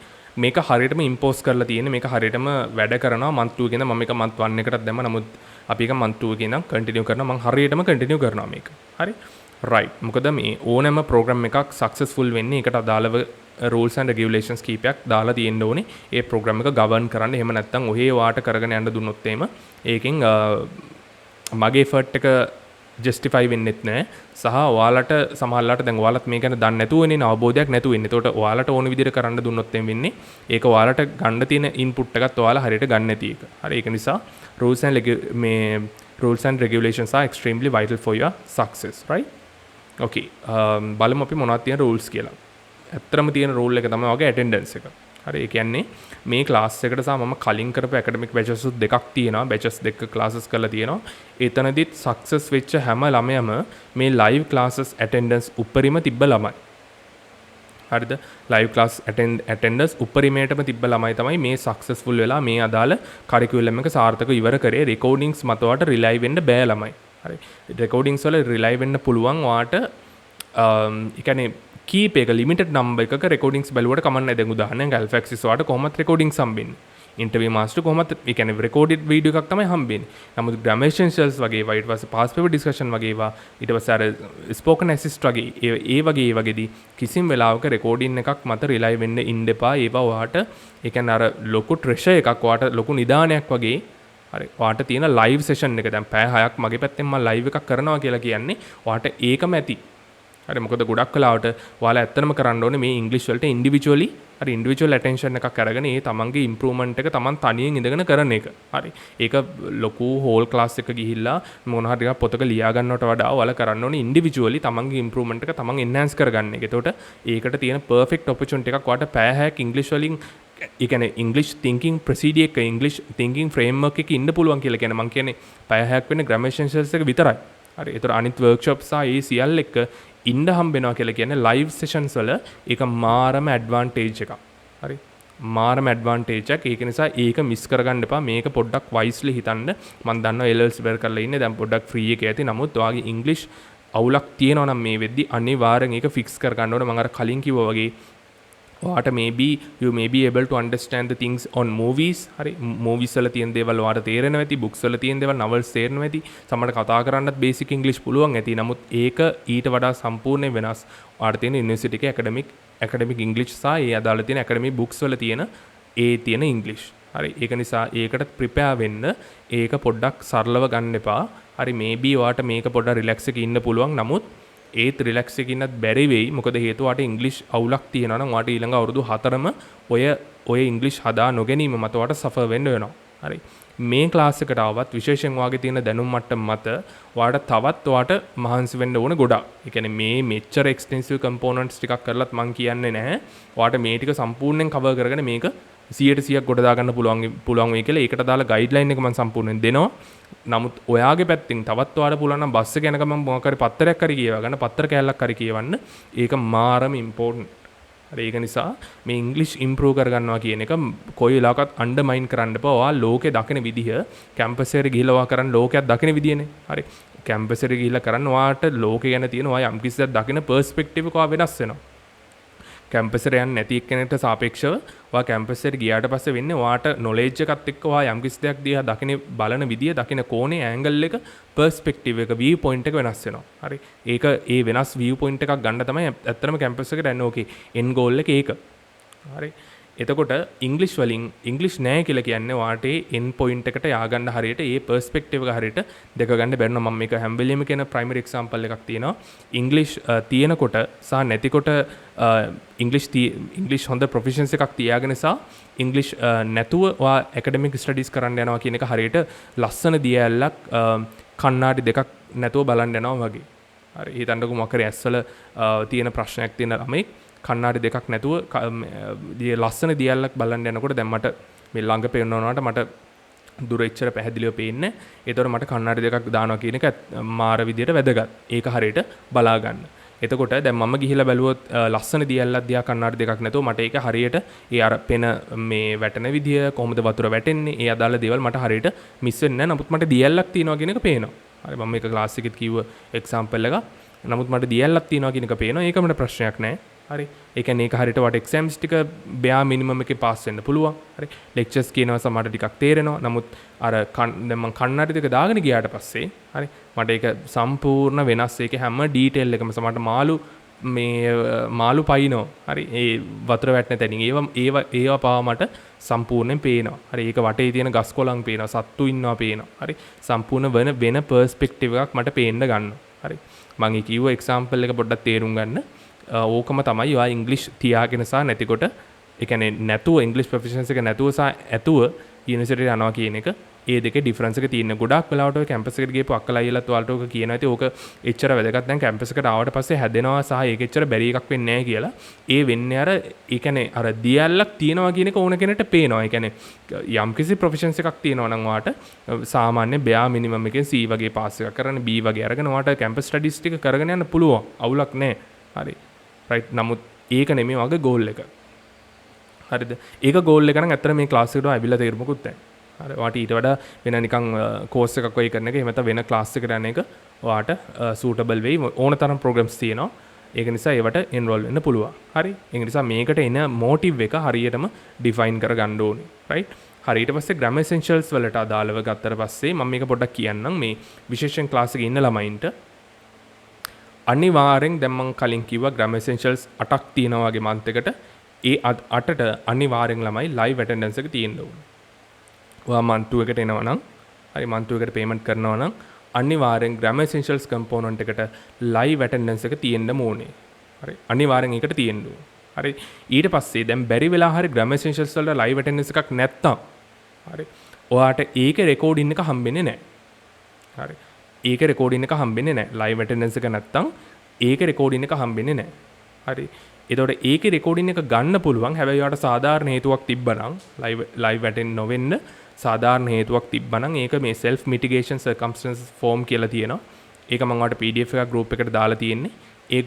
මේක හරියටම impose කරලා තියෙන්නේ. මේක හරියටම වැඩ කරනවා month 2 එකේ ඉඳන් මම මේක month 1 එකටත් දැම්මා. නමුත් අපි ඒක month 2 එකේ ඉඳන් continue කරනවා. මම හරියටම continue කරනවා මේක. හරි. right. මොකද මේ ඕනෑම program එකක් successful වෙන්නේ ඒකට අදාළව rules and regulations කීපයක් දාලා තියෙන්න ඕනේ. ඒ program එක govern කරන්න. එහෙම නැත්නම් ඔහේ වාට කරගෙන යන්න දුන්නොත් එහෙම ඒකෙන් මගේ effort එක justify වෙන්නෙත් නැහැ. සහ ඔයාලට සමහරවිට දැන් ඔයාලත් මේ ගැන දන්නේ නැතුව ඉන්නේ අවබෝධයක් නැතුව ඉන්නේ. ඒකට ඔයාලට ඕන විදිහට කරන්න දුන්නොත් එම් වෙන්නේ ඒක ඔයාලට ගන්න තියෙන input එකත් ඔයාලා හරියට ගන්න නැති එක. හරි. ඒක නිසා rules and regulations are extremely vital for your success, right? okay. බලමු අපි මොනවද තියෙන rules කියලා. ඇත්තටම තියෙන rule එක තමයි වගේ attendance එක. හරි. ඒ කියන්නේ මේ class එකට සහ මම කලින් කරපු academic batches දෙකක් තියෙනවා. batches දෙක classes කරලා තියෙනවා. එතනදිත් success වෙච්ච හැම ළමයම මේ live classes attendance උපරිම තිබ්බ ළමයි. හරිද? live class attendance උපරිමයටම තිබ්බ ළමයි තමයි මේ successful වෙලා මේ අදාළ curriculum එක සාර්ථකව ඉවර කරේ. recordings මතවට rely වෙන්න බෑ ළමයි. හරි. recordings වල rely වෙන්න පුළුවන් ඔයාට ඒ කියන්නේ keep එක limited number එකක recordings බලුවට කමක් නැහැ. දැන් උදාහරණයක් Alpha Axis වලට කොහොමද recordings හම්බෙන්නේ? interview master කොහොමද ඒ කියන්නේ recorded video එකක් තමයි හම්බෙන්නේ. නමුත් grammar essentials වගේ ඒවා ඊට පස්සේ past paper discussion වගේ ඒවා ඊට පස්සේ අර spoken assist වගේ ඒ වගේදී කිසිම වෙලාවක recording එකක් මත rely වෙන්න ඉන්න එපා. ඒවා ඔයාට ඒ කියන්නේ අර ලොකු treasure එකක් ඔයාට ලොකු නිදානයක් වගේ හරි ඔයාට තියෙන live session එක දැන් පැය 6ක් මගේ පැත්තෙන් මම live එකක් කරනවා කියලා කියන්නේ ඔයාට ඒකම ඇති. හරි. මොකද ගොඩක් වෙලාවට ඔයාලා ඇත්තටම කරන්න ඕනේ මේ ඉංග්‍රීසි වලට ඉන්ඩිවිජුවලි හරි ඉන්ඩිවිජුවල් ඇටෙන්ෂන් එකක් අරගෙන ඒ තමන්ගේ ඉම්ප්‍රූව්මන්ට් එක තමන් තනියෙන් ඉඳගෙන කරන එක. හරි. ඒක ලොකු හෝල් ක්ලාස් එක ගිහිල්ලා මොන හරි ටිකක් පොතක ලියා ගන්නවට වඩා ඔයාලා කරන්න ඕනේ ඉන්ඩිවිජුවලි තමන්ගේ ඉම්ප්‍රූව්මන්ට් එක තමන් එන්හාන්ස් කරගන්න එක. එතකොට ඒකට තියෙන පර්ෆෙක්ට් ඔපචුනිටි එකක් ඔයාලට පැය 6ක් ඉංග්‍රීසි වලින් ඒ කියන්නේ ඉංග්‍රීසි thinking procedure එක ඉංග්‍රීසි thinking framework එකේ ඉන්න පුළුවන් කියලා කියන්නේ මම කියන්නේ පැය 6ක් වෙන grammar essentials එක විතරයි. හරි. ඒතර අනිත් workshops සහ ඒ සියල්ල එක්ක ඉන්න හම්බෙනවා කියලා කියන්නේ live sessions වල ඒක මාරම advantage එකක්. හරි. මාරම advantage එකක්. ඒක නිසා ඒක මිස් කරගන්න එපා. මේක පොඩ්ඩක් wisely හිතන්න. මම දන්නවා LLs ඉවර කරලා ඉන්නේ. දැන් පොඩ්ඩක් free එකේ ඇති. නමුත් ඔයාගේ English අවුලක් තියෙනවා නම් මේ වෙද්දි අනිවාර්යෙන් ඒක fix කරගන්න ඕනේ. මම අර කලින් කිව්වා වගේ ඔයාට you may be able to understand the things on movies. හරි. movies වල තියෙන දේවල් ඔයාට තේරෙනවා ඇති. books වල තියෙන දේවල් novels තේරෙනවා ඇති. සමහරට කතා කරන්නත් basic English පුළුවන් ඇති. නමුත් ඒක ඊට වඩා සම්පූර්ණයෙන් වෙනස්. ඔයාට තියෙන university එකේ academic English සහ ඒ අදාළ තියෙන academic books වල තියෙන තියෙන English. හරි. ඒක නිසා ඒකට prepare වෙන්න. ඒක පොඩ්ඩක් සරලව ගන්න එපා. හරි. maybe ඔයාට මේක පොඩ්ඩක් relax එකේ ඉන්න පුළුවන්. නමුත් ඒත් රිලැක්ස් එකකින් ඉන්නත් බැරි වෙයි. මොකද හේතුව ඔයාට ඉංග්‍රීසි අවුලක් තියෙනවා නම් ඔයාට ඊළඟ අවුරුදු 4ම ඔය ඉංග්‍රීසි හදා නොගැනීම මත ඔයාට සෆර් වෙන්න වෙනවා. හරි. මේ ක්ලාස් එකට ආවත් විශේෂයෙන් ඔයාගේ තියෙන දැනුම් මට්ටම මත ඔයාට තවත් ඔයාට මහන්සි වෙන්න ඕන ගොඩක්. ඒ කියන්නේ මේ මෙච්චර එක්ස්ටෙන්සිව් කම්පොනන්ට්ස් ටිකක් කරලත් මම කියන්නේ නැහැ. ඔයාට මේ ටික සම්පූර්ණයෙන් කවර් කරගෙන මේක 100% ගොඩ දාගන්න පුළුවන් වෙයි කියලා ඒකට දාලා ගයිඩ්ලයින් එක මම සම්පූර්ණයෙන් දෙනවා. නමුත් ඔයාගේ පැත්තෙන් තවත් ඔයාලට පුළුවන් නම් බස් එක යනකම් මොකක් හරි පත්තරයක් හරි කියව ගන්න පත්තර කෑල්ලක් හරි කියවන්න. ඒක මාරම ඉම්පෝටන්ට්. හරි ඒක නිසා මේ ඉංග්‍රීසි ඉම්ප්‍රූව් කරගන්නවා කියන එක කොයි වෙලාවකත් අන්ඩර්මයින් කරන්න එපා. ඔයා ලෝකේ දකින විදිහ කැම්පස් එකට ගිහිල්ලා ඔයා කරන්න ලෝකයක් දකින විදියනේ. හරි. කැම්පස් එකට ගිහිල්ලා කරන්න ඔයාට ලෝකේ ගැන තියෙන ඔයා යම් කිසි දෙයක් දකින පර්ස්පෙක්ටිව් එක ඔයා වෙනස් වෙනවා. කැම්පස් එකට යන්නේ නැති එක්කෙනෙක්ට සාපේක්ෂව ඔයා කැම්පස් එකට ගියාට පස්සේ වෙන්නේ ඔයාට නොලෙජ් එකත් එක්ක ඔයා යම් කිසි දෙයක් දිහා දකින බලන විදිය දකින කෝණේ ඇන්ගල් එක පර්ස්පෙක්ටිව් එක view point එක වෙනස් වෙනවා. හරි. ඒක ඒ වෙනස් view point එකක් ගන්න තමයි ඇත්තටම කැම්පස් එකට යන්නේ. ඕකේ end goal එක ඒක. හරි. එතකොට ඉංග්‍රීසි වලින් ඉංග්‍රීසි නෑ කියලා කියන්නේ ඔයාට end point එකට ය아가න්න හරියට ඒ පර්ස්පෙක්ටිව් එක හරියට දෙක ගන්න බැරිනවා. මම මේක හැම වෙලෙම කියන ප්‍රයිමරි එක්සැම්පල් එකක් තියෙනවා. ඉංග්‍රීසි තියෙනකොට සහ නැතිකොට ඉංග්‍රීසි හොඳ ප්‍රොෆිෂන්සි එකක් තියාගෙන සහ ඉංග්‍රීසි නැතුව ඔයා ඇකඩමික් ස්ටඩීස් කරන්න යනවා කියන එක හරියට ලස්සන දියැලක් කණ්ණාඩි දෙකක් නැතුව බලන්න යනවා වගේ. හරි. හිතන්නකෝ මොකක් හරි ඇස්වල තියෙන ප්‍රශ්නයක් තියෙන ළමයි කණ්ණාඩි දෙකක් නැතුව ලස්සන දියැලක් බලන්න යනකොට දැන් මට මේ ළඟ පේනවනට මට දුර එච්චර පැහැදිලිව පේන්නේ. ඒතකොට මට කණ්ණාඩි දෙකක් දානවා කියන එක මාර විදියට වැදගත්. ඒක හරියට බලා ගන්න. එතකොට දැන් මම ගිහිල්ලා බැලුවොත් ලස්සන දියැලක් දිහා කණ්ණාඩි දෙකක් නැතුව මට ඒක හරියට ඒ අර පෙන මේ වැටෙන විදිය කොහොමද වතුර වැටෙන්නේ ඒ අදාළ දේවල් මට හරියට මිස් වෙන්නේ නැහැ. නමුත් මට දියැලක් තියෙනවා කියන එක පේනවා. හරි මම මේක ක්ලාස් එකෙත් කිව්ව එක්සැම්පල් එක. නමුත් මට දියැලක් තියෙනවා කියන එක පේනවා. ඒක මට ප්‍රශ්නයක් නැහැ. හරි. ඒ කියන්නේ ඒක හරියට වට එක්සෑම්ස් ටික බෑ මිනිමම් එකේ පාස් වෙන්න පුළුවන්. හරි. ලෙක්චර්ස් කියනවා සමහරට ටිකක් තේරෙනවා. නමුත් අර දැන් මම කන්නඩි දෙක දාගෙන ගියාට පස්සේ හරි මට ඒක සම්පූර්ණ වෙනස්. ඒකේ හැම ඩීටේල් එකම සමහරට මාළු පයින්නෝ. හරි. ඒ වතුර වැටෙන තැනින් ඒවා පාව මට සම්පූර්ණයෙන් පේනවා. හරි. ඒක වටේ තියෙන ගස් කොළන් පේනවා. සත්තු ඉන්නවා පේනවා. හරි. සම්පූර්ණ වෙන පර්ස්පෙක්ටිව් එකක් මට පේන්න ගන්නවා. හරි. මම ඒ කිව්ව එක්සැම්පල් එක පොඩ්ඩක් තේරුම් ගන්න. ඕකම තමයි ඔයා ඉංග්‍රීසි තියාගෙන සහ නැතිකොට ඒ කියන්නේ නැතුව ඉංග්‍රීසි ප්‍රොෆිෂන්සි එක නැතුව සහ ඇතුව යුනිවර්සිටියට යනවා කියන එක ඒ දෙකේ ඩිෆරන්ස් එක තියෙන. ගොඩක් වෙලාවට ඔය කැම්පස් එකට ගිහපු අක්කලා අයියලාත් ඔයාලට ඔක කියනවා. ඉතින් ඕක එච්චර වැදගත් නැහැ. කැම්පස් එකට ආවට පස්සේ හැදෙනවා සහ ඒක එච්චර බැරි එකක් වෙන්නේ නැහැ කියලා. ඒ වෙන්නේ අර ඒ කියන්නේ අර දියැලක් තියෙනවා කියන එක ඕන කෙනෙක්ට පේනවා. ඒ කියන්නේ යම්කිසි ප්‍රොෆෙෂන්ස් එකක් තියෙනවා නම් ඔයාට සාමාන්‍ය බෑ මිනිමම් එකෙන් C වගේ පාස් එකක් කරන්න B වගේ අරගෙන ඔයාට කැම්පස් ස්ටඩීස් ටික කරගෙන යන්න පුළුවන්. අවුලක් නැහැ. හරි. රයිට්. නමුත් ඒක නෙමෙයි වගේ ගෝල් එක. හරිද? ඒක ගෝල් එක නම් ඇත්තට මේ ක්ලාස් එකට ආවිල්ලා තේරුමකුත් නැහැ. හරි. ඔයාට ඊට වඩා වෙන නිකන් කෝස් එකක් වෙයි කරන එක එහෙම නැත්නම් වෙන ක්ලාස් එකකට යන එක ඔයාට සූටබල් වෙයි. ඕන තරම් ප්‍රෝග්‍රෑම්ස් තියෙනවා. ඒක නිසා ඒවට එන්රෝල් වෙන්න පුළුවන්. හරි. ඒ නිසා මේකට එන මොටිව් එක හරියටම ඩිෆයින් කරගන්න ඕනේ. රයිට්. හරි. ඊට පස්සේ ග්‍රැමර් එසෙන්ෂියල්ස් වලට අදාළව ගත්තට පස්සේ මම මේක පොඩ්ඩක් කියන්නම් මේ විශේෂයෙන් ක්ලාස් එකේ ඉන්න ළමයින්ට අනිවාර්යෙන් දැන් මම කලින් කිව්වා ග්‍රැමර් එසෙන්ෂියල්ස් 8ක් තියෙනවා වගේ මන්ත් එකට. ඒ 8ට අනිවාර්යෙන් ළමයි ලයිව් ඇටෙන්ඩන්ස් එක තියෙන්න ඕනේ. ඔයා මන්ත් 2 එකට එනවා නම් හරි මන්ත් 2 එකට පේමන්ට් කරනවා නම් අනිවාර්යෙන් ග්‍රැමර් එසෙන්ෂියල්ස් කම්පොනන්ට් එකට ලයිව් ඇටෙන්ඩන්ස් එක තියෙන්න ඕනේ. හරි. අනිවාර්යෙන් ඒකට තියෙන්න ඕනේ. හරි. ඊට පස්සේ දැන් බැරි වෙලා හරි ග්‍රැමර් එසෙන්ෂියල්ස් වල ලයිව් ඇටෙන්ඩන්ස් එකක් නැත්තම් හරි ඔයාට ඒකේ රෙකෝඩින් එක හම්බෙන්නේ නැහැ. හරි. ඒක රෙකෝඩින් එක හම්බෙන්නේ නැහැ. ලයිව් ඇටෙන්ඩන්ස් එක නැත්තම් ඒක රෙකෝඩින් එක හම්බෙන්නේ නැහැ. හරි. එතකොට ඒකේ රෙකෝඩින් එක ගන්න පුළුවන්. හැබැයි ඔයාට සාධාරණ හේතුවක් තිබ්බනම් ලයිව් ඇටෙන්ඩ් නොවෙන්න සාධාරණ හේතුවක් තිබ්බනම් ඒක මේ self mitigation circumstances form කියලා තියෙනවා. ඒක මම ඔයාලට PDF එකක් group එකට දාලා තියෙන්නේ. ඒ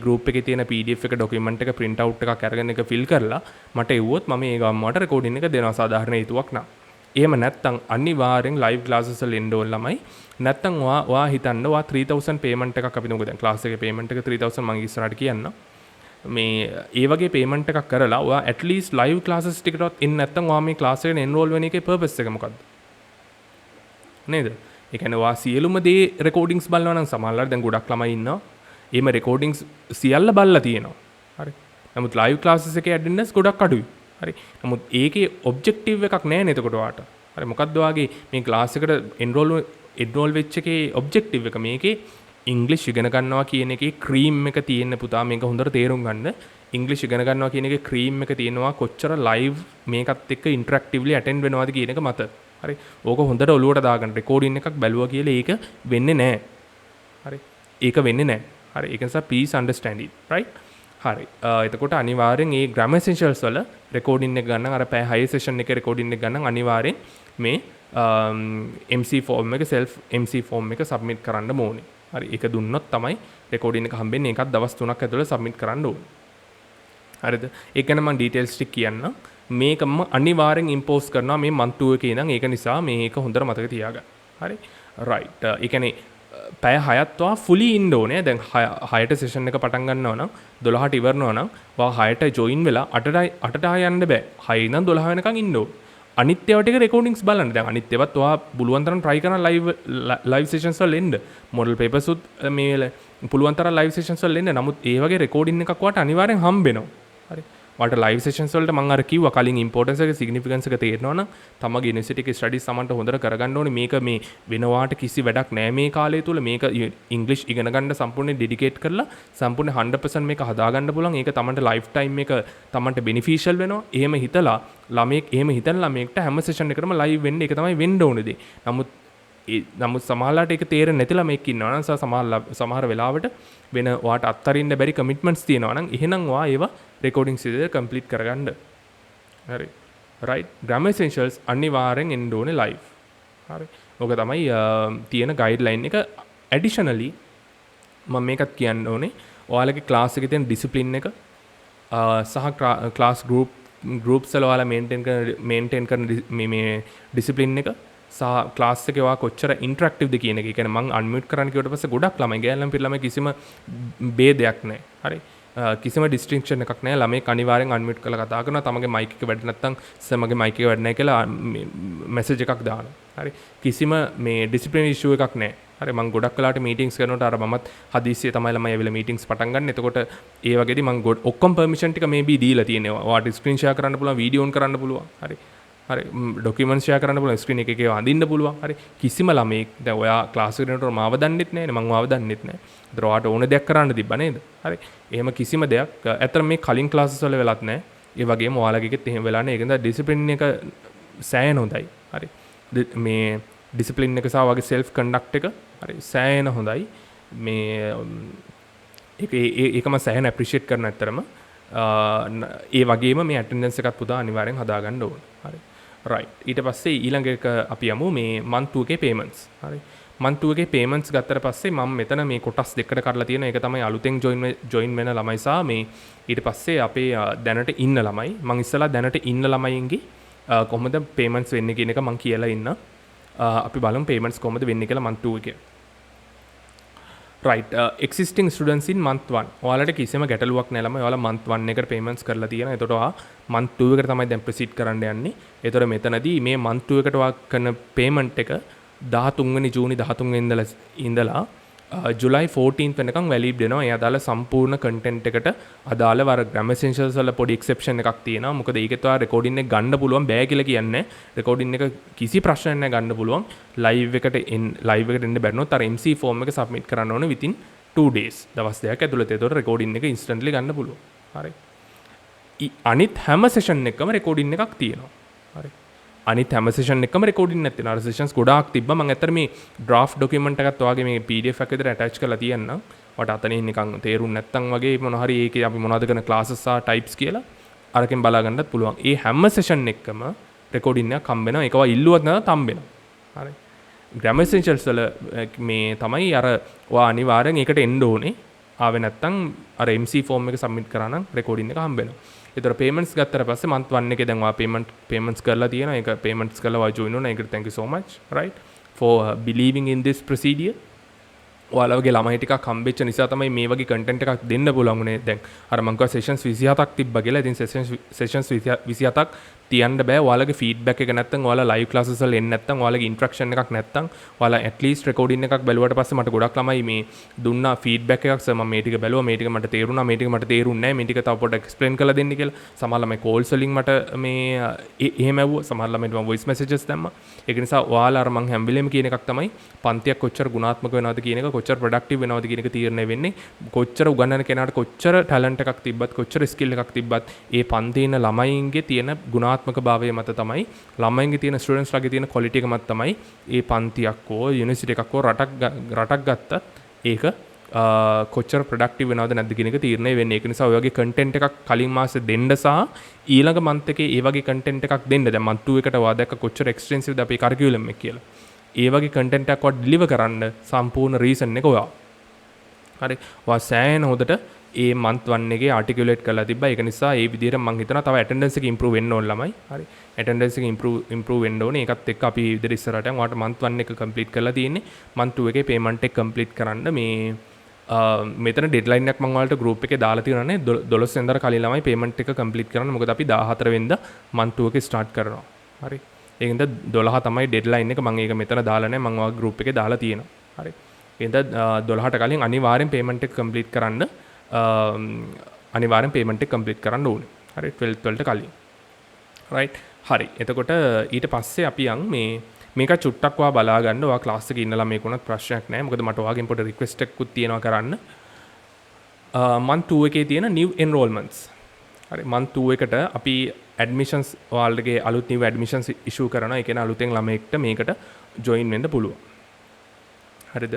group එකේ තියෙන PDF එක document එක print out එකක් අරගෙන එක fill කරලා මට එව්වොත් මම ඒ ගම්මට රෙකෝඩින් එක දෙනවා සාධාරණ හේතුවක් නම්. එහෙම නැත්තම් අනිවාර්යෙන් live classes වල එන්න ඕන ළමයි. නැත්තම් ඔයා හිතන්න ඔයා 3000 payment එකක් අපි නෝක දැන් class එකේ payment එක 3000 මම ඉස්සරහට කියන්න. මේ ඒ වගේ payment එකක් කරලා ඔයා at least live classes ටිකටවත් එන්න නැත්තම් ඔයා මේ class එකට enroll වෙන එකේ purpose එක මොකද්ද? නේද? ඒ කියන්නේ ඔයා සියලුම දේ recordings බලනවා නම් සමහරවල් දැන් ගොඩක් ළමයි ඉන්නවා. එහෙම recordings සියල්ල බලලා තියෙනවා. හරි. නමුත් live classes එකේ attendance ගොඩක් අඩුයි. හරි. නමුත් ඒකේ ඔබ්ජෙක්ටිව් එකක් නැහැ නේද එතකොට ඔයාට. හරි. මොකද්ද ඔයාගේ මේ ක්ලාස් එකට enroll වෙච්ච එකේ ඔබ්ජෙක්ටිව් එක මේකේ ඉංග්‍රීසි ඉගෙන ගන්නවා කියන එකේ ක්‍රීම් එක තියෙන පුතා මේක හොඳට තේරුම් ගන්න. ඉංග්‍රීසි ඉගෙන ගන්නවා කියන එකේ ක්‍රීම් එක තියෙනවා කොච්චර ලයිව් මේකත් එක්ක ඉන්ටරැක්ටිව්ලි අටෙන්ඩ් වෙනවද කියන එක මත. හරි. ඕක හොඳට ඔලුවට දාගන්න. රෙකෝඩින් එකක් බැලුවා කියලා ඒක වෙන්නේ නැහැ. හරි. ඒක වෙන්නේ නැහැ. හරි. ඒක නිසා please understand it. right? හරි. එතකොට අනිවාර්යෙන් මේ grammar essentials වල රෙකෝඩින් එක ගන්න අර පැය 6 session එකේ රෙකෝඩින් එක ගන්න අනිවාර්යෙන් මේ MC form එක self MC form එක submit කරන්න ඕනේ. හරි. ඒක දුන්නොත් තමයි රෙකෝඩින් එක හම්බෙන්නේ. ඒකත් දවස් 3ක් ඇතුළත submit කරන්න ඕනේ. හරිද? ඒක ගැන මම ඩීටේල්ස් ටික කියන්නම්. මේකම අනිවාර්යෙන් ඉම්පෝස් කරනවා මේ month 2 එකේ ඉඳන්. ඒක නිසා මේක හොඳට මතක තියාගන්න. හරි? රයිට්. ඒ කියන්නේ පැය 6ක් වා ෆුලි ඉන්න ඕනේ. දැන් 6ට සෙෂන් එක පටන් ගන්නවා නම් 12ට ඉවරනවා නම් වා 6ට ජොයින් වෙලා 8ට යන්න බෑ. 6 ඉඳන් 12 වෙනකන් ඉන්න ඕනේ. අනිත් ඒවා ටික රෙකෝඩින්ග්ස් බලන්න. දැන් අනිත් ඒවත් ඔයා පුළුවන් තරම් try කරන live sessions වල එන්න. model papers උත් මේ පුළුවන් තරම් live sessions වල එන්න. නමුත් ඒ වගේ රෙකෝඩින් එකක් වට අනිවාර්යෙන් හම්බ වෙනවා. හරි. මට live sessions වලට මම අර කිව්වා කලින් importance එක significance එක තේරෙනවා නම් තමගේ university එකේ studies සමන්ට හොඳට කරගන්න ඕනේ. මේක මේ වෙනවාට කිසි වැඩක් නෑ මේ කාලය තුල. මේක English ඉගෙන ගන්න සම්පූර්ණයෙන් dedicate කරලා සම්පූර්ණ 100% මේක හදාගන්න පුළුවන්. ඒක තමන්ට lifetime එක තමන්ට beneficial වෙනවා. එහෙම හිතලා ළමයෙක්ට හැම session එකකටම live වෙන්න ඒක තමයි වෙන්න ඕනේ දේ. නමුත් සමහරලාට ඒක තේරෙන්නේ නැති ළමෙක් ඉන්නවා නම් සමහර වෙලාවට වෙන ඔයාට අත්තරින්න බැරි කමිට්මන්ට්ස් තියෙනවා නම් එහෙනම් ඔයා ඒවා රෙකෝඩින්ග්ස් විදිහට කම්ප්ලීට් කරගන්න. හරි. රයිට්. grammar essentials අනිවාර්යෙන් එන්න ඕනේ live. හරි. ඕක තමයි තියෙන ගයිඩ්ලයින් එක. additionally මම මේකත් කියන්න ඕනේ ඔයාලගේ ක්ලාස් එකේ තියෙන ඩිසිප්ලින් එක සහ ක්ලාස් groups වල ඔයාලා maintain කරන මේ ඩිසිප්ලින් එක සහ ක්ලාස් එකේ ඔයා කොච්චර ඉන්ටරැක්ටිව්ද කියන එක. ඒ කියන්නේ මම අන්මියුට් කරන්න කිව්වට පස්සේ ගොඩක් ළමයි ගෑල්ලම් පිළමයි කිසිම ભેදයක් නැහැ. හරි. කිසිම ඩිස්ටින්ක්ෂන් එකක් නැහැ. ළමයි අනිවාර්යෙන් අන්මියුට් කරලා කතා කරනවා. තමගේ මයික් එක වැඩ නැත්නම් මගේ මයික් එක වැඩ නැහැ කියලා මැසේජ් එකක් දානවා. හරි. කිසිම මේ ඩිසිප්ලින් ඉෂුව එකක් නැහැ. හරි. මම ගොඩක් වෙලාවට මීටින්ග්ස් කරනකොට අර මමත් හදිස්සියේ තමයි ළමයි ඇවිල්ලා මීටින්ග්ස් පටන් ගන්න. එතකොට ඒ වගේදී මම ඔක්කොම පර්මිෂන් ටික මේබී දීලා තියෙනවා. ඔයාට ස්ක්‍රීන් ෂෙයා කරන්න පුළුවන්, වීඩියෝ ඔන් කරන්න පුළුවන්. හරි. හරි. ඩොකියුමන්ට්ස් ෂෙයා කරන්න පුළුවන්, ස්ක්‍රීන් එකේ ඒවා අඳින්න පුළුවන්. හරි. කිසිම ළමෙක් දැන් ඔයා ක්ලාස් එකට යනකොට මාව දන්නෙත් නැහැ නේ, මම මාව දන්නෙත් නැහැ. ඒතර ඔයාට ඕන දෙයක් කරන්න තිබ්බා නේද? හරි. එහෙම කිසිම දෙයක් ඇත්තට මේ කලින් ක්ලාසස් වල වෙලත් නැහැ. ඒ වගේම ඔයාලගේත් එහෙම වෙලා නැහැ. ඒකෙන්ද ඩිසිප්ලින් එක සෑහෙන හොඳයි. හරි. මේ ඩිසිප්ලින් එක සහ වගේ self conduct එක හරි සෑහෙන හොඳයි. මේ ඒකම සෑහෙන appreciate කරන ඇත්තරම ඒ වගේම මේ attendance එකත් පුතා අනිවාර්යෙන් හදාගන්න ඕන. හරි. right. ඊට පස්සේ ඊළඟ එක අපි යමු මේ month 2 එකේ payments. හරි. month 2 එකේ payments ගත්තට පස්සේ මම මෙතන මේ කොටස් දෙකකට කඩලා තියෙන එක තමයි අලුතෙන් join වෙන ළමයි සහ මේ ඊට පස්සේ අපේ දැනට ඉන්න ළමයි. මම ඉස්සලා දැනට ඉන්න ළමයින්ගේ කොහොමද payments වෙන්නේ කියන එක මම කියලා ඉන්න. අපි බලමු payments කොහොමද වෙන්නේ කියලා month 2 එකේ. right. Existing students in month 1. ඔයාලට කිසිම ගැටලුවක් නැහැ ළමයි. ඔයාලා month 1 එකට payments කරලා තියෙනවා. එතකොට ඔයා month 2 එකට තමයි දැන් proceed කරන්න යන්නේ. එතකොට මෙතනදී මේ month 2 එකට ඔයා කරන payment එක 13 වෙනි ජූනි 13 වෙනිදා ඉඳලා ජුලයි 14th වෙනකන් වැලිඩ් වෙනවා. ඒ අදාළ සම්පූර්ණ content එකට අදාළව අර grammar essentials වල පොඩි exception එකක් තියෙනවා. මොකද ඒකෙත් ඔයා recording එක ගන්න පුළුවන් බෑ කියලා කියන්නේ. recording එක කිසි ප්‍රශ්නයක් නැහැ ගන්න පුළුවන්. live එකට එන්න බැරිනොත් අර MC form එක submit කරන්න ඕනේ within 2 days. දවස් දෙකක් ඇතුළත. ඒතකොට recording එක instantly ගන්න පුළුවන්. හරි. අනිත් හැම session එකකම recording එකක් තියෙනවා. හරි. අනිත් හැම session එකකම recording නැති වෙනවා. අර sessions ගොඩාක් තිබ්බා. මම ඇත්තට මේ draft document එකත් ඔයාගේ මේ PDF එකක් විතර attach කරලා තියන්නම්. ඔයාට අතනින් නිකන් තේරුම් නැත්තම් වගේ මොන හරි ඒකේ අපි මොනවද කරන classes සහ types කියලා අරකින් බලා ගන්නත් පුළුවන්. ඒ හැම session එකකම recording එකක් හම්බ වෙනවා. ඒකව ඉල්ලුවත් නැත්නම් හම්බ වෙනවා. හරි. grammar essentials වල මේ තමයි අර ඔයා අනිවාර්යෙන් ඒකට එන්න ඕනේ. ආවේ නැත්තම් අර MC form එක submit කරා නම් recording එක හම්බ වෙනවා. ඒතර payments ගත්තට පස්සේ month 1 එකේ දැන් ඔයා payments කරලා තියෙනවා. ඒක payments කරලා ඔයා join වුණා. ඒකට thank you so much, right, for believing in this procedure. ඔයාලගේ ළමයි ටිකක් හම්බෙච්ච නිසා තමයි මේ වගේ content එකක් දෙන්න පුළුවන් උනේ. දැන් අර මං කිව්වා sessions 27ක් තිබ්බා කියලා. ඉතින් sessions 27ක් තියන්න බෑ. ඔයාලගේ feedback එක නැත්තම් ඔයාලා live classes වල එන්නේ නැත්තම් ඔයාලගේ interaction එකක් නැත්තම් ඔයාලා at least recording එකක් බැලුවට පස්සේ මට ගොඩක් ළමයි මේ දුන්නා feedback එකක් සර් මම මේ ටික බැලුවා මේ ටික මට තේරුණා මේ ටික මට තේරුන්නේ නැහැ මේ ටික තව පොඩ්ඩක් explain කරලා දෙන්න කියලා. සමහර ළමයි calls වලින් මට මේ එහෙම ඇව්වා. සමහර ළමයිට මම voice messages දැම්මා. ඒක නිසා ඔයාලා අර මං හැම වෙලෙම කියන එකක් තමයි පන්තියක් කොච්චර ගුණාත්මක වෙනවද කියන එක කොච්චර ප්‍රොඩක්ටිව් වෙනවද කියන එක තීරණය වෙන්නේ කොච්චර උගන්නන කෙනාට කොච්චර ටැලන්ට් එකක් තිබ්බත් කොච්චර ස්කිල් එකක් තිබ්බත් ඒ පන්තියේ ඉන්න ළමයින්ගේ තියෙන ගුණාත්මක භාවය මත තමයි ළමයින්ගේ තියෙන ස්ටුඩන්ට්ස් ලාගේ තියෙන ක්වොලිටි එක මත තමයි ඒ පන්තියක් හෝ යුනිවර්සිටි එකක් හෝ රටක් ගත්තත් ඒක කොච්චර ප්‍රොඩක්ටිව් වෙනවද නැද්ද කියන එක තීරණය වෙන්නේ. ඒක නිසා ඔය වගේ කන්ටෙන්ට් එකක් කලින් මාසෙ දෙන්න සහ ඊළඟ මන්ත් එකේ ඒ වගේ කන්ටෙන්ට් එකක් දෙන්න. දැන් මන්ත් 2 එකට ඔයා දැක්ක කොච්චර එක්ස්ටෙන්සිව්ද අපේ කරිකියුලම් එක කියලා. ඒ වගේ කන්ටෙන්ට් එකක් වත් ඩිලිවර් කරන්න සම්පූර්ණ රීසන් එක ඔයා. හරි. ඔයා සෑහෙන හොඳට ඒ month 1 එකේ articulate කරලා තිබ්බා. ඒක නිසා ඒ විදිහට මම හිතනවා තව attendance එක improve වෙන්න ඕන ළමයි. හරි. attendance එක improve වෙන්න ඕනේ. ඒකත් එක්ක අපි විදිහට ඉස්සරහට යන් ඔයාලට month 1 එක complete කරලා තියෙන්නේ. month 2 එකේ payment එක complete කරන්න මේ මෙතන ඩෙඩ්ලයින් එකක් මම ඔයාලට group එකේ දාලා තියෙනවානේ 12 වෙනිදාට කලින් ළමයි payment එක complete කරන්න. මොකද අපි 14 වෙනිදා month 2 එකේ start කරනවා. හරි. ඒකින්ද 12 තමයි ඩෙඩ්ලයින් එක. මම ඒක මෙතන දාලා නැහැ. මම ඔයාලා group එකේ දාලා තියෙනවා. හරි. ඒකින්ද 12ට කලින් අනිවාර්යෙන් payment එක complete කරන්න. අනිවාර්යෙන් payment එක complete කරන්න ඕනේ. හරි 12ට කලින්. right. හරි. එතකොට ඊට පස්සේ අපි යන් මේක චුට්ටක් ඔයා බලා ගන්න. ඔයා ක්ලාස් එකේ ඉන්න ළමයෙක් වුණත් ප්‍රශ්නයක් නැහැ. මොකද මට ඔයාගෙන් පොඩි රික්වෙස්ට් එකකුත් තියෙනවා කරන්න. month 2 එකේ තියෙන new enrollments. හරි month 2 එකට අපි admissions ඔයාලගේ අලුත් new admissions issue කරනවා. ඒ කියන්නේ අලුතෙන් ළමයෙක්ට මේකට join වෙන්න පුළුවන්. හරිද?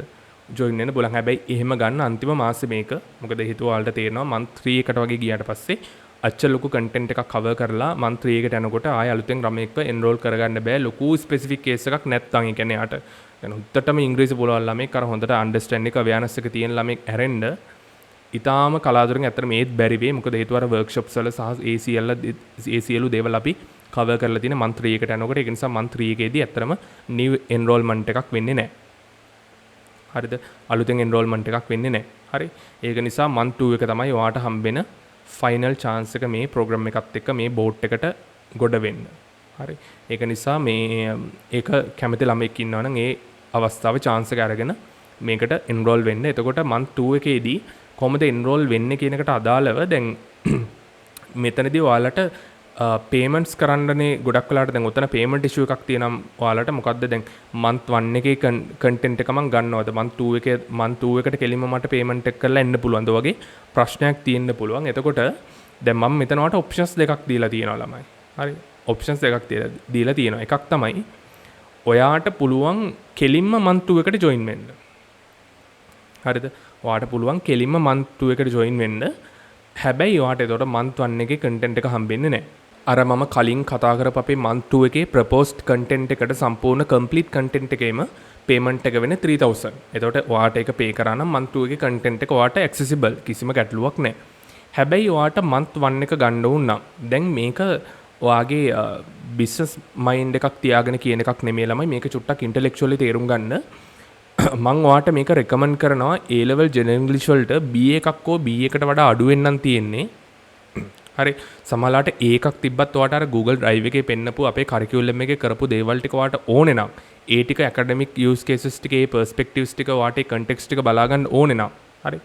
join වෙන්න පුළුවන්. හැබැයි එහෙම ගන්න අන්තිම මාසෙ මේක. මොකද හේතුව ඔයාලට තේරෙනවා month 3 එකට වගේ ගියාට පස්සේ අච්චර ලොකු content එකක් cover කරලා month 3 එකට යනකොට ආය අලුතෙන් ළමයෙක්ව enroll කරගන්න බෑ. ලොකු specific case එකක් නැත්තම්. ඒ කියන්නේ යාට يعني උත්තරටම ඉංග්‍රීසි පුළුවන් ළමයෙක් අර හොඳට understand එක awareness එක තියෙන ළමයෙක් ඇරෙන්න ඊටාම කලාතුරකින් ඇත්තට මේත් බැරි වෙයි. මොකද හේතුව අර workshops වල සහ ACL දේවල් අපි cover කරලා තියෙන month 3 එකට යනකොට ඒක නිසා month 3 එකේදී ඇත්තටම new enrollment එකක් වෙන්නේ නැහැ. හරිද? අලුතෙන් enrollment එකක් වෙන්නේ නැහැ. හරි. ඒක නිසා month 2 එක තමයි ඔයාට හම්බෙන final chance එක මේ program එකත් එක්ක මේ board එකට ගොඩ වෙන්න. හරි. ඒක නිසා මේ ඒක කැමති ළමෙක් ඉන්නවා නම් ඒ අවස්ථාවේ chance එක අරගෙන මේකට enroll වෙන්න. එතකොට month 2 එකේදී කොහොමද enroll වෙන්නේ කියන එකට අදාළව දැන් මෙතනදී ඔයාලට payments කරන්නනේ ගොඩක් වෙලාට දැන් උතන payment issue එකක් තියෙනම් ඔයාලට මොකද්ද දැන් month 1 එකේ content එක මම ගන්නවද month 2 එකට කෙලින්ම මට payment එක කරලා එන්න පුළුවන්ද වගේ ප්‍රශ්නයක් තියෙන්න පුළුවන්. එතකොට දැන් මම මෙතන ඔයාලට options දෙකක් දීලා තියෙනවා ළමයි. හරි. options දෙකක් දීලා තියෙනවා. එකක් තමයි ඔයාට පුළුවන් කෙලින්ම month 2 එකට join වෙන්න. හරිද? ඔයාට පුළුවන් කෙලින්ම month 2 එකට join වෙන්න. හැබැයි ඔයාට එතකොට month 1 එකේ content එක හම්බෙන්නේ නැහැ. අර මම කලින් කතා කරපු අපේ month 2 එකේ proposed content එකට සම්පූර්ණ complete content එකේම payment එක වෙන්නේ 3000. එතකොට ඔයාට ඒක pay කරා නම් month 2 එකේ content එක ඔයාට accessible කිසිම ගැටලුවක් නැහැ. හැබැයි ඔයාට month 1 එක ගන්න ඕන නම් දැන් මේක ඔයාගේ business mind එකක් තියාගෙන කියන එකක් නෙමෙයි ළමයි. මේක චුට්ටක් intellectually තේරුම් ගන්න. මම ඔයාට මේක recommend කරනවා A level general English වලට B එකක් හෝ B එකට වඩා අඩු වෙන්නම් තියෙන්නේ. හරි. සමහරලාට A එකක් තිබ්බත් ඔයාට අර Google Drive එකේ පෙන්නපු අපේ curriculum එකේ කරපු දේවල් ටික ඔයාට ඕනේ නම් ඒ ටික academic use cases ටික ඒ perspectives ටික ඔයාට ඒ context ටික බලා ගන්න ඕනේ නම් හරි.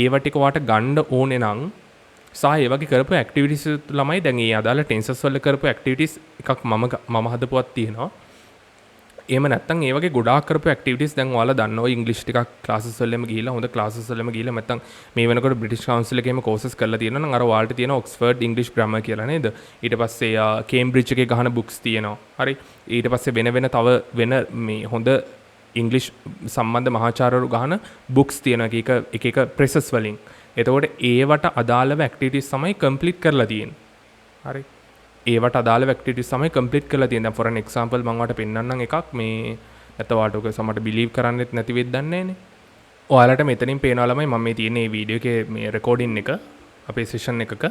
ඒව ටික ඔයාට ගන්න ඕනේ නම් සහ ඒ වගේ කරපු activities ළමයි දැන් ඒ අදාළ tenses වල කරපු activities එකක් මම හදපුවක් තියෙනවා. එහෙම නැත්නම් ඒ වගේ ගොඩාක් කරපු activities දැන් ඔයාලා දන්නවා ඉංග්‍රීසි ටිකක් classes වලම ගිහිල්ලා හොඳ classes වලම ගිහිල්ලා නැත්නම් මේ වෙනකොට British Council එකේම courses කරලා තියෙනවා නම් අර ඔයාලට තියෙන Oxford English Grammar කියලා නේද? ඊට පස්සේ Cambridge එකේ ගහන books තියෙනවා. හරි. ඊට පස්සේ වෙන තව වෙන මේ හොඳ English සම්බන්ධ මහාචාර්යවරු ගහන books තියෙනවා එක presses වලින්. එතකොට ඒවට අදාළව activities තමයි complete කරලා තියෙන්නේ. හරි. ඒවට අදාළ activities තමයි complete කරලා තියෙන්නේ. දැන් for an example මම ඔයාලට පෙන්නන්නම් එකක් මේ නැත්නම් ඔයාලට ඔක සමහරට believe කරන්නෙත් නැති වෙද්ද දන්නේ නැහනේ. ඔයාලට මෙතනින් පේනවා ළමයි මම මේ තියෙන මේ වීඩියෝ එකේ මේ recording එක අපේ session එකක.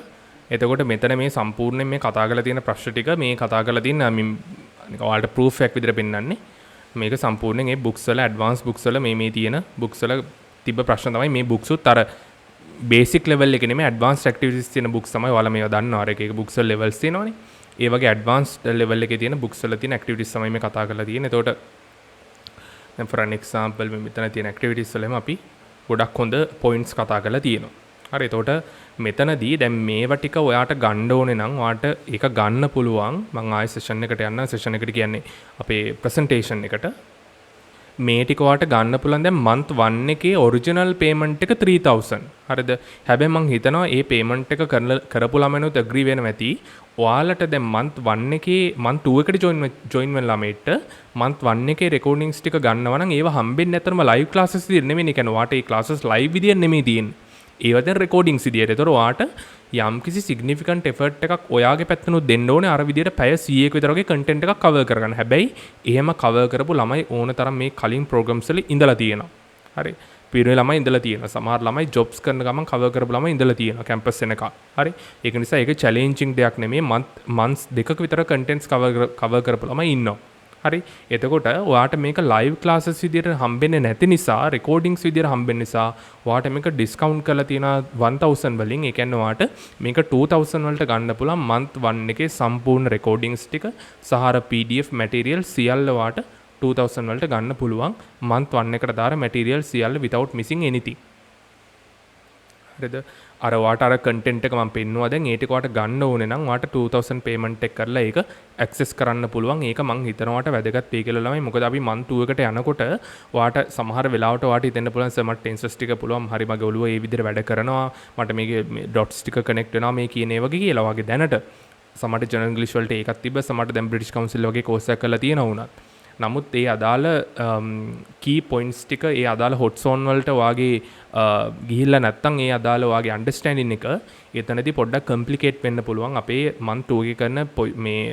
එතකොට මෙතන මේ සම්පූර්ණයෙන් මේ කතා කරලා තියෙන ප්‍රශ්න ටික මේ කතා කරලා තියෙන මම ඔයාලට proof එකක් විදිහට පෙන්නන්නේ. මේක සම්පූර්ණයෙන් මේ books වල advanced books වල මේ තියෙන books වල තිබ්බ ප්‍රශ්න තමයි මේ books උත් අර basic level එකේ නෙමෙයි advanced activities තියෙන books තමයි ඔයාලා මේවා දන්නවා. අර එක books වල levels තියෙනවනේ. ඒ වගේ advanced level එකේ තියෙන books වල තියෙන activities තමයි මේ කතා කරලා තියෙන්නේ. එතකොට දැන් for an example මේ මෙතන තියෙන activities වලම අපි ගොඩක් හොඳ points කතා කරලා තියෙනවා. හරි. එතකොට මෙතනදී දැන් මේවා ටික ඔයාට ගන්න ඕනේ නම් ඔයාට ඒක ගන්න පුළුවන්. මම ආයෙ session එකට යන්න. session එකට කියන්නේ අපේ presentation එකට. මේ ටික ඔයාට ගන්න පුළුවන් දැන් month 1 එකේ original payment එක 3000. හරිද? හැබැයි මම හිතනවා මේ payment එක කරපු ළමයිනුත් agree වෙනවා ඇති. ඔයාලට දැන් month 1 එකේ month 2 එකට join වෙන ළමයිට month 1 එකේ recordings ටික ගන්නවා නම් ඒව හම්බෙන්නේ නැතරම live classes විදියට නෙමෙයි. කියන්නේ ඔයාට මේ classes live විදියට නෙමෙයි තියෙන්නේ. ඒවා දැන් recordings විදියට. ඒතර ඔයාට යම්කිසි significant effort එකක් ඔයාගේ පැත්තනොත් දෙන්න ඕනේ අර විදියට පැය 100ක විතර වගේ content එකක් cover කරගන්න. හැබැයි එහෙම cover කරපු ළමයි ඕන තරම් මේ කලින් programs වල ඉඳලා තියෙනවා. හරි. පිරිමි ළමයි ඉඳලා තියෙනවා. සමහර ළමයි ජොබ්ස් කරන ගමන් කවර් කරපු ළමයි ඉඳලා තියෙනවා කැම්පස් එනකල්. හරි. ඒක නිසා ඒක චැලෙන්ජින් දෙයක් නෙමෙයි. මන්ත්ස් දෙකක විතර කන්ටෙන්ට්ස් කවර් කරපු ළමයි ඉන්නවා. හරි. එතකොට ඔයාට මේක ලයිව් ක්ලාසස් විදියට හම්බෙන්නේ නැති නිසා, රෙකෝඩින්ග්ස් විදියට හම්බෙන්න නිසා ඔයාට මේක ඩිස්කවුන්ට් කරලා තියෙනවා 1000 වලින්. ඒ කියන්නේ ඔයාට මේක 2000 වලට ගන්න පුළුවන් month 1 එකේ සම්පූර්ණ රෙකෝඩින්ග්ස් ටික සහ PDF මැටීරියල් සියල්ල ඔයාට 2000 වලට ගන්න පුළුවන් month 1 එකට දාර මැටීරියල් සියල්ල without missing anything. හරිද? අර ඔයාට අර කන්ටෙන්ට් එක මම පෙන්නුවා දැන් ඒ ටික ඔයාට ගන්න ඕනේ නම් ඔයාට 2000 පේමන්ට් එක කරලා ඒක ඇක්සස් කරන්න පුළුවන්. ඒක මං හිතනවා ඔයාට වැදගත් වෙයි කියලා ළමයි. මොකද අපි month 2 එකට යනකොට ඔයාට සමහර වෙලාවට ඔයාට හිතෙන්න පුළුවන් සර් මට ටෙන්සස් ටික පුළුවන් හරි මගේ ඔළුව ඒ විදිහට වැඩ කරනවා. මට මේකේ ඩොට්ස් ටික කනෙක්ට් වෙනවා මේ කියන ඒ වගේ කියලා වගේ දැනට සමහරට ජර්නල් ඉංග්‍රීසි වලට ඒකක් තිබ්බ සමහරට දැන් බ්‍රිටිෂ් කවුන්සිල් වගේ කෝස් එකක් කරලා තියෙනවා වුණත්. නමුත් ඒ අදාළ කී පොයින්ට්ස් ටික ඒ අදාළ හොට් සෝන් වලට වාගේ ගිහිල්ලා නැත්තම් ඒ අදාළ වාගේ අන්ඩර්ස්ටෑන්ඩින් එක එතනදී පොඩ්ඩක් කම්ප්ලිකේට් වෙන්න පුළුවන් අපේ month 2 එකේ කරන මේ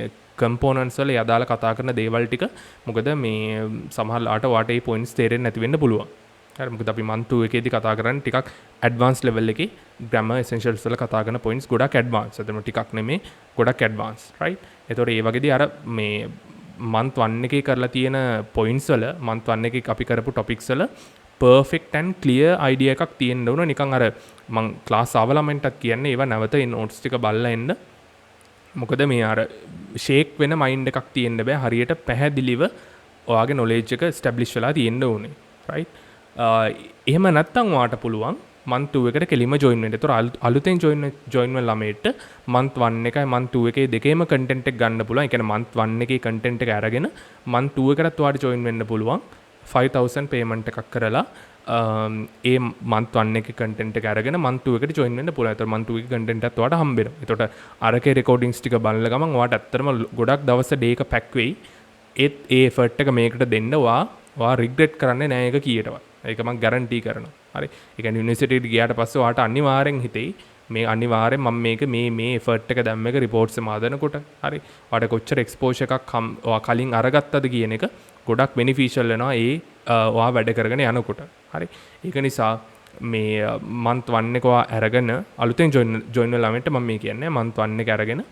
කම්පෝනන්ට්ස් වල ඒ අදාළ කතා කරන දේවල් ටික. මොකද මේ සමහරලාට වාට ඒ පොයින්ට්ස් තේරෙන්නේ නැති වෙන්න පුළුවන්. හරි. මොකද අපි month 2 එකේදී කතා කරන්නේ ටිකක් ඇඩ්වාන්ස් ලෙවල් එකේ grammar essentials වල කතා කරන points ගොඩක් ඇඩ්වාන්ස්. එතන ටිකක් නෙමෙයි ගොඩක් ඇඩ්වාන්ස්. right. ඒතකොට ඒ වගේදී අර මේ month 1 එකේ කරලා තියෙන points වල month 1 එකේ අපි කරපු topics වල perfect and clear idea එකක් තියෙන්න ඕන. නිකන් අර මං class ආවලමෙන්ටත් කියන්නේ ඒවා නැවත ඒ notes ටික බලලා එන්න. මොකද මේ අර shake වෙන mind එකක් තියෙන්න බෑ. හරියට පැහැදිලිව ඔයාගේ knowledge එක establish වෙලා තියෙන්න ඕනේ. right. එහෙම නැත්තම් ඔයාට පුළුවන් month 2 එකට කෙලිම join වෙන්න. ඒතර අලුතෙන් join වෙන ළමයට month 1 එකයි month 2 එකේ දෙකේම content එක ගන්න පුළුවන්. ඒ කියන්නේ month 1 එකේ content එක අරගෙන month 2 එකටත් ඔයාට join වෙන්න පුළුවන්. 5000 payment එකක් කරලා ඒ month 1 එකේ content එක අරගෙන month 2 එකට join වෙන්න පුළුවන්. ඒතර month 2 එකේ content එකත් ඔයාට හම්බ වෙනවා. ඒතකොට අරකේ recordings ටික බලන ගමන් ඔයාට ඇත්තටම ගොඩක් දවස් day එක pack වෙයි. ඒ effort එක මේකට දෙන්න ඔයා regret කරන්නේ නැහැ ඒක කීයටවත්. ඒක මම guarantee කරනවා. හරි. ඒ කියන්නේ යුනිවර්සිටි එකට ගියාට පස්සේ ඔයාට අනිවාර්යෙන් හිතෙයි මේ අනිවාර්යෙන් මම මේක මේ effort එක දැම්ම එක reports එක මාදනකොට හරි. ඔයාට කොච්චර exposure එකක් ඔයා කලින් අරගත්තද කියන එක ගොඩක් beneficial වෙනවා ඒ ඔයා වැඩ කරගෙන යනකොට. හරි. ඒක නිසා මේ month 1 එක ඔයා අරගෙන අලුතෙන් join වෙන ළමයින්ට මම මේ කියන්නේ month 1 එක අරගෙන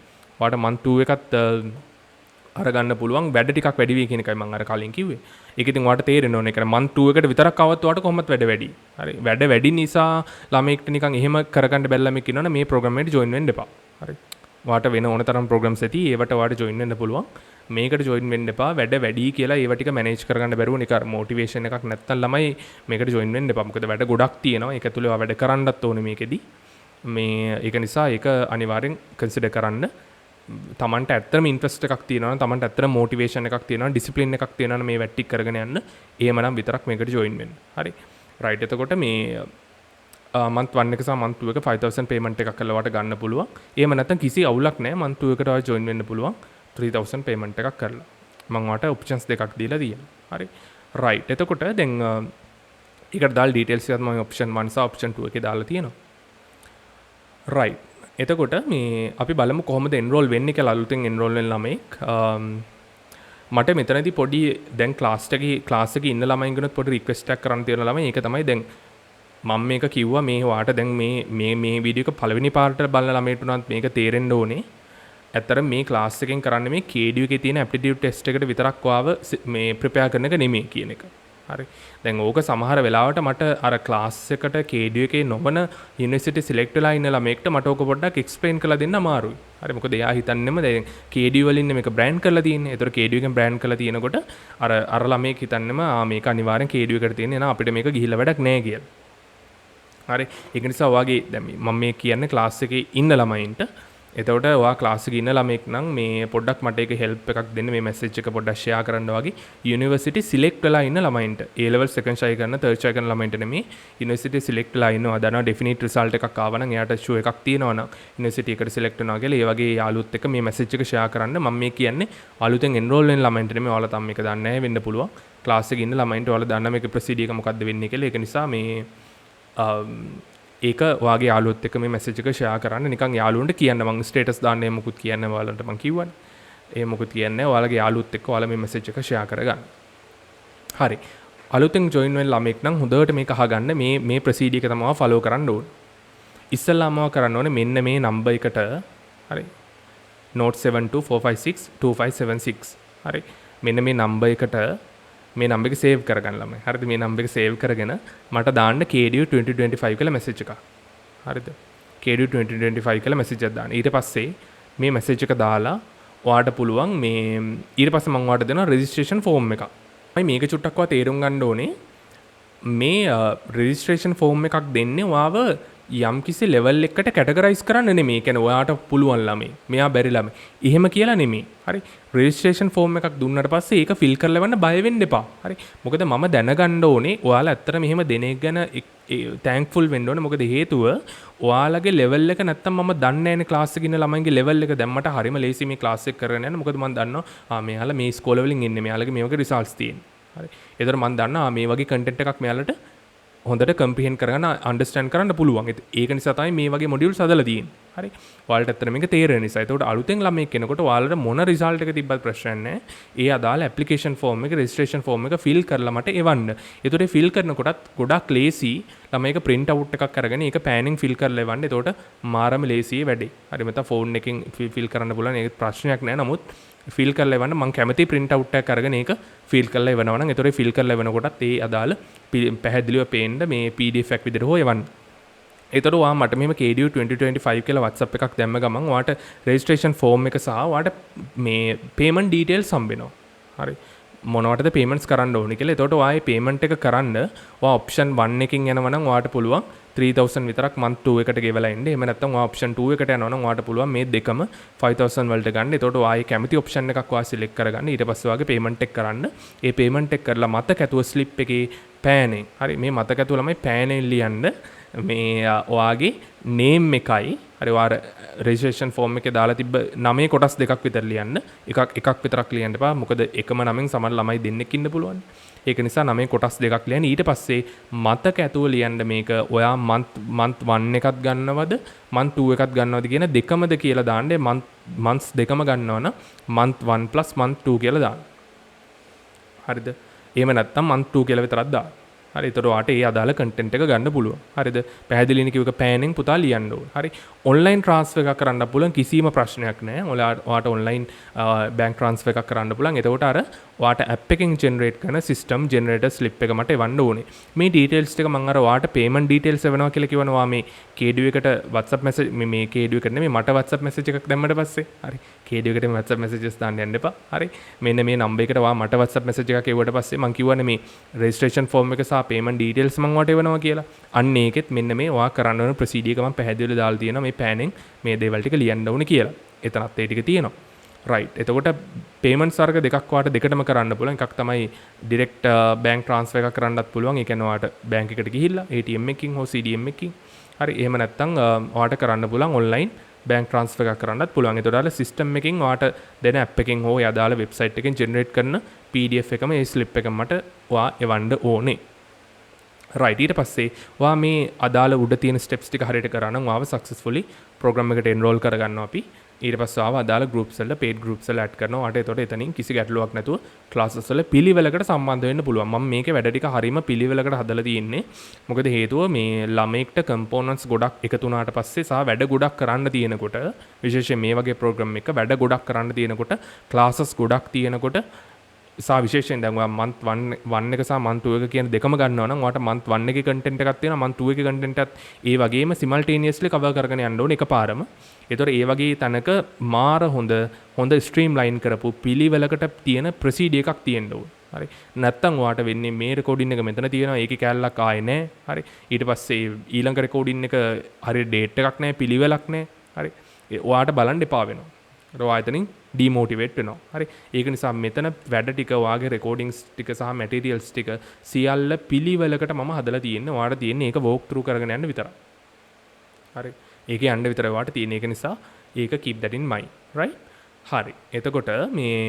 ඔයාට month 2 එකත් අරගන්න පුළුවන් වැඩ ටිකක් වැඩි වෙයි කියන එකයි මම අර කලින් කිව්වේ. ඒක ඉතින් ඔයාලට තේරෙන්න ඕනේ. ඒක month 2 එකට විතරක් આવත් ඔයාලට කොහොමද වැඩ වැඩි. හරි. වැඩ වැඩි නිසා ළමෙක්ට නිකන් එහෙම කරගන්න බැරි ළමෙක් ඉන්නවනේ මේ ප්‍රෝග්‍රෑම් එකට join වෙන්න එපා. හරි. ඔයාලට වෙන ඕන තරම් ප්‍රෝග්‍රෑම්ස් ඇති. ඒවට ඔයාලට join වෙන්න පුළුවන්. මේකට join වෙන්න එපා. වැඩ වැඩි කියලා ඒව ටික manage කරගන්න බැරුව නිකන් motivation එකක් නැත්තම් ළමයි මේකට join වෙන්න එපා. මොකද වැඩ ගොඩක් තියෙනවා. ඒක ඇතුලේ ඔයා වැඩ කරන්නත් ඕනේ මේකෙදි. මේ ඒක නිසා ඒක අනිවාර්යෙන් consider කරන්න. තමන්ට ඇත්තම ඉන්ට්‍රස්ට් එකක් තියෙනවා තමන්ට ඇත්තම මොටිවේෂන් එකක් තියෙනවා ඩිසිප්ලින් එකක් තියෙනවා මේ වැට්ටි කරගෙන යන්න එහෙමනම් විතරක් මේකට ජොයින් වෙන්න. හරි. රයිට්. එතකොට මේ month 1 එක සහ month 2 එක 5000 payment එකක් කරලා වට ගන්න පුළුවන්. එහෙම නැත්නම් කිසි අවුලක් නැහැ. month 2 එකට ඔයා ජොයින් වෙන්න පුළුවන් 3000 payment එකක් කරලා. මම ඔයාට options දෙකක් දීලා තියෙනවා. හරි. රයිට්. එතකොට දැන් ඒකට දාලා details එකත් මම option 1 සහ option 2 එකේ දාලා තියෙනවා. රයිට්. එතකොට මේ අපි බලමු කොහොමද එන්රෝල් වෙන්නේ කියලා අලුතෙන් එන්රෝල් වෙන ළමෙක්. මට මෙතනදී පොඩි දැන් ක්ලාස් එකේ ඉන්න ළමයින්ගෙනුත් පොඩි රික්වෙස්ට් එකක් කරන්න තියෙන ළමයි. ඒක තමයි දැන් මම මේක කිව්වා මේ වාට දැන් මේ වීඩියෝ එක පළවෙනි පාර්ට් එක බලන ළමයට උනත් මේක තේරෙන්න ඕනේ. ඇත්තට මේ ක්ලාස් එකෙන් කරන්නේ මේ KDU එකේ තියෙන ඇප්ටිටියුඩ් ටෙස්ට් එකට විතරක් වාව මේ ප්‍රිපෙයාර් කරන එක නෙමෙයි කියන එක. හරි. දැන් ඕක සමහර වෙලාවට මට අර ක්ලාස් එකට KDU එකේ නොවන යුනිවර්සිටි සිලෙක්ට් වෙලා ඉන්න ළමෙක්ට මට ඕක පොඩ්ඩක් එක්ස්ප්ලেইন කරලා දෙන්න අමාරුයි. හරි. මොකද එයා හිතන්නේම දැන් KDU වලින් මේක බ්‍රෑන්ඩ් කරලා තියෙන්නේ. ඒතර KDU එකෙන් බ්‍රෑන්ඩ් කරලා තියෙනකොට අර ළමෙක් හිතන්නේම මේක අනිවාර්යෙන් KDU එකට තියෙන්නේ නා අපිට මේක ගිහිල්ලා වැඩක් නැහැ කියලා. හරි. ඒක නිසා ඔයාගේ දැන් මම මේ කියන්නේ ක්ලාස් එකේ ඉන්න ළමයින්ට එතකොට ඔයා ක්ලාස් එකේ ඉන්න ළමෙක් නම් මේ පොඩ්ඩක් මට ඒක හෙල්ප් එකක් දෙන්න මේ මැසේජ් එක පොඩ්ඩක් ෂෙයා කරන්න වගේ යුනිවර්සිටි සිලෙක්ට් වෙලා ඉන්න ළමයින්ට A level second try කරන third try කරන ළමයින්ට නෙමෙයි යුනිවර්සිටි සිලෙක්ට් වෙලා ඉන්නවා දන්නවා ඩෙෆිනිට් රිසල්ට් එකක් ආවා නම් එයාට ෂෝ එකක් තියෙනවා නම් යුනිවර්සිටි එකට සිලෙක්ට් වෙනවා කියලා ඒ වගේ යාළුවොත් එක්ක මේ මැසේජ් එක ෂෙයා කරන්න මම මේ කියන්නේ අලුතෙන් එන්රෝල් වෙන ළමයින්ට නෙමෙයි ඔයාලා තාම මේක දන්නේ නැහැ වෙන්න පුළුවන් ක්ලාස් එකේ ඉන්න ළමයින්ට ඔයාලා දන්න මේක ප්‍රොසීඩියර් එක මොකක්ද වෙන්නේ කියලා ඒක නිසා මේ ඒක ඔයාගේ යාළුවොත් එක්ක මේ මැසේජ් එක ෂෙයා කරන්න නිකන් යාළුවන්ට කියන්න මම ස්ටේටස් දාන්නේ මොකුත් කියන්න ඔයාලන්ට මම කිව්වනේ. ඒ මොකුත් කියන්නේ ඔයාලගේ යාළුවොත් එක්ක ඔයාලා මේ මැසේජ් එක ෂෙයා කරගන්න. හරි. අලුතෙන් ජොයින් වෙන ළමෙක් නම් හොඳට මේක අහගන්න මේ ප්‍රොසීඩියර් එක තමයි ෆලෝ කරන්න ඕනේ. ඉස්සෙල්ලාම කරන්න ඕනේ මෙන්න මේ නම්බර් එකට හරි 07245625576 හරි මෙන්න මේ නම්බර් එකට මේ නම්බර් එක සේව් කරගන්න ළමයි. හරිද? මේ නම්බර් එක සේව් කරගෙන මට දාන්න KDU 2025 කියලා මැසේජ් එකක්. හරිද? KDU 2025 කියලා මැසේජ් එකක් දාන්න. ඊට පස්සේ මේ මැසේජ් එක දාලා ඔයාට පුළුවන් මේ ඊට පස්සේ මම ඔයාට දෙනවා රෙජිස්ට්‍රේෂන් ෆෝම් එකක්. මම මේක චුට්ටක්වත් තේරුම් ගන්න ඕනේ. මේ රෙජිස්ට්‍රේෂන් ෆෝම් එකක් දෙන්නේ ඔයාව යම් කිසි ලෙවල් එකකට කැටගරයිස් කරන්න නෙමෙයි. කියන්නේ ඔයාට පුළුවන් ළමයි, මෙයා බැරි ළමයි. එහෙම කියලා නෙමෙයි. හරි. රෙජිස්ට්‍රේෂන් ෆෝම් එකක් දුන්නාට පස්සේ ඒක ෆිල් කරලා ලවන්න බය වෙන්න එපා. හරි. මොකද මම දැනගන්න ඕනේ ඔයාලා ඇත්තට මෙහෙම දෙන එක ගැන තැන්ක්ෆුල් වෙන්න ඕනේ. මොකද හේතුව ඔයාලගේ ලෙවල් එක නැත්තම් මම දන්නේ නැහැනේ ක්ලාස් එකේ ඉන්න ළමයින්ගේ ලෙවල් එක දැම්මට හරිම ලේසි මේ ක්ලාස් එක කරගෙන යන්න. මොකද මම දන්නවා මෙයාලා මේ ස්කෝල වලින් එන්නේ. මෙයාලගේ මේ වගේ රිසල්ට්ස් තියෙන්නේ. හරි. ඒතර මම දන්නවා මේ වගේ කන්ටෙන්ට් එකක් මෙයාලට හොඳට කම්ප්‍රිහෙන්ඩ් කරගන්න අන්ඩර්ස්ටෑන්ඩ් කරන්න පුළුවන්. ඒක නිසා තමයි මේ වගේ මොඩියුල්ස් හදලා තියෙන්නේ. හරි. ඔයාලට ඇත්තට මේක තේරෙන නිසා. ඒකට අලුතෙන් ළමයෙක් කෙනෙකුට ඔයාලට මොන රිසල්ට් එක තිබ්බත් ප්‍රශ්නයක් නැහැ. ඒ අදාළ ඇප්ලිකේෂන් ෆෝම් එක, රෙජිස්ට්‍රේෂන් ෆෝම් එක ෆිල් කරලා මට එවන්න. ඒතකොට ෆිල් කරනකොටත් ගොඩක් ලේසි. ළමයික print out එකක් අරගෙන ඒක පෑනින් ෆිල් කරලා එවන්න. ඒතකොට මාරම ලේසියි වැඩේ. හරි. මත ෆෝන් එකෙන් ෆිල් කරන්න පුළුවන්. ඒක ප්‍රශ්නයක් නෑ. නමුත් ෆිල් කරලා එවන්න මම කැමති print out එකක් අරගෙන ඒක ෆිල් කරලා එවනවා නම් ඒතකොට ෆිල් කරලා එවනකොටත් ඒ අදාළ පැහැදිලිව පේන්න මේ PDF එකක් විදිහට හොය එවන්න. ඒතකොට ඔයා මට මෙහෙම KDU 2025 කියලා WhatsApp එකක් දැම්ම ගමන් ඔයාට registration form එක සහ ඔයාට මේ payment details හම්බෙනවා. හරි. මොනවටද payments කරන්න ඕනේ කියලා. ඒතකොට ඔයා මේ payment එක කරන්න ඔයා option 1 එකකින් යනවා නම් ඔයාට පුළුවන් 3000 විතරක් month 2 එකට ගෙවලා ඉන්න. එහෙම නැත්නම් ඔයා option 2 එකට යනවා නම් ඔයාට පුළුවන් මේ දෙකම 5000 වලට ගන්න. ඒතකොට ඔයා කැමති option එකක් ඔයා select කරගන්න. ඊට පස්සේ ඔයාගේ payment එක කරන්න. ඒ payment එක කරලා මතක ඇතුව slip එකේ පෑනෙන්. හරි මේ මතක ඇතුව ළමයි පෑනෙන් ලියන්න මේ ඔයාගේ name එකයි හරි ඔයා registration form එකේ දාලා තිබ්බ නමේ කොටස් දෙකක් විතර ලියන්න. එකක් විතරක් ලියන්න එපා. මොකද එකම නමෙන් සමහර ළමයි දෙන්නෙක් ඉන්න පුළුවන්. ඒක නිසා නමේ කොටස් දෙකක් ලියන්න. ඊට පස්සේ මතක ඇතුව ලියන්න මේක ඔයා month 1 එකක් ගන්නවද month 2 එකක් ගන්නවද කියන දෙකමද කියලා දාන්න. months දෙකම ගන්නවනම් month 1 plus month 2 කියලා දාන්න. හරිද? එහෙම නැත්නම් month 2 කියලා විතරක් දාන්න. හරි. ඒතර ඔයාට ඒ අදාළ කන්ටෙන්ට් එක ගන්න පුළුවන්. හරිද? පැහැදිලිනේ කිව්වක පෑනෙන් පුතා ලියන්න ඕන. හරි. ඔන්ලයින් ට්‍රාන්ස්ෆර් එකක් කරන්න පුළුවන් කිසිම ප්‍රශ්නයක් නැහැ. ඔයාට ඔන්ලයින් බැංක් ට්‍රාන්ස්ෆර් එකක් කරන්න පුළුවන්. එතකොට අර ඔයාට ඇප් එකෙන් ජෙනරේට් කරන සිස්ටම් ජෙනරේටර් ස්ලිප් එක මට එවන්න ඕනේ. මේ ඩීටේල්ස් ටික මම අර ඔයාට පේමන්ට් ඩීටේල්ස් එවනවා කියලා කිව්වනවා මේ KDU එකට WhatsApp message මේ KDU එකට නෙමෙයි මට WhatsApp message එකක් දැම්මට පස්සේ. හරි. KDU එකට WhatsApp messages දාන්න යන්න එපා. හරි. මෙන්න මේ නම්බර් එකට ඔයා මට WhatsApp message එකක් එවුවට පස්සේ මම කිව්වනේ මේ registration form එක සහ payment details මම ඔයාට එවනවා කියලා. අන්න ඒකෙත් මෙන්න මේ ඔයා කරන්න ඕන ප්‍රොසීඩියර් එක මම පැහැදිලිව දාලා තියෙනවා මේ පෑනෙන් මේ දේවල් ටික ලියන්න ඕනේ කියලා. එතනත් ඒ ටික තියෙනවා. රයිට්. එතකොට payments වර්ග දෙකක් ඔයාට දෙකටම කරන්න පුළුවන්. එකක් තමයි direct bank transfer එකක් කරන්නත් පුළුවන්. ඒ කියන්නේ ඔයාට bank එකට ගිහිල්ලා ATM එකකින් හෝ CDM එකකින්. හරි. එහෙම නැත්නම් ඔයාට කරන්න පුළුවන් online bank transfer එකක් කරන්නත් පුළුවන්. ඒතකොට අර system එකකින් ඔයාට දෙන app එකකින් හෝ යදාලා website එකකින් generate කරන PDF එකම ඒ slip එක මට ඔයා එවන්න ඕනේ. රයිට්. ඊට පස්සේ ඔයා මේ අදාළ උඩ තියෙන ස්ටෙප්ස් ටික හරියට කරා නම් ඔයාව සක්සස්ෆුලි ප්‍රෝග්‍රෑම් එකට එන්රෝල් කරගන්නවා අපි. ඊට පස්සේ ආව අදාළ groups වල paid groups වල add කරනවා. ඔයාට එතකොට එතනින් කිසි ගැටලුවක් නැතුව classes වල පිළිවෙලකට සම්බන්ධ වෙන්න පුළුවන්. මම මේකේ වැඩ ටික හරීම පිළිවෙලකට හදලා තියෙන්නේ. මොකද හේතුව මේ ළමයෙක්ට components ගොඩක් එකතු වුණාට පස්සේ සහ වැඩ ගොඩක් කරන්න තියෙනකොට විශේෂයෙන් මේ වගේ program එක වැඩ ගොඩක් කරන්න තියෙනකොට classes ගොඩක් තියෙනකොට සා විශේෂයෙන් දැන් ඔයා month 1 එක සහ month 2 එක කියන දෙකම ගන්නවා නම් ඔයාට month 1 එකේ content එකක් තියෙනවා month 2 එකේ content එකත් ඒ වගේම simultaneously cover කරගෙන යන්න ඕනේ එකපාරම. ඒතකොට ඒ වගේ තැනක මාර හොඳ streamline කරපු පිළිවෙලකට තියෙන procedure එකක් තියෙන්න ඕනේ. හරි. නැත්තම් ඔයාට වෙන්නේ මේ recording එක මෙතන තියෙනවා ඒකේ කැලලක් ආයේ නැහැ. හරි. ඊට පස්සේ ඊළඟ recording එක හරිය date එකක් නැහැ පිළිවෙලක් නැහැ. හරි. ඔයාට බලන්න එපා වෙනවා. ඔයා එතනින් ඩිමෝටිවේට් වෙනවා. හරි. ඒක නිසා මෙතන වැඩ ටික වාගේ රෙකෝඩින්ග්ස් ටික සහ මැටීරියල්ස් ටික සියල්ල පිළිවෙලකට මම හදලා තියෙන්නේ. ඔයාට තියෙන්නේ ඒක වෝක් ත්‍රූ කරගෙන යන්න විතරයි. හරි. ඒකේ යන්න විතරයි ඔයාට තියෙන්නේ. ඒක නිසා ඒක keep that in mind. right? හරි. එතකොට මේ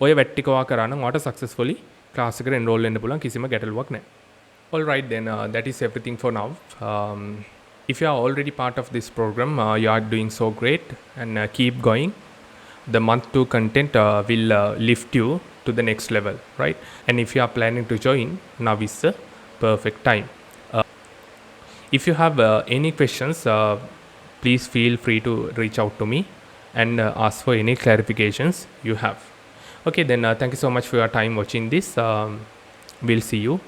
ඔය වැඩ ටික ඔයා කරා නම් ඔයාට successfully class එකට enroll වෙන්න පුළුවන් කිසිම ගැටලුවක් නැහැ. all right then that is everything for now. If you are already part of this program, you are doing so great and keep going. The month 2 content will lift you to the next level, right? And if you are planning to join, now is the perfect time. If you have any questions, please feel free to reach out to me and ask for any clarifications you have. Okay, then thank you so much for your time watching this. We'll see you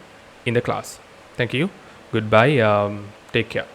in the class. Thank you. Goodbye. Take care.